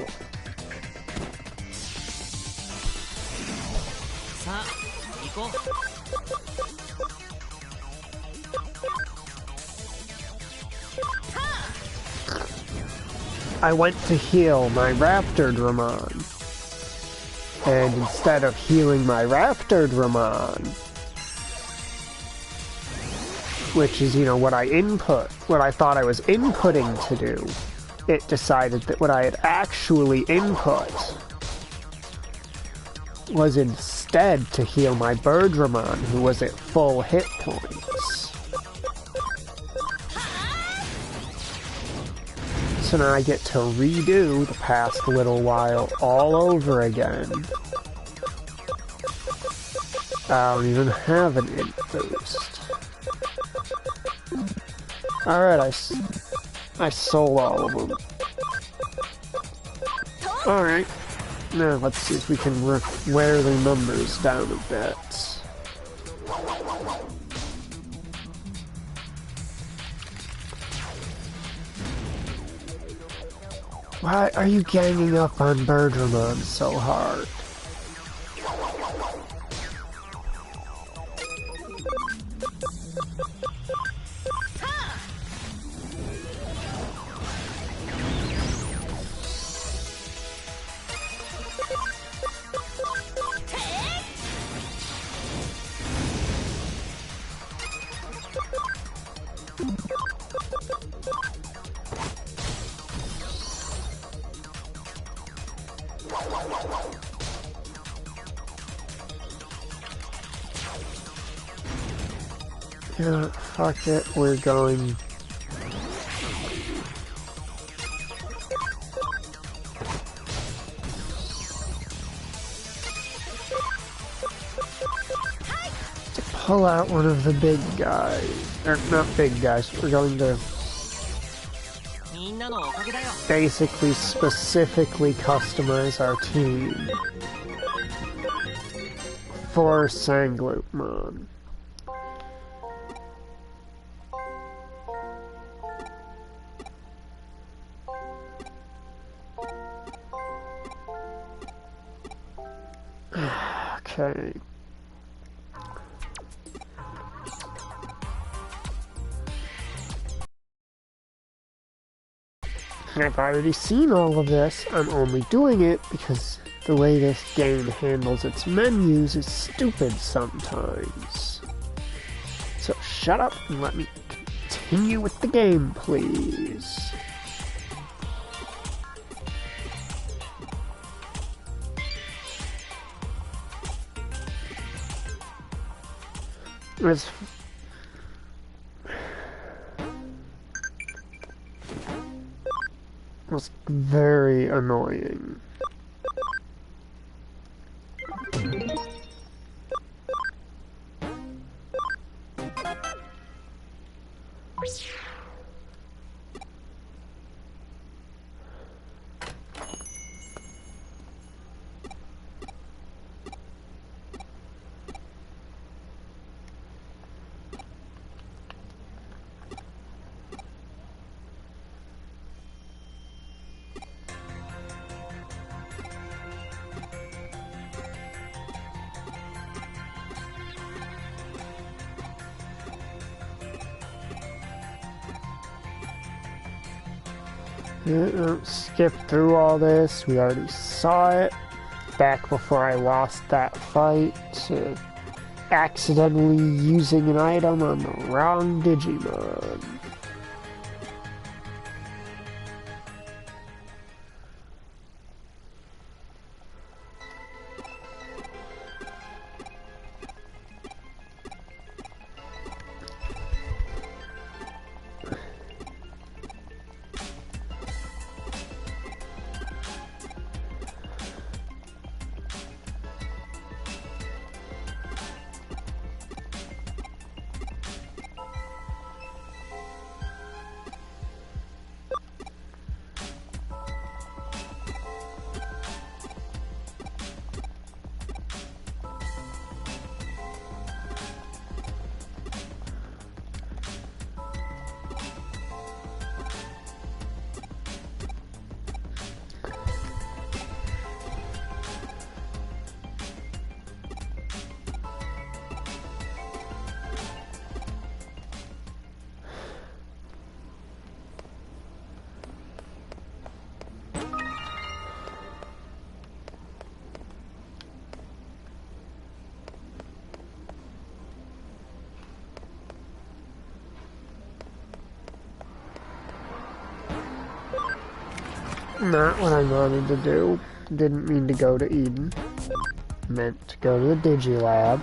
S1: I went to heal my Raptordramon. And instead of healing my Raptordramon, which is, you know, what I thought I was inputting to do, it decided that what I had actually input was instead to heal my Birdramon, who was at full hit points. So now I get to redo the past little while all over again. I don't even have an int boost. Alright, I sold all of them. Alright. Now let's see if we can wear the numbers down a bit. Why are you ganging up on Birdramon so hard? Yeah, fuck it, we're going... to pull out one of the big guys. Or, not big guys, we're going to... basically specifically customize our team for Sangloopmon. Okay. I've already seen all of this. I'm only doing it because the way this game handles its menus is stupid sometimes. So shut up and let me continue with the game, please. It was very annoying. Skip through all this. We already saw it back before I lost that fight to accidentally using an item on the wrong Digimon. Not what I wanted to do. Didn't mean to go to Eden. Meant to go to the Digilab.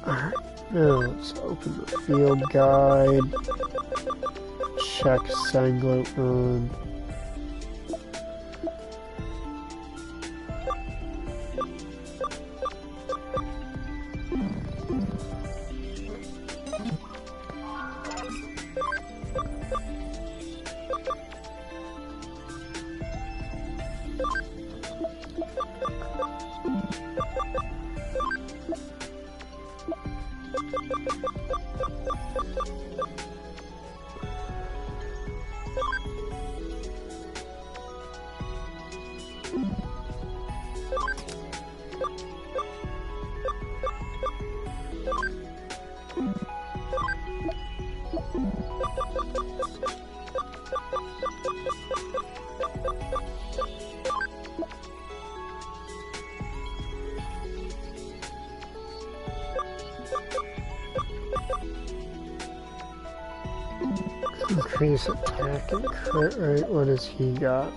S1: Alright, now let's open the field guide. Check Sangloton. Increase attack and crit rate. What has he got?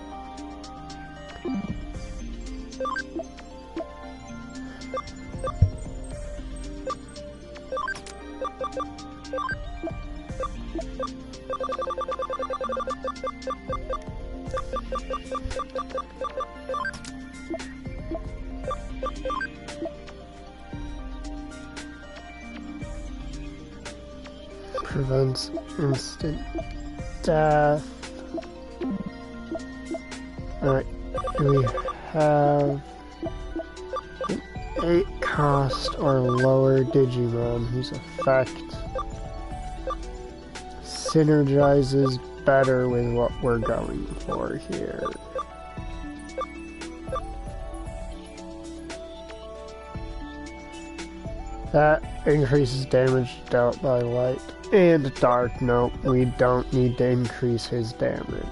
S1: Prevents instant death. Alright, we have an 8 cost or lower Digimon whose effect synergizes better with what we're going for here. That increases damage dealt by light and dark. Nope, we don't need to increase his damage.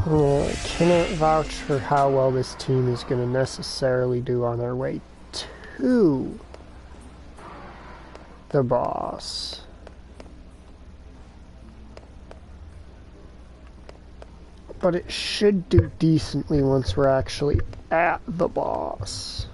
S1: I cannot vouch for how well this team is going to necessarily do on their way to the boss. But it should do decently once we're actually at the boss.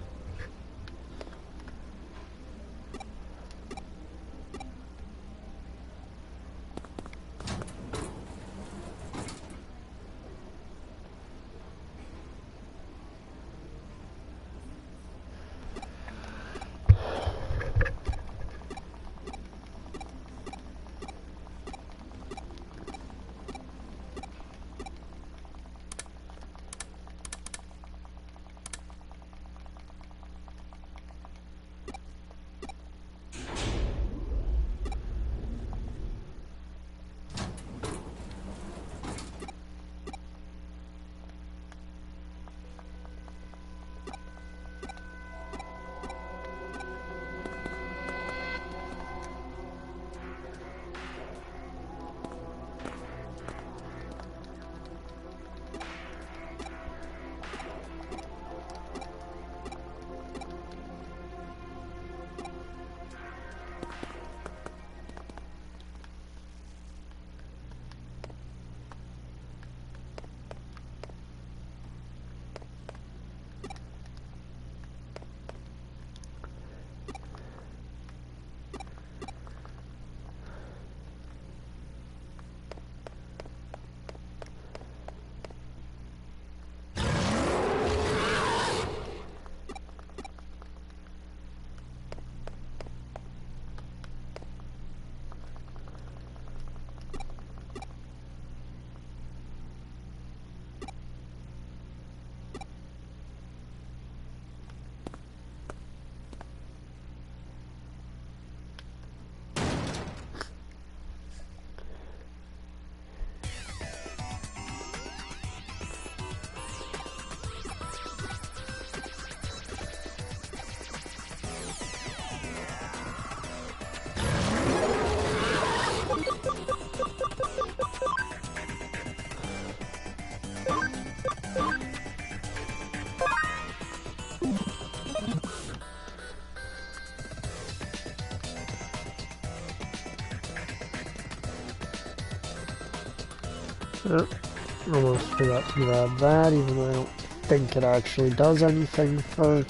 S1: Almost forgot to grab that, even though I don't think it actually does anything for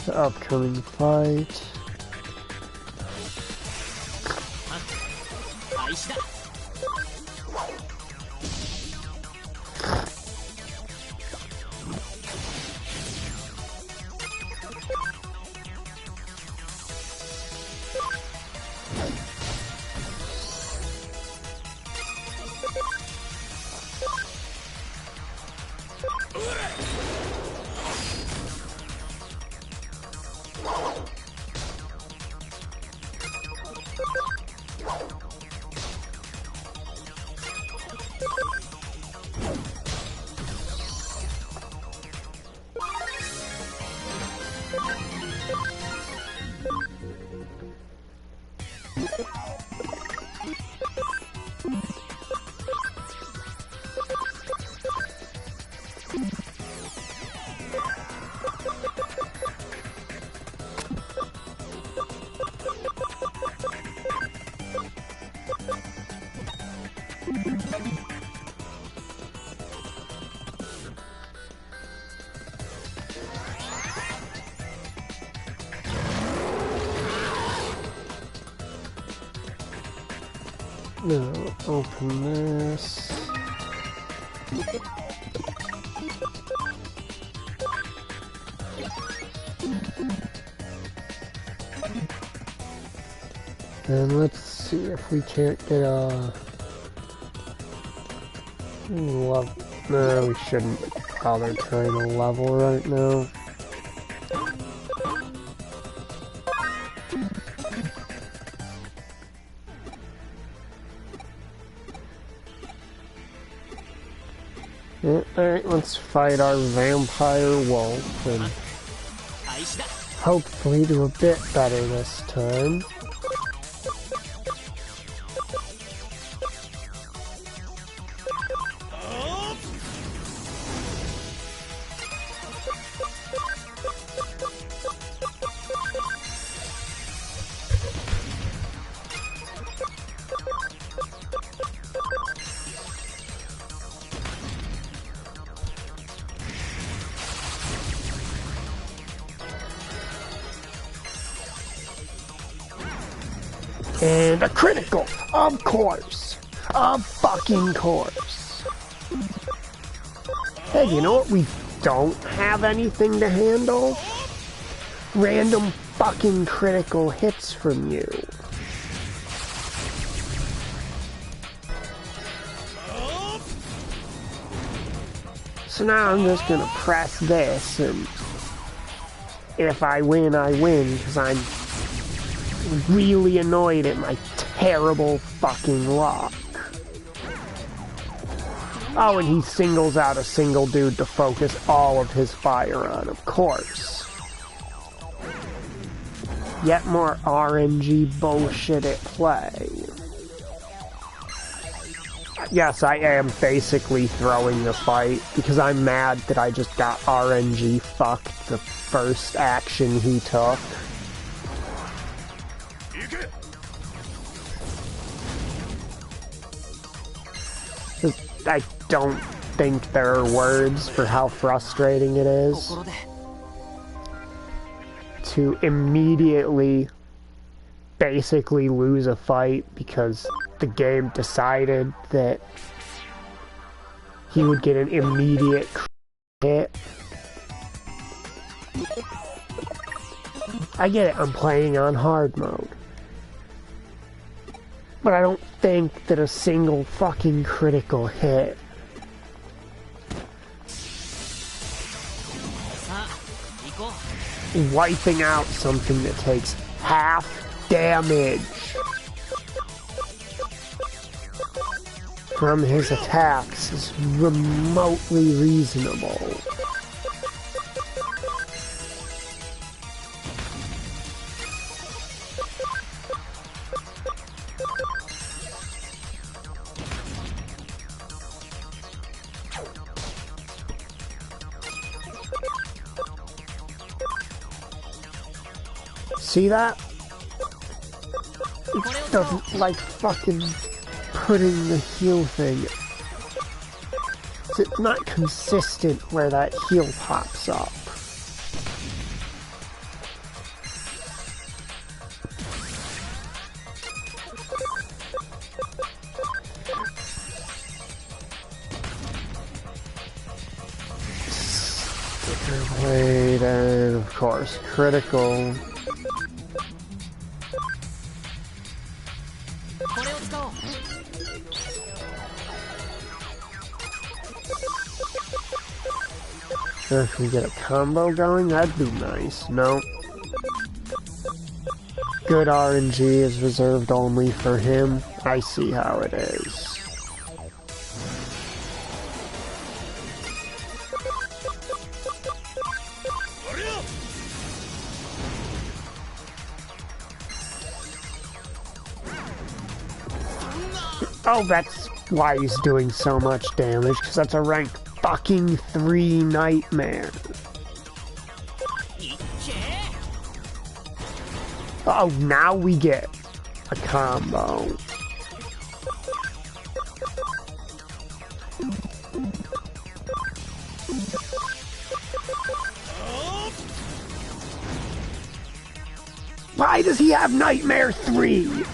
S1: the upcoming fight. Now, open this. And let's see if we can't get a level. No, we shouldn't bother trying to level right now. Alright, let's fight our vampire wolf and hopefully do a bit better this time. And a critical, of course. Of fucking course. Hey, you know what we don't have anything to handle? Random fucking critical hits from you. So now I'm just gonna press this, and if I win, I win, because I'm really annoyed at my terrible fucking luck. Oh, and he singles out a single dude to focus all of his fire on, of course. Yet more RNG bullshit at play. Yes, I am basically throwing the fight, because I'm mad that I just got RNG fucked the first action he took. I don't think there are words for how frustrating it is to immediately basically lose a fight because the game decided that he would get an immediate hit. I get it, I'm playing on hard mode. But I don't think that a single fucking critical hit wiping out something that takes half damage from his attacks is remotely reasonable. See that? It doesn't like fucking putting the heal thing. It's not consistent where that heal pops up. Sticker blade and of course critical. If we get a combo going, that'd be nice. No. Good RNG is reserved only for him. I see how it is. Oh, that's why he's doing so much damage, because that's a rank fucking 3 nightmare. Oh, now we get a combo. Why does he have Nightmare 3?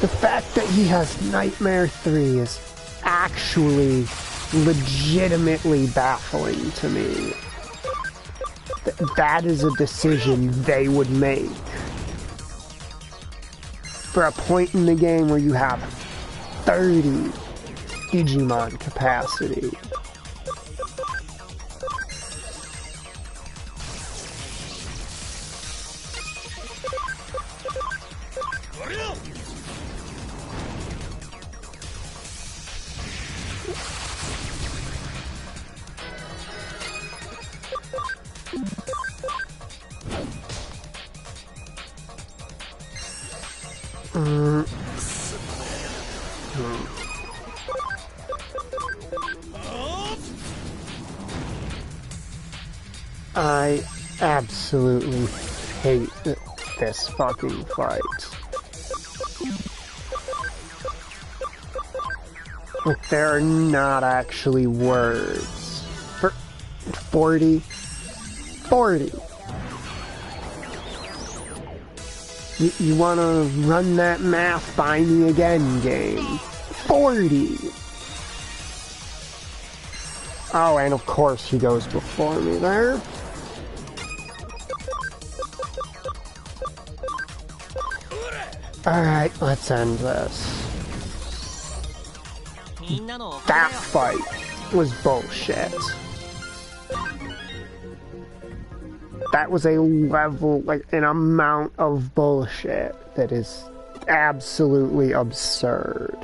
S1: The fact that he has Nightmare 3 is actually legitimately baffling to me. That is a decision they would make. For a point in the game where you have 30 Digimon capacity. Mm. I absolutely hate this fucking fight. Like, there are not actually words. For 40? 40! You wanna run that math by me again, game? 40! Oh, and of course he goes before me there. Alright, let's end this. That fight was bullshit. That was a level, like, an amount of bullshit that is absolutely absurd.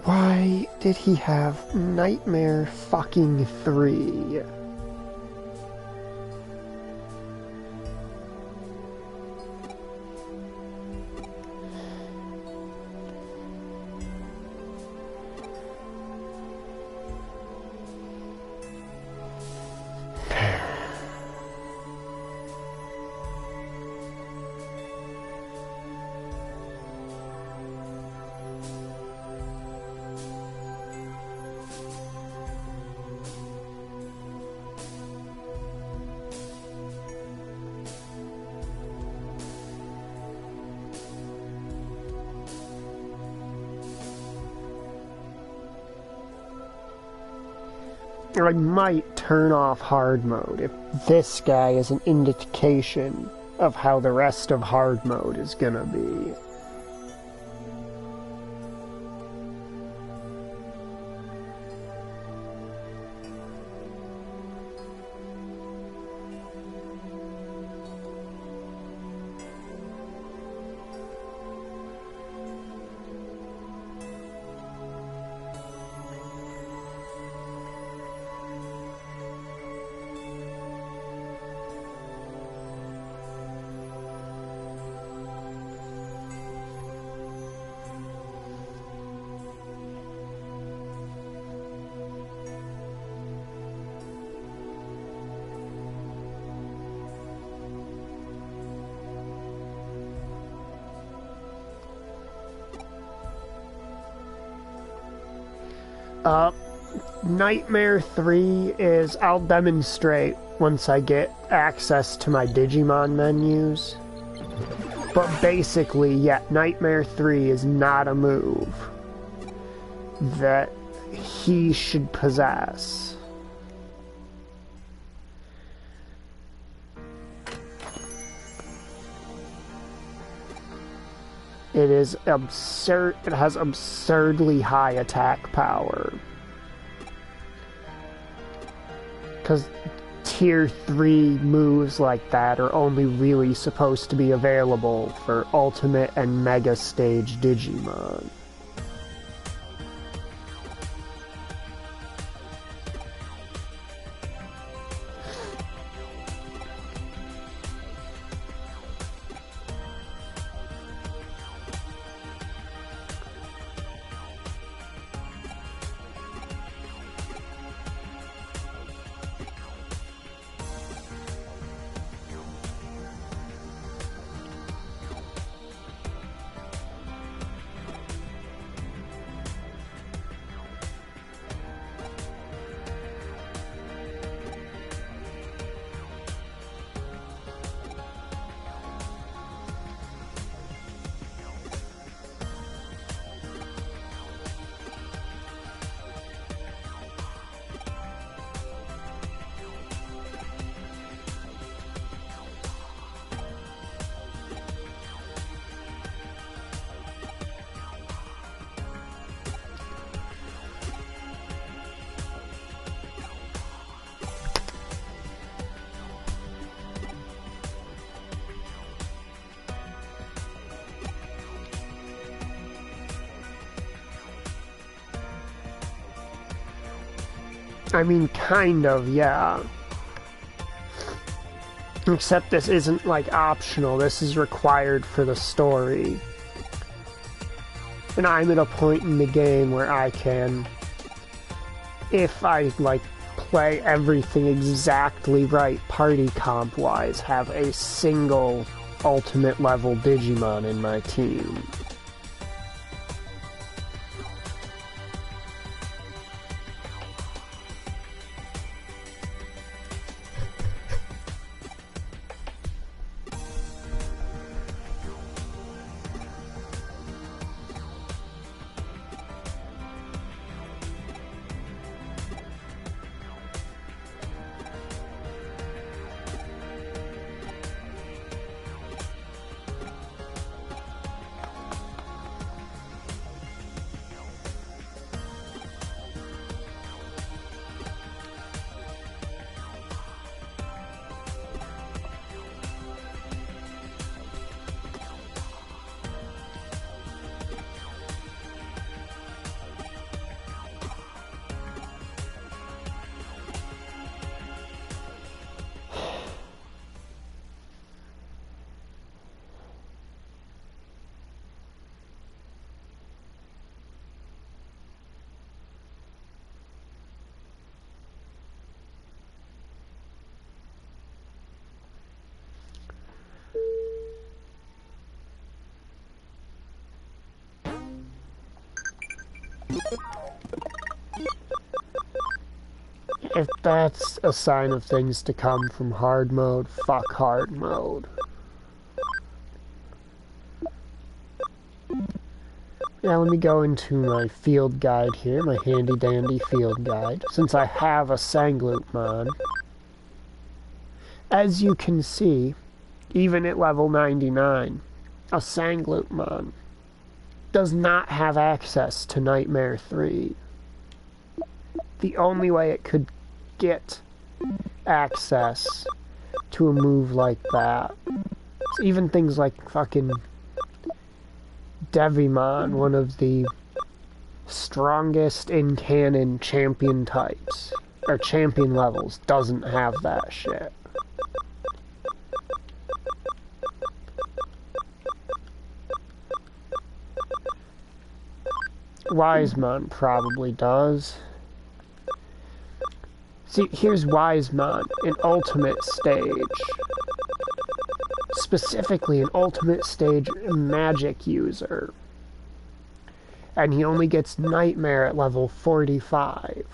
S1: Why did he have Nightmare fucking 3? Or I might turn off hard mode if this guy is an indication of how the rest of hard mode is gonna be. Nightmare 3 is, I'll demonstrate once I get access to my Digimon menus. But basically, yeah, Nightmare 3 is not a move that he should possess. It is absurd. It has absurdly high attack power. Because tier 3 moves like that are only really supposed to be available for Ultimate and Mega Stage Digimon. I mean, kind of, yeah. Except this isn't, like, optional. This is required for the story. And I'm at a point in the game where I can, if I, like, play everything exactly right party comp-wise, have a single ultimate level Digimon in my team. If that's a sign of things to come from hard mode, fuck hard mode. Now let me go into my field guide here, my handy dandy field guide, since I have a Sangloopmon. As you can see, even at level 99, a Sangloopmon does not have access to Nightmare 3. The only way it could get access to a move like that, even things like fucking Devimon, one of the strongest in canon champion types, or champion levels, doesn't have that shit. Wisemon probably does. See, here's Wisemon, an ultimate stage. Specifically, an ultimate stage magic user. And he only gets Nightmare at level 45.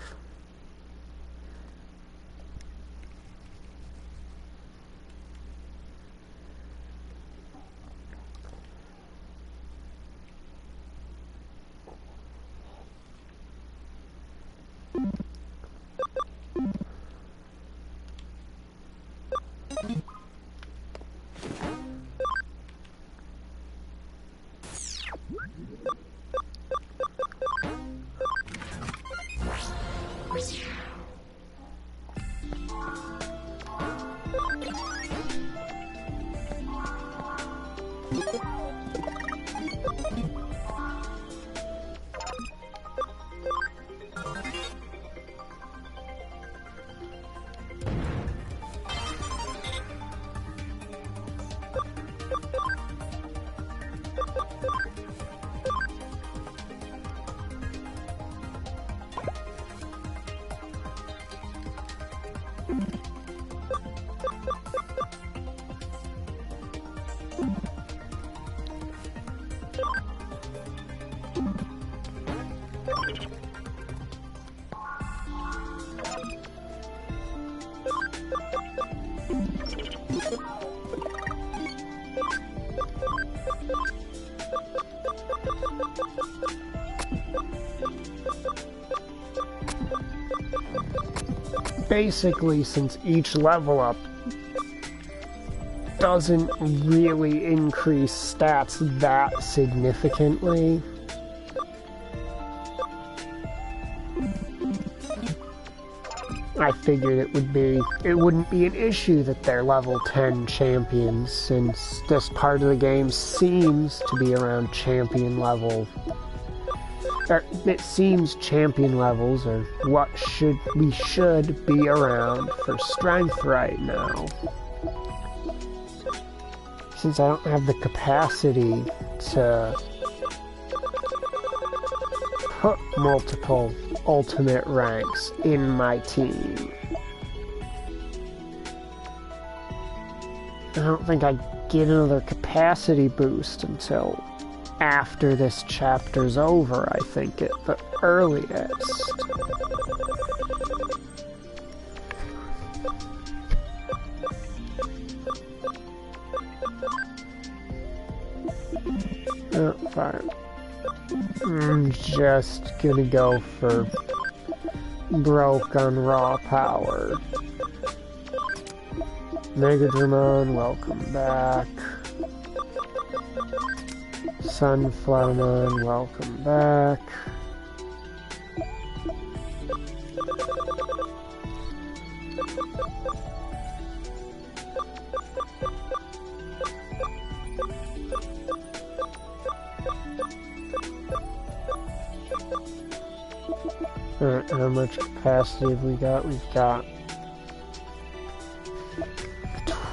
S1: Basically, since each level up doesn't really increase stats that significantly, I figured it wouldn't be an issue that they're level 10 champions, since this part of the game seems to be around champion level It seems champion levels are what we should be around for strength right now. Since I don't have the capacity to put multiple ultimate ranks in my team. I don't think I get another capacity boost until after this chapter's over, I think, at the earliest. Oh, fine. I'm just gonna go for broke on raw power. Mega Digimon, welcome back. Sunflowermon, welcome back. Alright, how much capacity have we got? We've got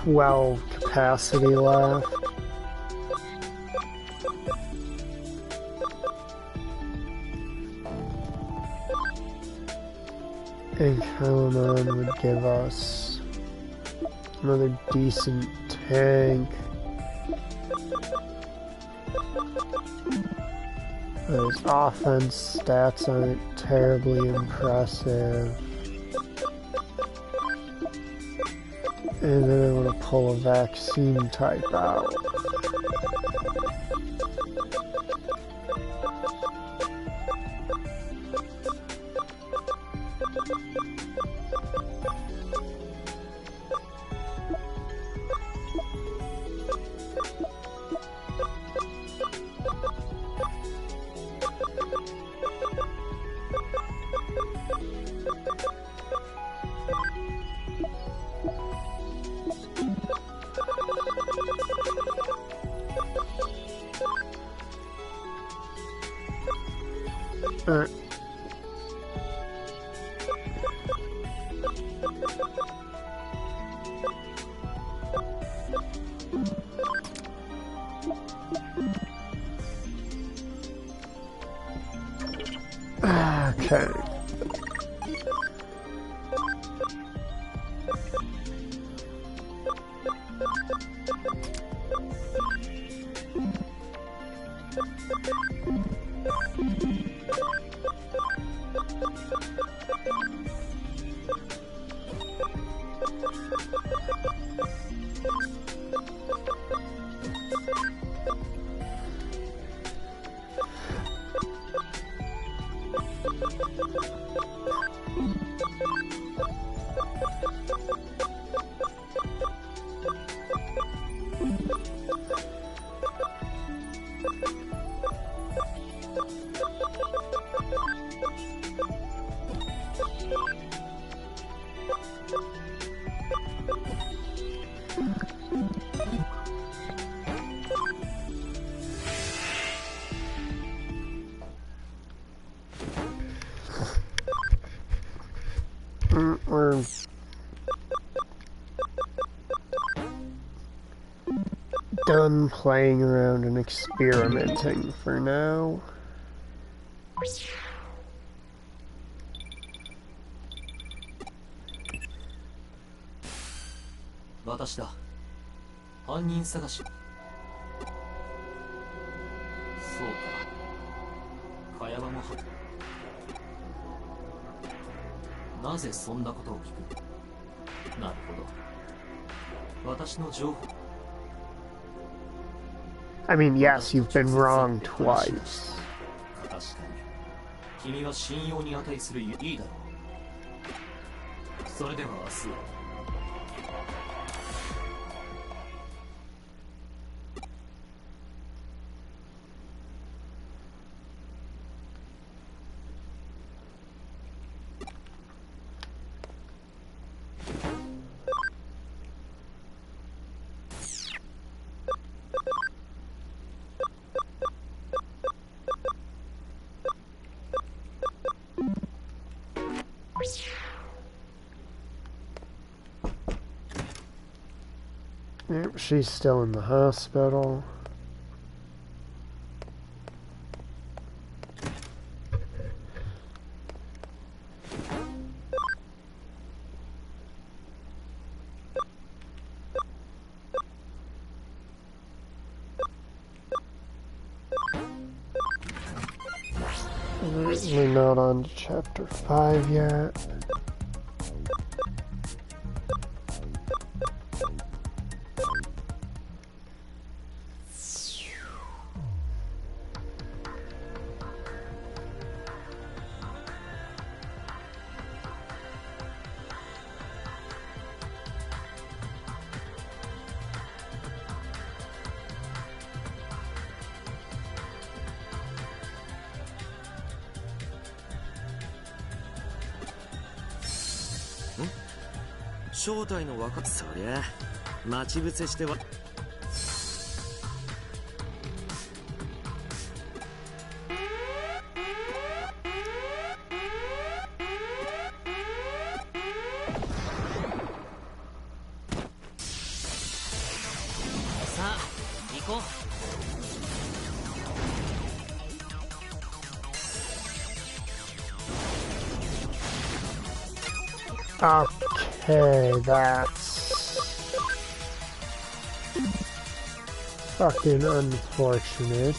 S1: 12 capacity left. And Kalamon would give us another decent tank. His offense stats aren't terribly impressive. And then I'm going to pull a vaccine type out. Okay. We're done playing around and experimenting for now.
S5: 私だ。犯人探し。そうか。茅場もなぜそんなことを聞く？なるほど。私の情報。
S1: I mean, yes, you've been wrong twice.
S5: 確かに。君は信用に値するいいだろう。それでは明日。
S1: Yep, she's still in the hospital. We're not on to chapter 5 yet.
S6: 正体の若そりゃ待ち伏せしては
S7: さあ行こう。
S1: Okay, that's fucking unfortunate.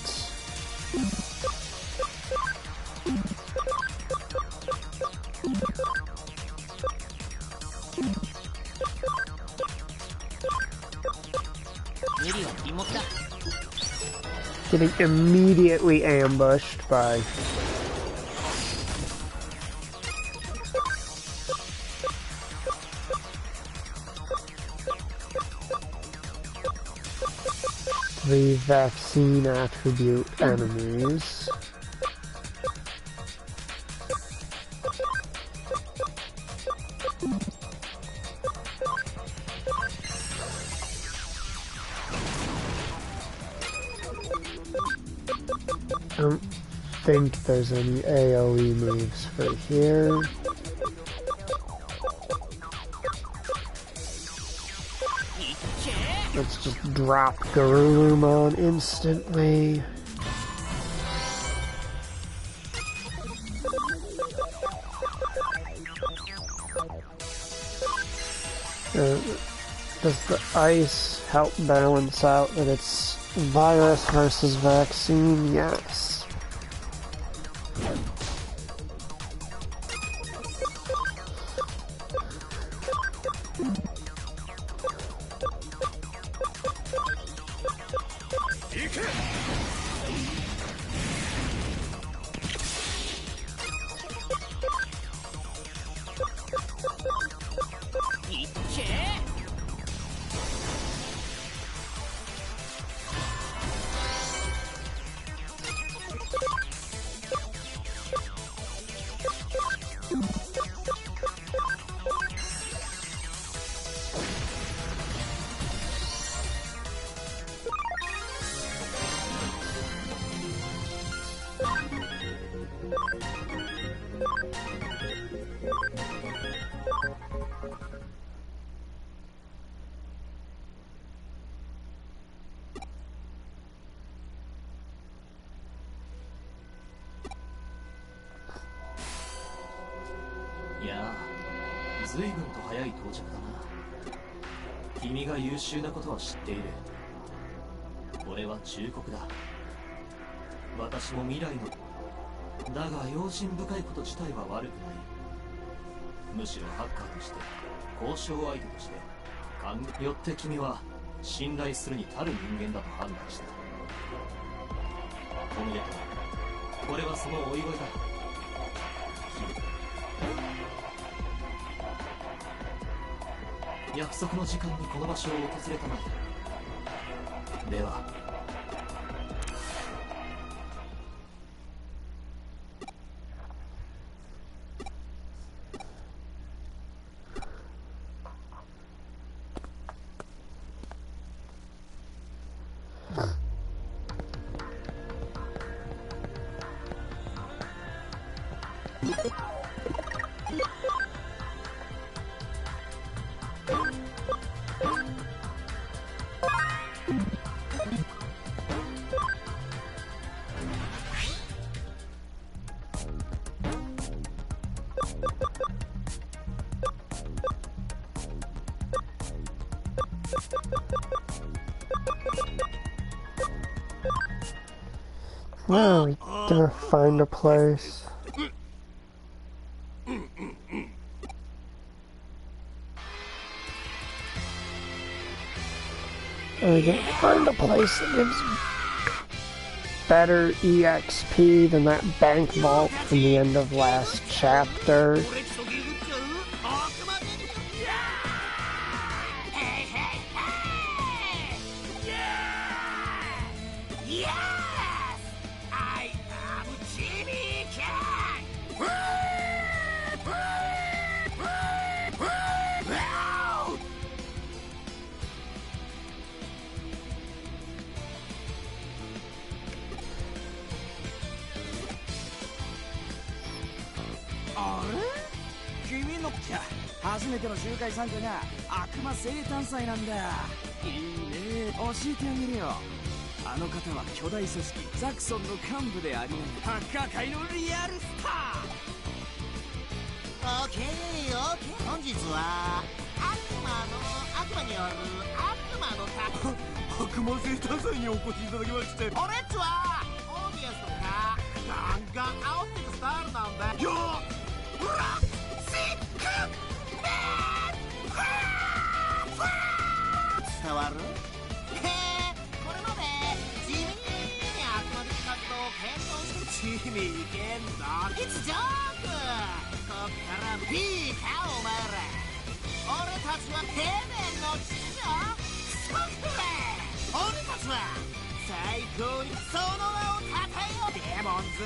S1: Getting immediately ambushed by the vaccine attribute enemies. I don't think there's any AoE moves for here. Let's just drop Garurumon instantly. Does the ice help balance out that it's virus versus vaccine? Yes.
S5: いやあ、随分と早い到着だな。君が優秀なことは知っている。俺は忠告だ。私も未来のだが用心深いこと自体は悪くない。むしろハッカーとして交渉相手としてよって君は信頼するに足る人間だと判断した。おめでとう。これはそのお祝いだ。約束の時間にこの場所を訪れたまえ。では
S1: Now we gotta find a place. And we gotta find a place that gives better EXP than that bank vault from the end of last chapter.
S8: 君の初めての集会参加が悪魔生誕祭なんだ。いいね、教えてあげるよ。あの方は巨大組織ザクソンの幹部でありながらハッカー界のリアルスター。オーケーオーケー、本日は悪魔による悪魔の悪魔生誕祭にお越しいただきまして、俺っちはオーディエンスとかガンガン煽っていくスタイルなんだよ。ほら伝わる？へえ、これまで地味に悪魔的活動を検討して地味にけんだ。It's joke！ こっからピーかお前ら。俺たちは平面の父よ。クソくれ！俺たちは最高にその名をたたえよう。デモンズ！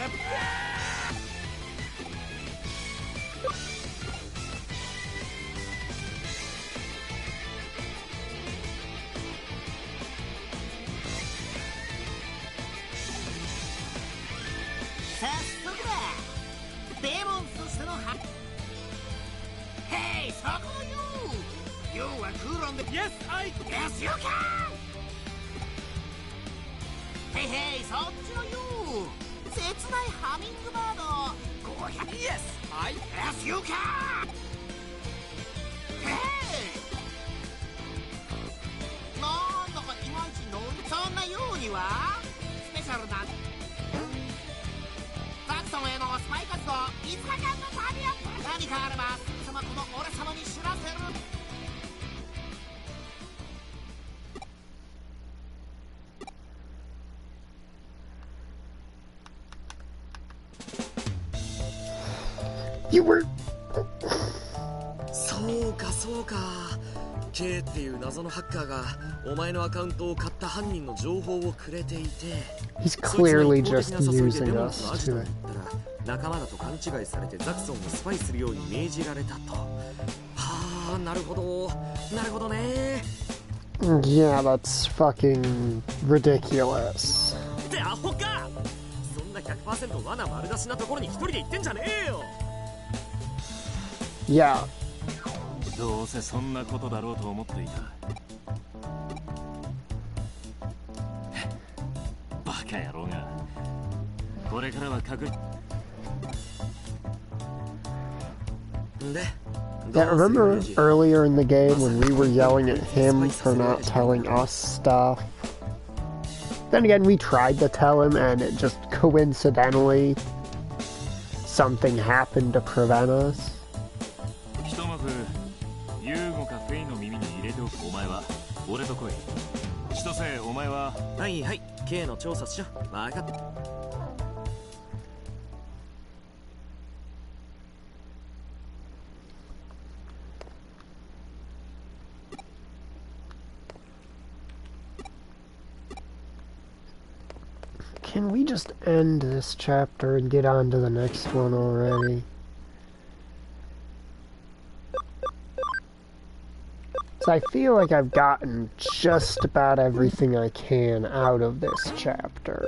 S8: 早速だ。デモンズとしてのヘイ、そこのユーはクーロンで Yes, I Yes, you can! ヘイヘイ、そっちのユー切ないハミングバード500 Yes, I Yes, you can! ヘイなんだかいまいちノリそんなユーにはスペシャルなザクソンへのスパイ活動5日間の旅や何かあればすぐさまこの俺様に知らせる。
S6: そうかそうか、 K っていう謎のハッカーがお前のアカウントを買った犯人の情報をくれていて、
S1: He's clearly just using us to
S6: 仲間だと勘違いされてザクソンをスパイするように命じられたと。はあ、なるほどなるほどね。
S1: Yeah, that's fucking ridiculous.
S6: ってアホか。そんな 100% 罠丸出しなところに一人で行ってんじゃねえよ。
S1: Yeah.
S5: どうせそんなことだろうと思っていた。バカ野郎が。これからは確実。
S1: Yeah, remember earlier in the game when we were yelling at him for not telling us stuff? Then again, we tried to tell him and it just coincidentally something happened to prevent us.
S5: ひとまずユーゴかフェイの耳に入れておく。お前は俺と来い。千歳、お前は。
S6: はいはい、 K の調査しよう。分かった。
S1: Can we just end this chapter and get on to the next one already? So I feel like I've gotten just about everything I can out of this chapter.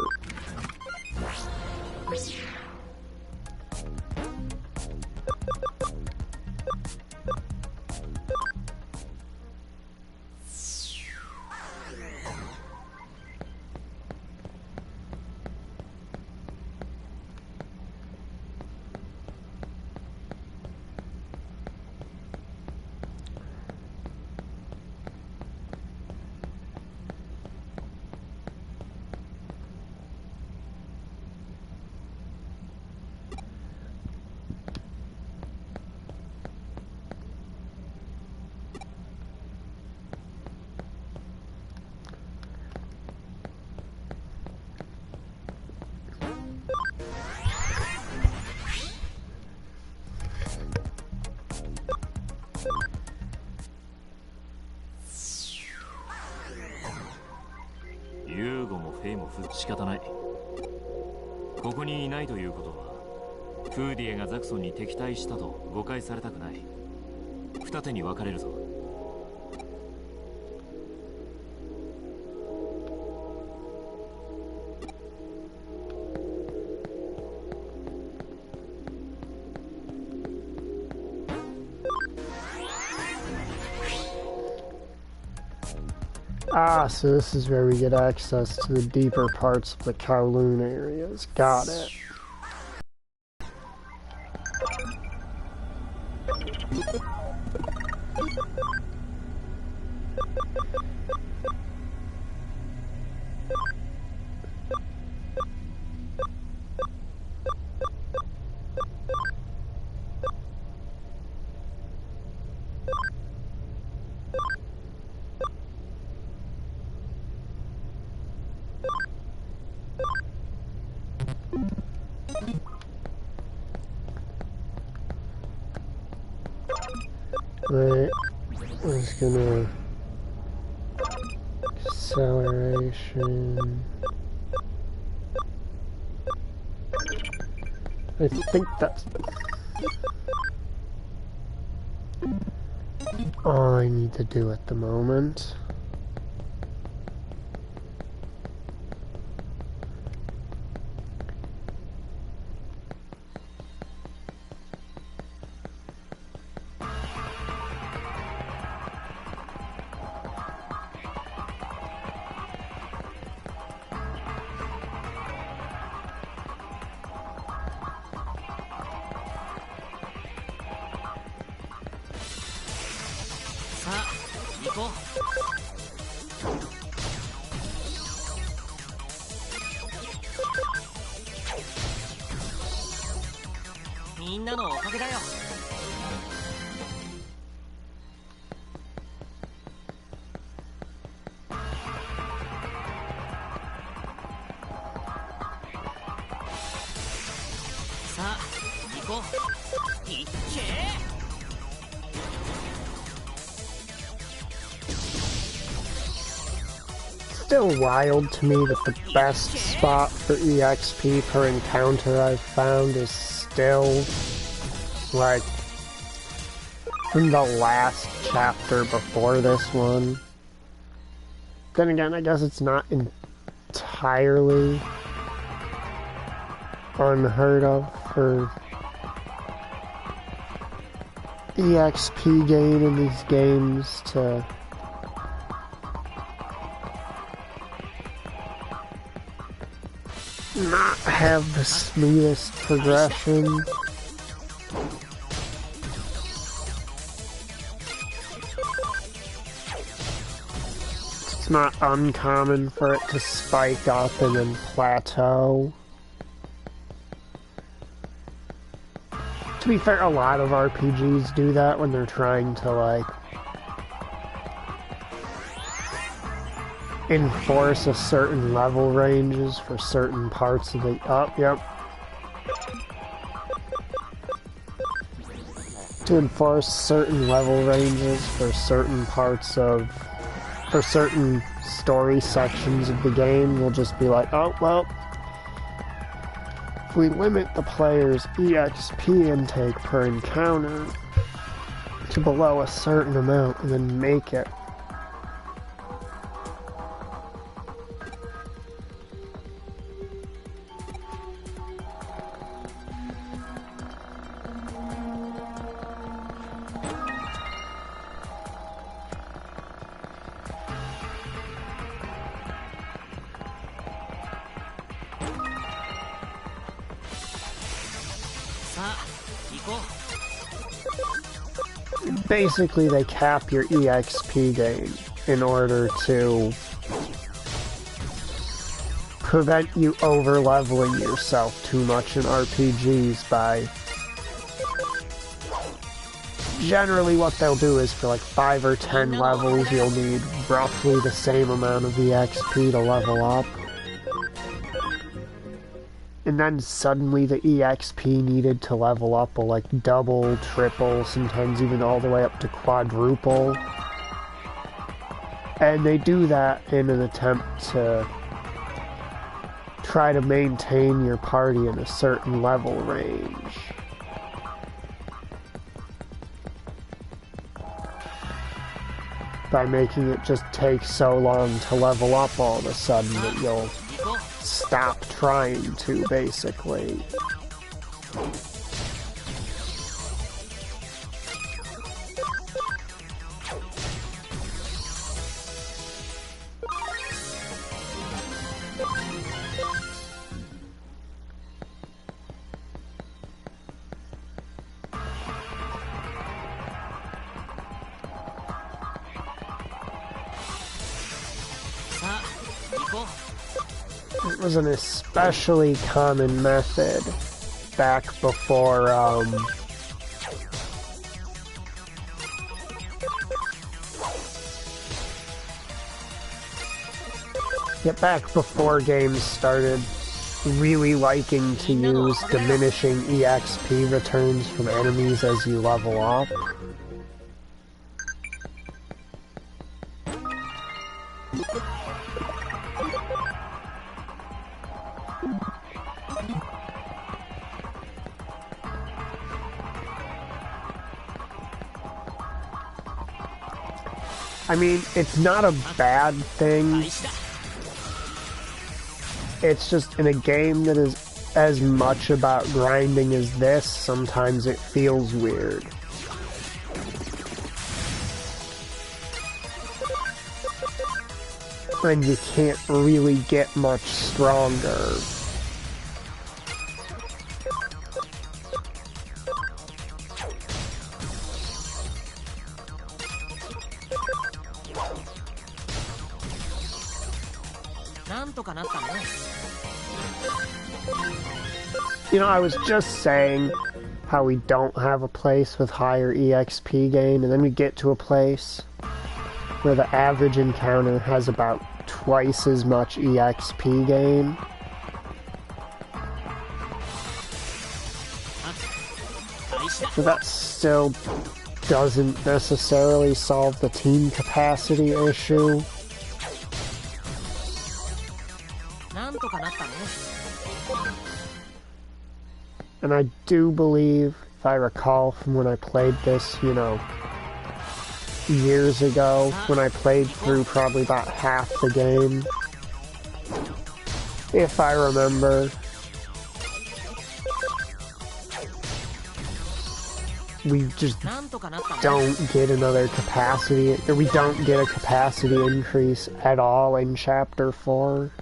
S5: ユーゴもフェイも仕方ない。ここにいないということはフーディエがザクソンに敵対したと誤解されたくない。二手に分かれるぞ。
S1: Ah, so this is where we get access to the deeper parts of the Kowloon areas. Got it. Right, I'm just gonna acceleration. I think that's all I need to do at the moment. Still wild to me that the best spot for EXP per encounter I've found is still like from the last chapter before this one. Then again, I guess it's not entirely unheard of for EXP gain in these games to not have the smoothest progression. It's not uncommon for it to spike up and then plateau. To be fair, a lot of RPGs do that when they're trying to, like, enforce a certain level ranges for certain parts of the... Oh, yep. To enforce certain level ranges for certain parts of... for certain story sections of the game, we'll just be like, oh, well, if we limit the player's EXP intake per encounter to below a certain amount and then make it basically they cap your EXP gain in order to prevent you over-leveling yourself too much in RPGs by... Generally what they'll do is for like 5 or 10 levels you'll need roughly the same amount of EXP to level up. And then suddenly the EXP needed to level up will like double, triple, sometimes even all the way up to quadruple. And they do that in an attempt to try to maintain your party in a certain level range. By making it just take so long to level up all of a sudden that you'll stop trying to, basically. It was an especially common method back before, back before games started really liking to use diminishing EXP returns from enemies as you level up. I mean, it's not a bad thing. It's just in a game that is as much about grinding as this, sometimes it feels weird. And you can't really get much stronger. You know, I was just saying how we don't have a place with higher EXP gain, and then we get to a place where the average encounter has about twice as much EXP gain. But that still doesn't necessarily solve the team capacity issue. And I do believe, if I recall from when I played this, you know, years ago, when I played through probably about half the game, if I remember, we just don't get another capacity, or we don't get a capacity increase at all in Chapter 4.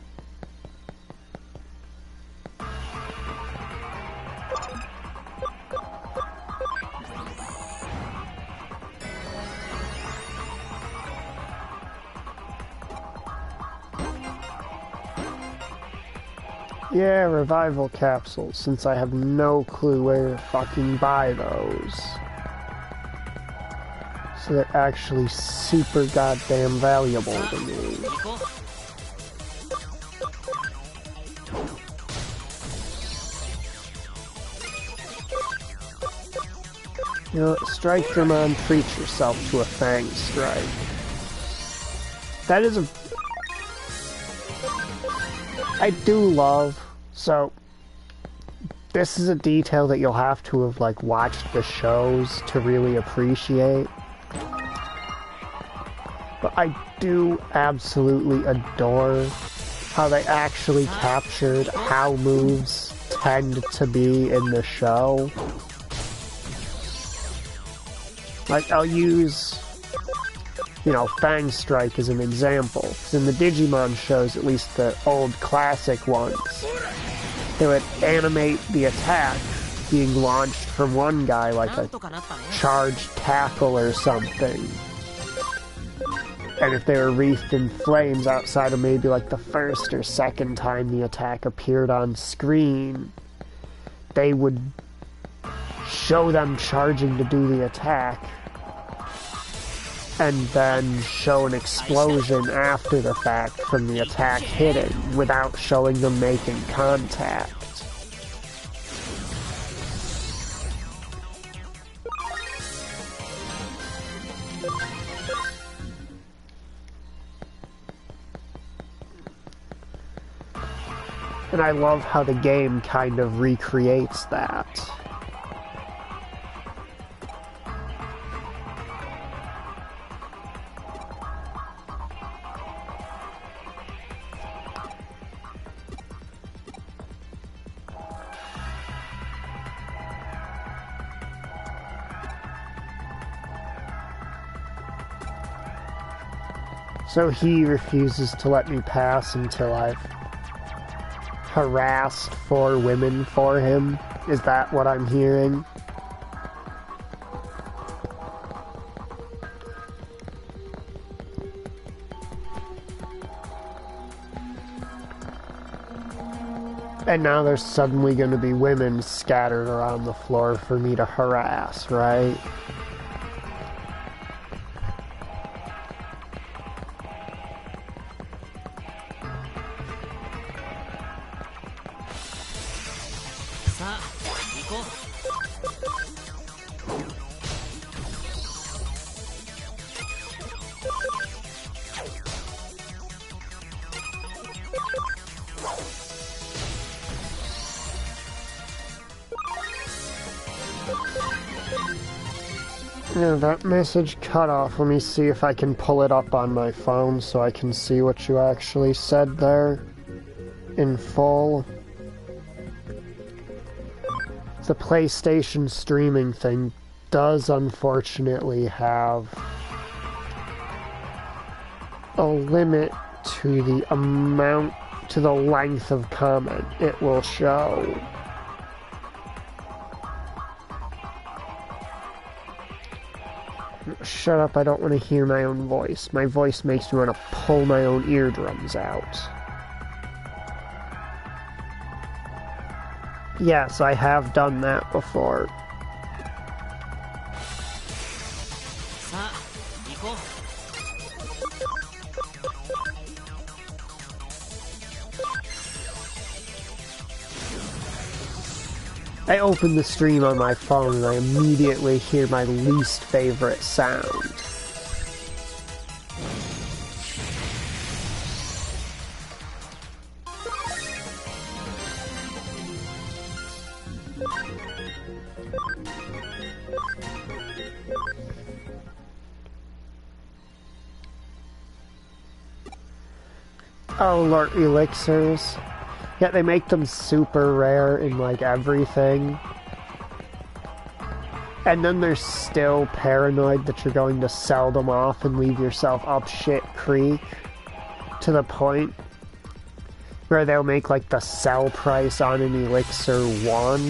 S1: Yeah, revival capsules, since I have no clue where to fucking buy those. So they're actually super goddamn valuable to me. You know, Strike Dramon, treat yourself to a Fang Strike. That is a... I do love, so this is a detail that you'll have to have like watched the shows to really appreciate. But I do absolutely adore how they actually captured how moves tend to be in the show. Like, I'll use, you know, Fang Strike as an example. 'Cause in the Digimon shows, at least the old classic ones, they would animate the attack being launched from one guy, like a charged tackle or something. And if they were wreathed in flames outside of maybe like the first or second time the attack appeared on screen, they would show them charging to do the attack, and then show an explosion after the fact from the attack hitting, without showing them making contact. And I love how the game kind of recreates that. So he refuses to let me pass until I've harassed 4 women for him? Is that what I'm hearing? And now there's suddenly going to be women scattered around the floor for me to harass, right? Yeah, that message cut off. Let me see if I can pull it up on my phone so I can see what you actually said there in full. The PlayStation streaming thing does unfortunately have a limit to the length of comment it will show. Shut up, I don't want to hear my own voice. My voice makes me want to pull my own eardrums out. Yes, I have done that before. I open the stream on my phone and I immediately hear my least favorite sound. Oh, Lord, elixirs. Yeah, they make them super rare in, like, everything. And then they're still paranoid that you're going to sell them off and leave yourself up shit creek. To the point where they'll make, like, the sell price on an elixir 1.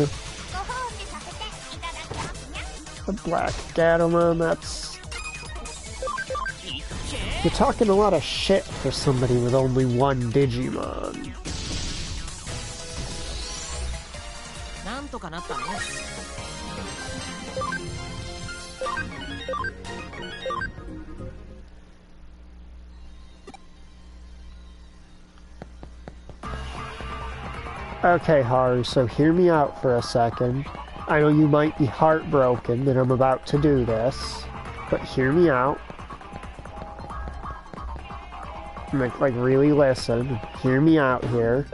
S1: The Black Gatomon, that's... You're talking a lot of shit for somebody with only 1 Digimon. Okay, Haru, so hear me out for a second. I know you might be heartbroken that I'm about to do this, but hear me out. Like, really listen. Hear me out here.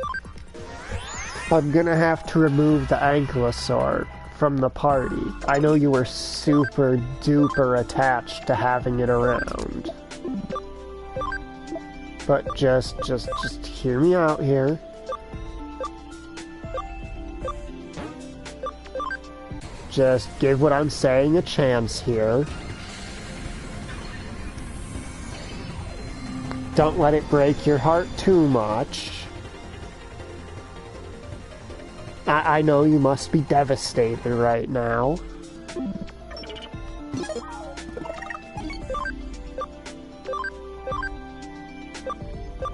S1: I'm gonna have to remove the Ankylosaur from the party. I know you were super duper attached to having it around. But just hear me out here. Just give what I'm saying a chance here. Don't let it break your heart too much. I know you must be devastated right now.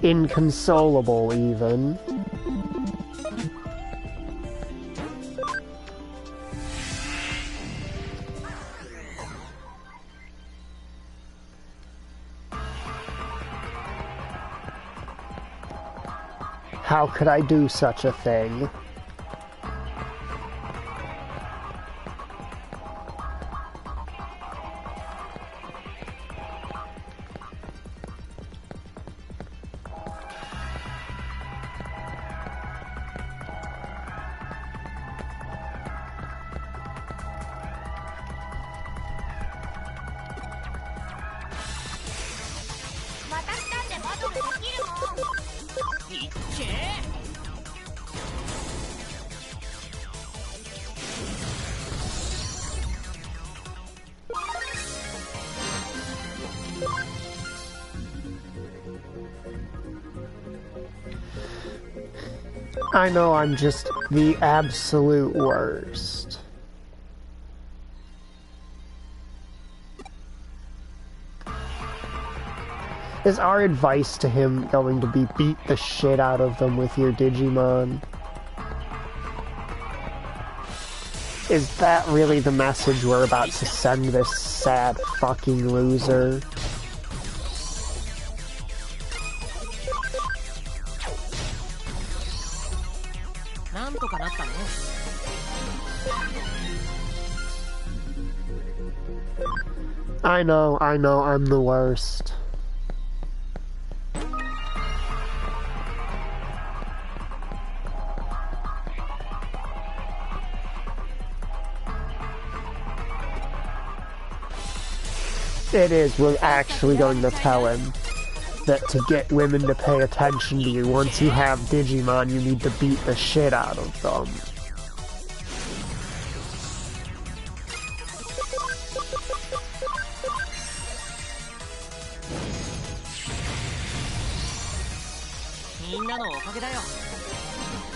S1: Inconsolable, even. How could I do such a thing? I know I'm just the absolute worst. Is our advice to him going to be beat the shit out of them with your Digimon? Is that really the message we're about to send this sad fucking loser? I know, I'm the worst. It is, we're actually going to tell him that to get women to pay attention to you, once you have Digimon, you need to beat the shit out of them.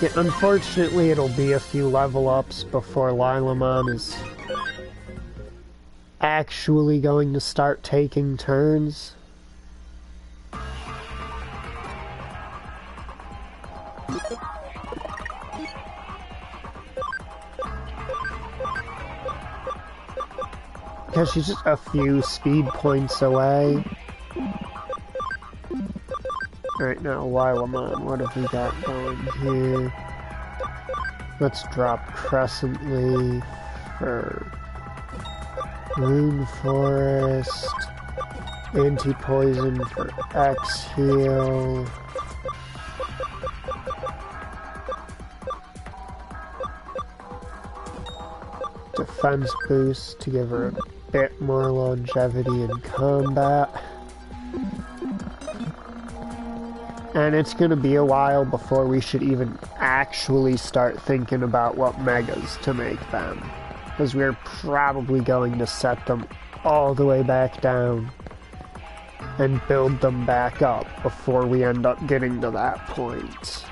S1: Yeah, unfortunately, it'll be a few level ups before Lilamon is actually going to start taking turns. Because she's just a few speed points away. Right now, Lilamon, what have we got going here? Let's drop Crescent Leaf for Moon Forest, Anti-Poison for X-Heal. Defense boost to give her a bit more longevity in combat. And it's going to be a while before we should even actually start thinking about what megas to make them. Because we're probably going to set them all the way back down and build them back up before we end up getting to that point.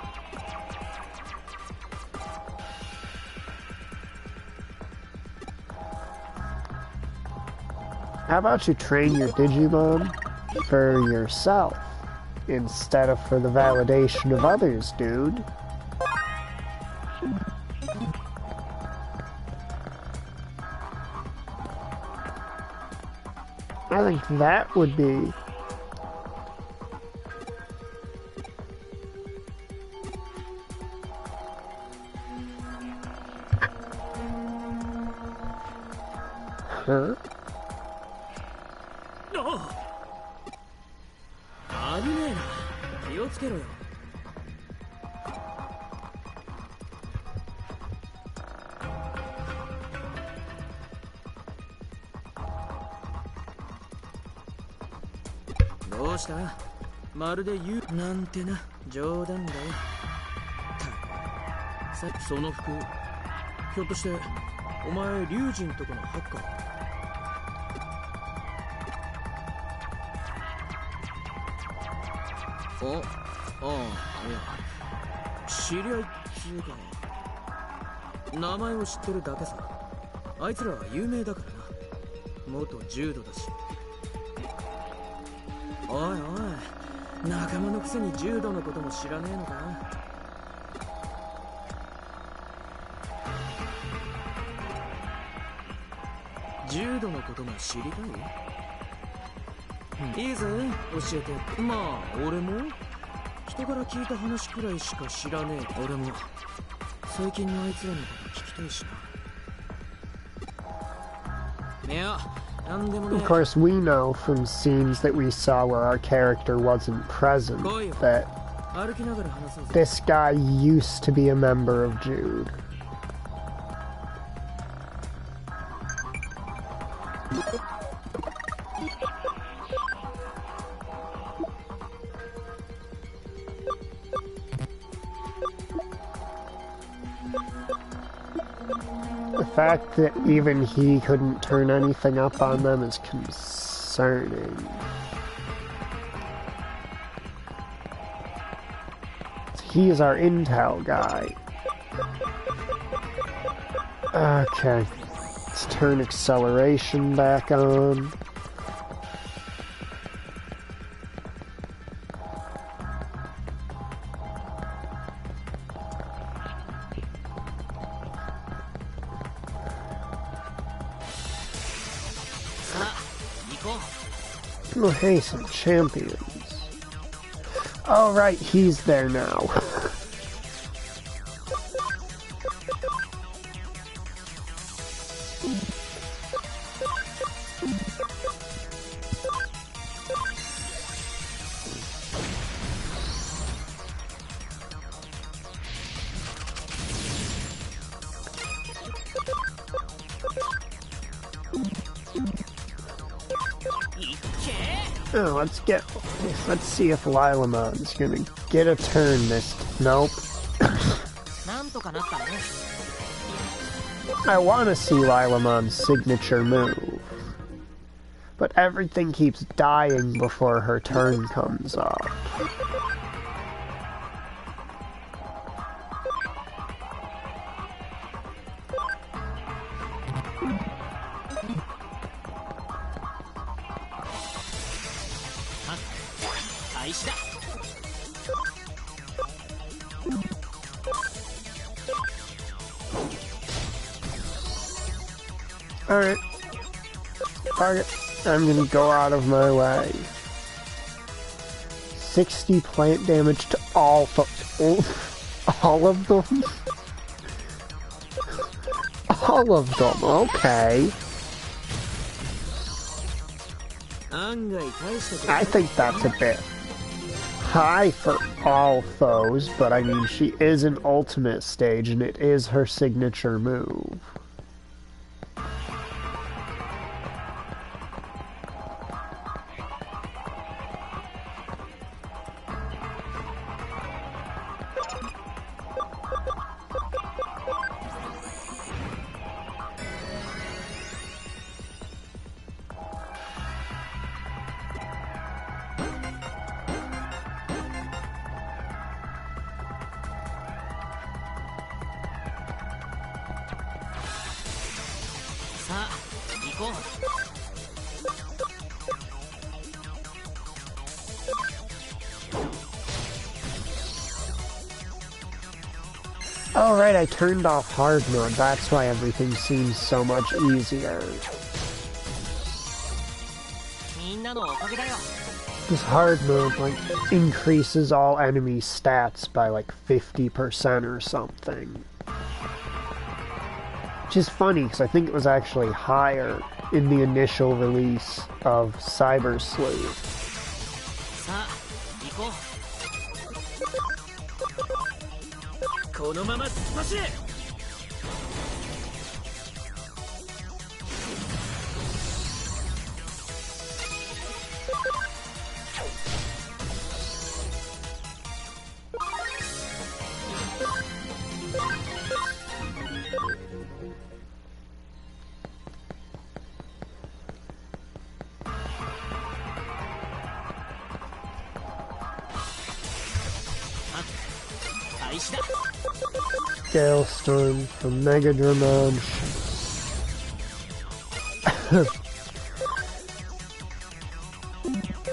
S1: How about you train your Digimon for yourself instead of for the validation of others, dude? I think that would be huh?
S2: 危ねえな。気をつけろよ。どうした？まるで言うなんてな。冗談だよ。その服、ひょっとしてお前龍神とこのハッカー？あ、いや、知り合いっつうか、名前を知ってるだけさ。あいつらは有名だからな。元柔道だし。おいおい、仲間のくせに柔道のことも知らねえのか？柔道のことが知りたい？いいぜ、教えて。まあ、俺も人から聞いた話くらいしか知らねえ。俺も最近のあいつらのこと聞きたいしな。いや、なんでもね。
S1: Of course, we know from scenes that we saw where our character wasn't present that this guy used to be a member of Jude. fact that even he couldn't turn anything up on them is concerning. He's our intel guy. Okay. Let's turn acceleration back on. Oh, hey, some champions. Oh, right, he's there now. Oh, let's see if Lilamon's gonna get a turn this. Nope. I want to see Lilamon's signature move, but everything keeps dying before her turn comes up. Alright. Target. I'm gonna go out of my way. 60 plant damage to all of them? All of them, okay. I think that's a bit high for all foes, but I mean, she is an ultimate stage and it is her signature move. Alright, I turned off hard mode, that's why everything seems so much easier. This hard mode, like, increases all enemy stats by like 50% or something. Which is funny, because I think it was actually higher in the initial release of Cyber Sleuth. Galestorm from Mega Digimon.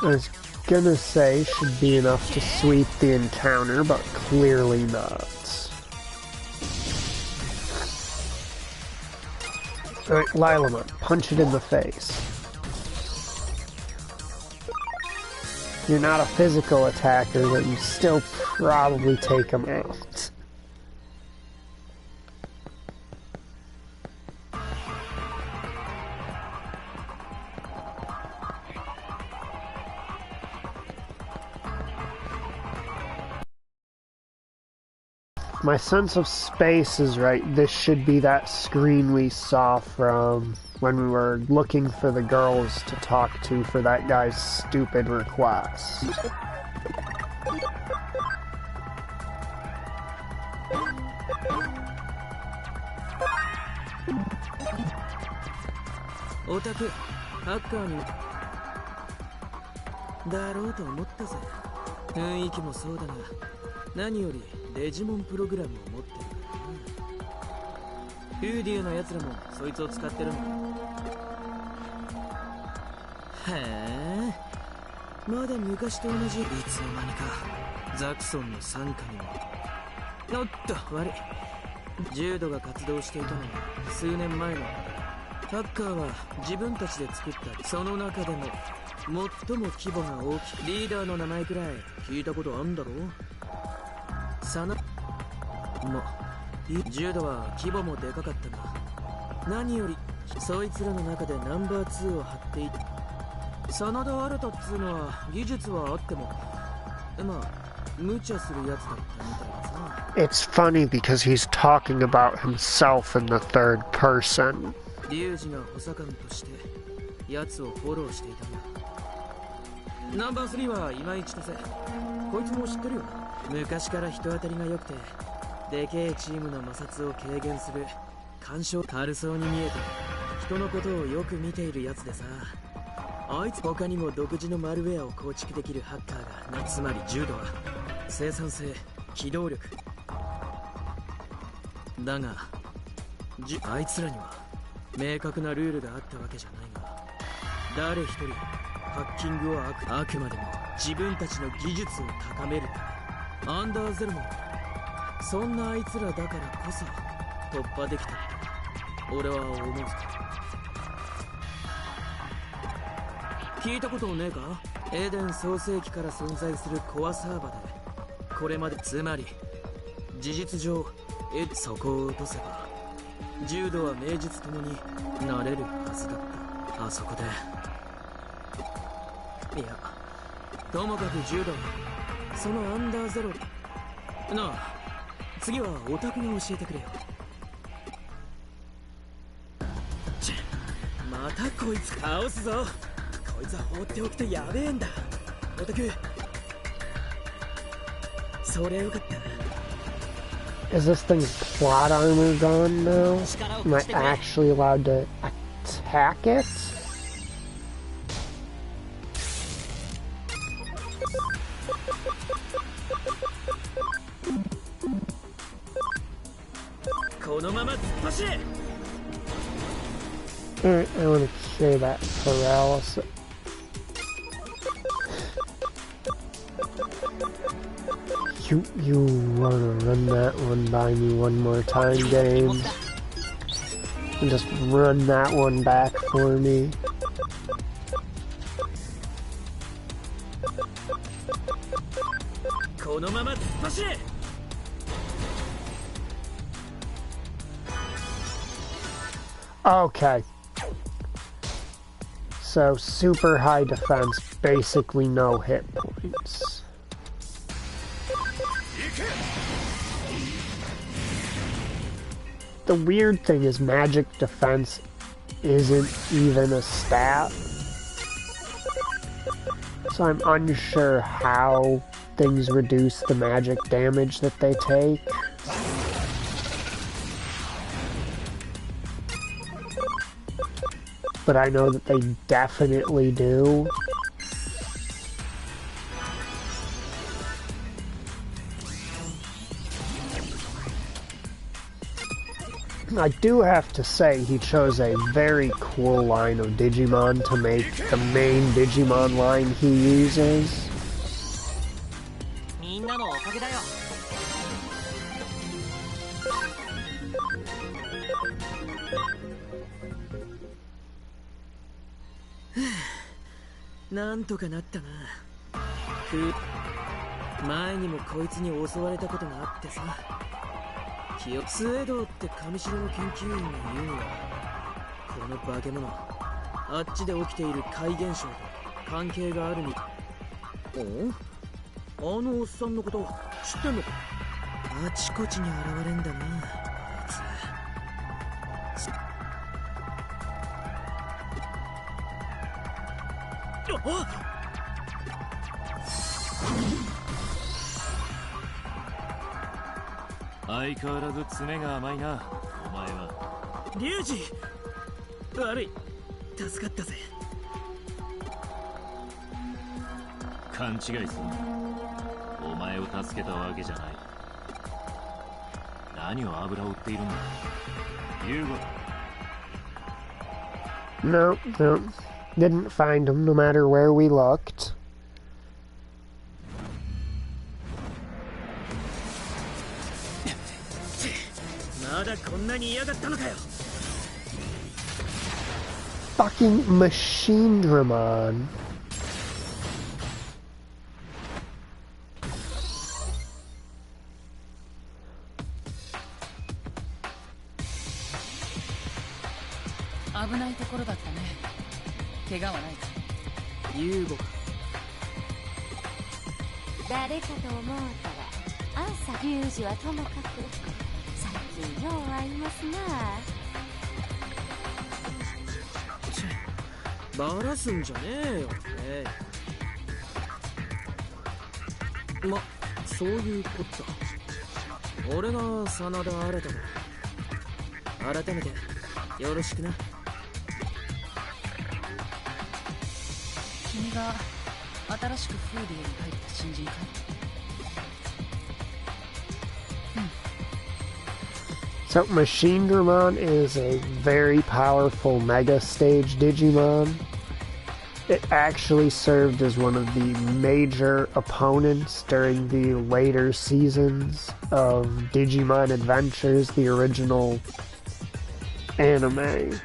S1: I was gonna say should be enough to sweep the encounter, but clearly not. Alright, Lilamon, punch it in the face. You're not a physical attacker, but you still probably take him out. My sense of space is right. This should be that screen we saw from when we were looking for the girls to talk to for that guy's stupid request.
S2: オタクハッカーにだろうと思ったぜ。雰囲気もそうだが、何よりデジモンプログラムを持ってるからな。フューディーのやつらもそいつを使ってるのか。へえ、まだ昔と同じ。いつの間にかザクソンの傘下にも。おっと悪い、重度が活動していたのは数年前のことだ。ハッカーは自分たちで作った。その中でも最も規模が大きく、リーダーの名前くらい聞いたことあんだろう。重度は規模もでかかったが、何よりそいつらの中でナンバー2を張っていた。真田新太っつうのは技術はあっても、まあ無茶するやつだったみたいださ。
S1: It's funny because he's talking about himself in the third person.
S2: リュウジが補佐官として奴をフォローしていたんだ。ナンバー3はいまいちだぜ。こいつも知ってるよな。昔から人当たりが良くて、でけえチームの摩擦を軽減する干渉。軽そうに見えて人のことをよく見ているやつでさ。あいつ他にも独自のマルウェアを構築できるハッカーが、つまり重度は生産性、機動力だが、あいつらには明確なルールがあったわけじゃないが、誰一人ハッキングをあくまでも自分たちの技術を高めるため。アンダーゼロもそんなあいつらだからこそ突破できたって俺は思うぜ。聞いたことねえか？エデン創世記から存在するコアサーバで、これまで、つまり事実上そこを落とせば柔道は名実ともになれるはずだった。あそこで、いや、ともかく柔道はそのアンダーゼロなあ、次はオタクが教えてくれよ。またこいつ倒すぞ。こいつは放っておくとやべえんだ。オタク、それよかった。
S1: Is this thing's plot armor gone now? Am I actually allowed to attack it? Alright, I want to cure that paralysis. You wanna run that one by me one more time, James? And just run that one back for me. Okay. So, super high defense, basically no hit points. The weird thing is magic defense isn't even a stat. So I'm unsure how things reduce the magic damage that they take. But I know that they definitely do. I do have to say he chose a very cool line of Digimon to make the main Digimon line he uses.
S2: スウェードって上白の研究員が言うには、この化け物あっちで起きている怪現象と関係があるみたい。あのおっさんのこと知ってんのか？あちこちに現れんだな、あいつ。
S5: 相変わらず爪が甘いな、お前は。
S2: リュウジ、悪い、助かったぜ。
S5: 勘違いするな。お前を助けたわけじゃない。何を油を売っているんだ。ユーゴ。
S1: No, no. Didn't find him no matter where we looked. Fucking Machine Digimon. So Machine Digimon is a very powerful Mega Stage Digimon. It actually served as one of the major opponents during the later seasons of Digimon Adventures, the original anime.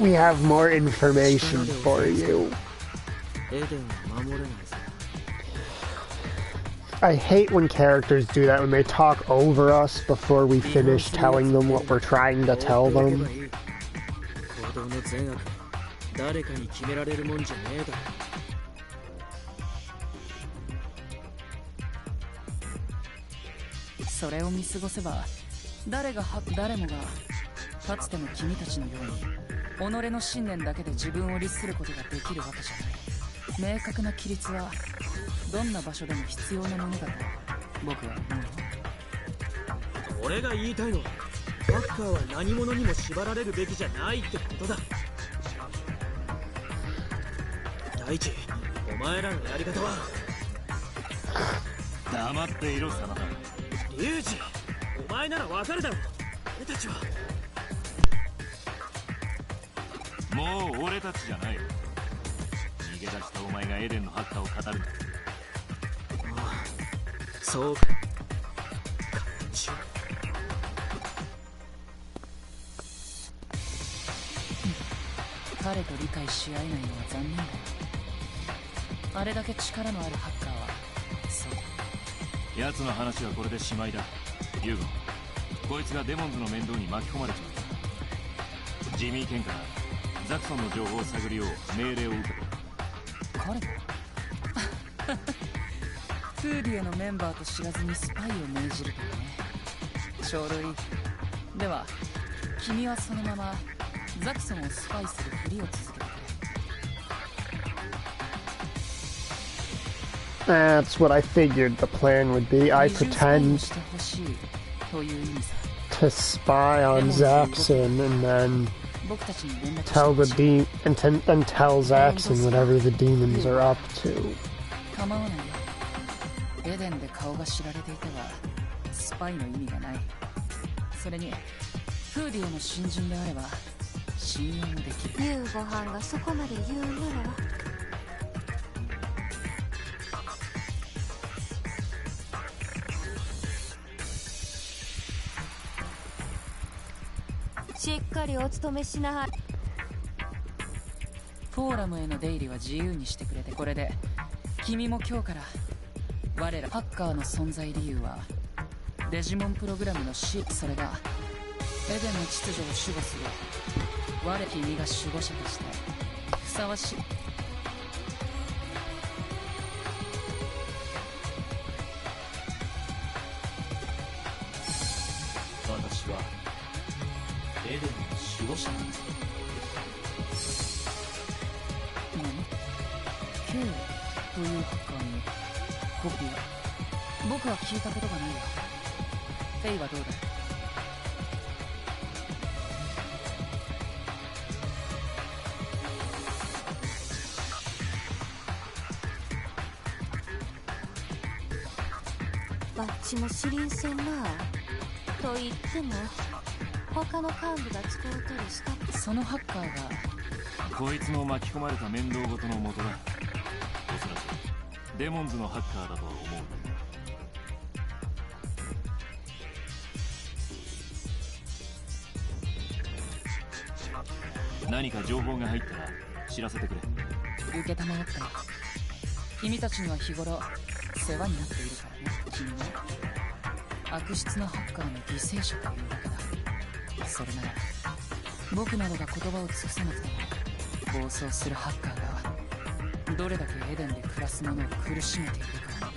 S1: We have more information for you. I hate when characters do that, when they talk over us before we finish telling them what we're trying to tell them. That's what I figured the plan would be. I pretend to spy on Zaxxon and then tell the and tell Zaxxon whatever the demons are up to.
S9: フーディオの新人であれば信用もできる。
S3: 夕ご飯がそこまで言うならしっかりお勤めしなはれ。
S9: フォーラムへの出入りは自由にしてくれて、これで君も今日から我らハッカーの存在理由はデジモンプログラムのそれがエデンの秩序を守護する君が守護者としてふさわしい。私はエデンの守護者なんです。K というハッカーにコピー、僕は聞いたことがないよ。フェイはどうだ？
S3: バッチも知りんせんな。と言っても他の幹部が使うとりした。
S9: そのハッカーが
S5: こいつの巻き込まれた面倒事の元だ。おそらくデモンズのハッカーだとは思う。何か情報が入ったら知らせてくれ。
S9: 受けたまわったよ。君たちには日頃世話になっているからね。君も悪質なハッカーの犠牲者というわけだ。それなら僕などが言葉を尽くさなくても暴走するハッカーがどれだけエデンで暮らす者を苦しめているか。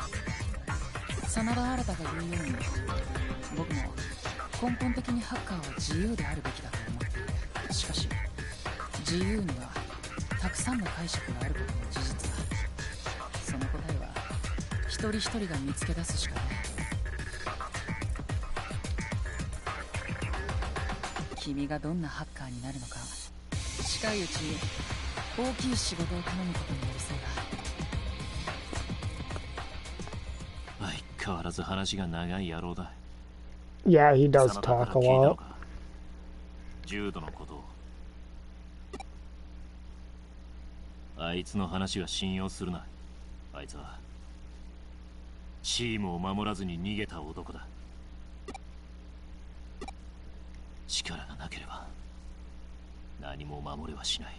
S9: 真田新が言うように僕も根本的にハッカーは自由であるべきだと思っている。しかし自由にはたくさんの解釈があることも事実だ。その答えは一人一人が見つけ出すしかない。君がどんなハッカーになるのか近いうちに大きい仕事を頼むことになりそうだ。
S5: 相変わらず話が長い野郎だ。
S1: Yeah, he does
S5: 真田から
S1: talk a
S5: 聞いたの
S1: lot.
S5: か？重度のことを。あいつの話は信用するな。あいつはチームを守らずに逃げた男だ。力がなければ何も守れはしない。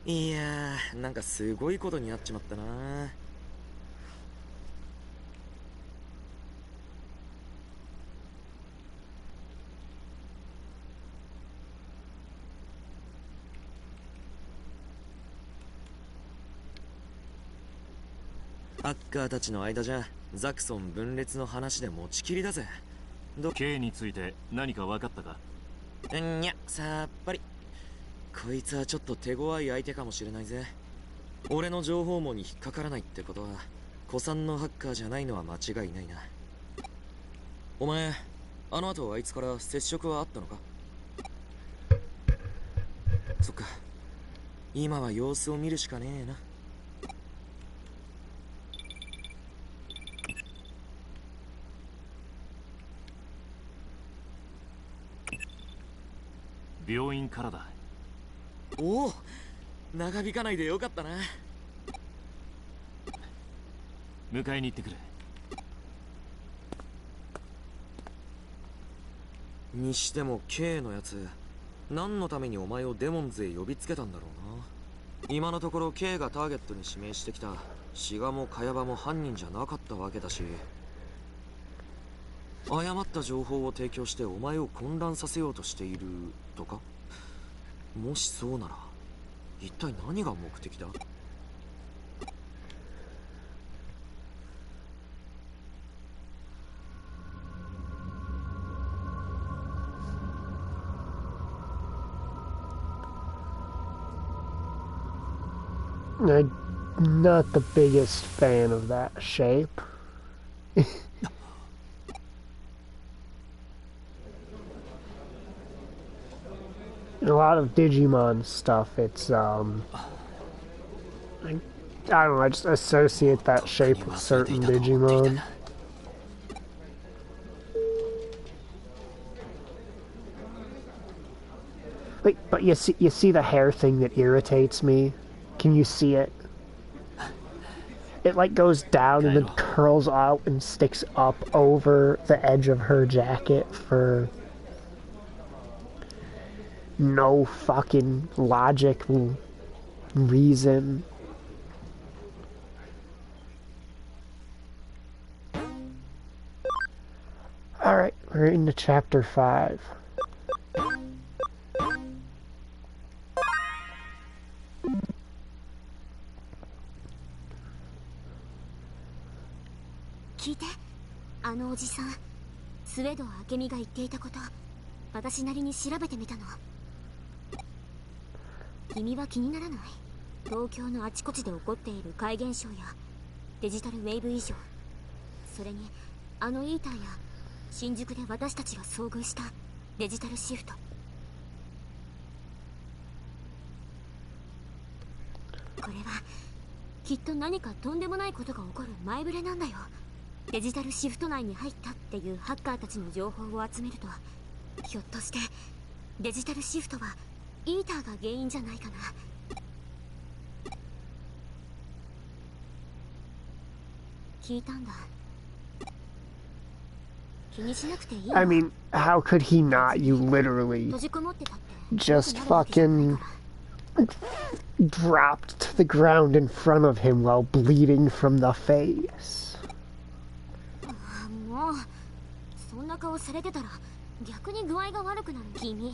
S6: いやー、なんかすごいことになっちまったな。ハッカーたちの間じゃザクソン分裂の話で持ちきりだぜ。
S5: K について何か分かったか？
S6: んにゃ、さっぱり。こいつはちょっと手強い相手かもしれないぜ。俺の情報網に引っかからないってことは古参のハッカーじゃないのは間違いないな。お前、あの後あいつから接触はあったのか？そっか、今は様子を見るしかねえな。
S5: 病院からだ。
S6: おお、長引かないでよかったな。
S5: 迎えに行ってくれ。
S6: にしても K のやつ、何のためにお前をデモンズへ呼びつけたんだろうな。今のところ K がターゲットに指名してきたシガもカヤバも犯人じゃなかったわけだし、誤った情報を提供してお前を混乱させようとしているとか？もしそうなら一体何が目的だ？I'm
S1: not the biggest fan of that shape. A lot of Digimon stuff, it's I don't know, I just associate that shape with certain Digimon. Wait, but you see the hair thing that irritates me? Can you see it? It like goes down and then curls out and sticks up over the edge of her jacket for no fucking logical reason. Alright, we're into chapter 5.
S3: 聞いて、あのおじさん、スウェド明美が言っていたこと、私なりに調べてみたの。君は気にならない？東京のあちこちで起こっている怪現象やデジタルウェーブ異常、それにあのイーターや新宿で私たちが遭遇したデジタルシフト。これはきっと何かとんでもないことが起こる前触れなんだよ。デジタルシフト内に入ったっていうハッカーたちの情報を集めると、ひょっとしてデジタルシフトはイーターが原因じゃないかな。聞いたんだ。気にしなくていい。
S1: I mean, how could he not? You literally
S3: 閉じこもってたって
S1: just fucking dropped to the ground in front of him while bleeding from the face.
S3: もうそんな顔されてたら逆に具合が悪くなる。君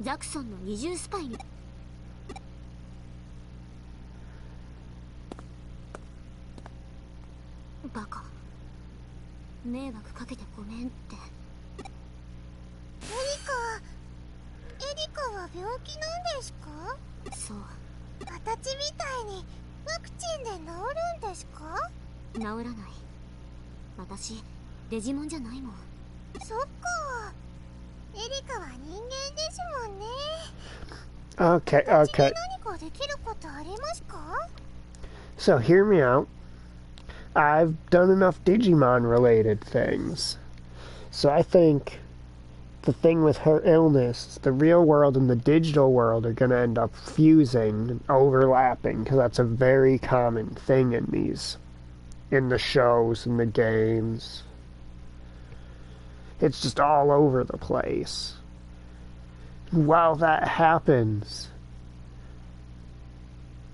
S3: ザクソンの二重スパイに。バカ、迷惑かけてごめんって。エリカは病気なんですか？そう、私みたいにワクチンで治るんですか？治らない。私デジモンじゃないもん。そっか、エリカは人間ですもんね。
S1: Okay, okay.
S3: 何かできることありますか？
S1: So hear me out. I've done enough Digimon related things. So I think the thing with her illness, the real world and the digital world are going to end up fusing and overlapping, because that's a very common thing in the shows and the games. It's just all over the place. While that happens,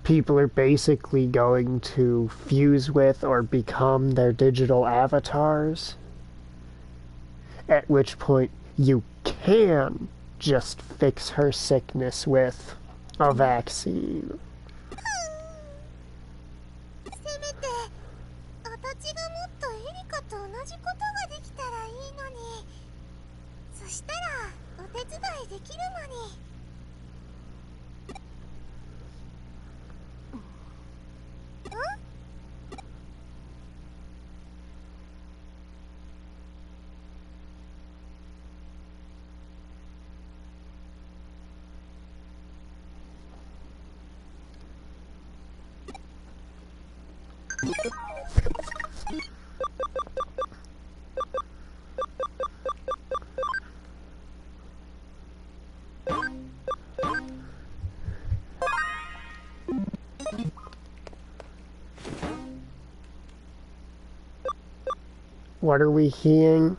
S1: people are basically going to fuse with or become their digital avatars, at which point you can just fix her sickness with a vaccine.
S3: せめて私がもっとエリカと同じことができたらいいのに。そしたらお手伝いできるのに。
S1: What are we hearing?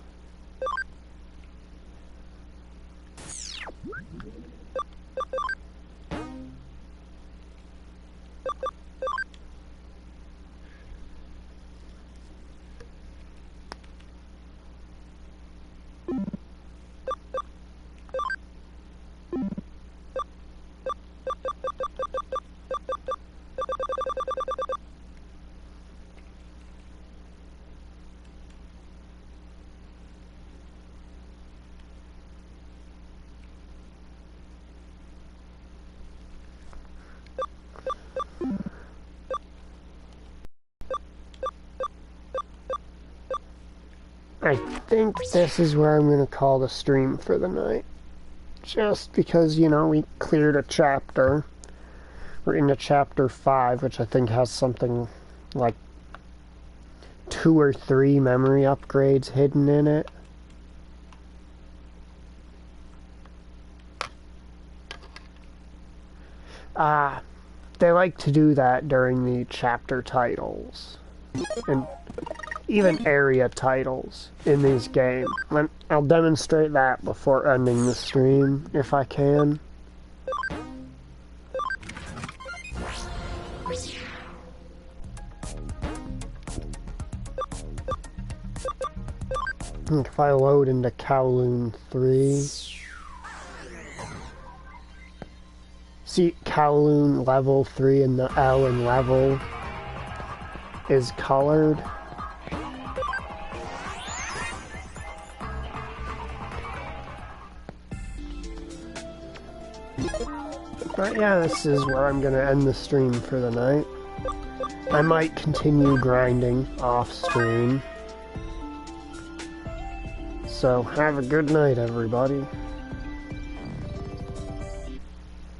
S1: I think this is where I'm going to call the stream for the night. Just because, you know, we cleared a chapter. We're into chapter 5, which I think has something like 2 or 3 memory upgrades hidden in it. They like to do that during the chapter titles. And even area titles in these games. I'll demonstrate that before ending the stream, if I can. If I load into Kowloon 3... See, Kowloon level 3 and the L in level is colored. But yeah, this is where I'm gonna end the stream for the night. I might continue grinding off stream. So have a good night, everybody.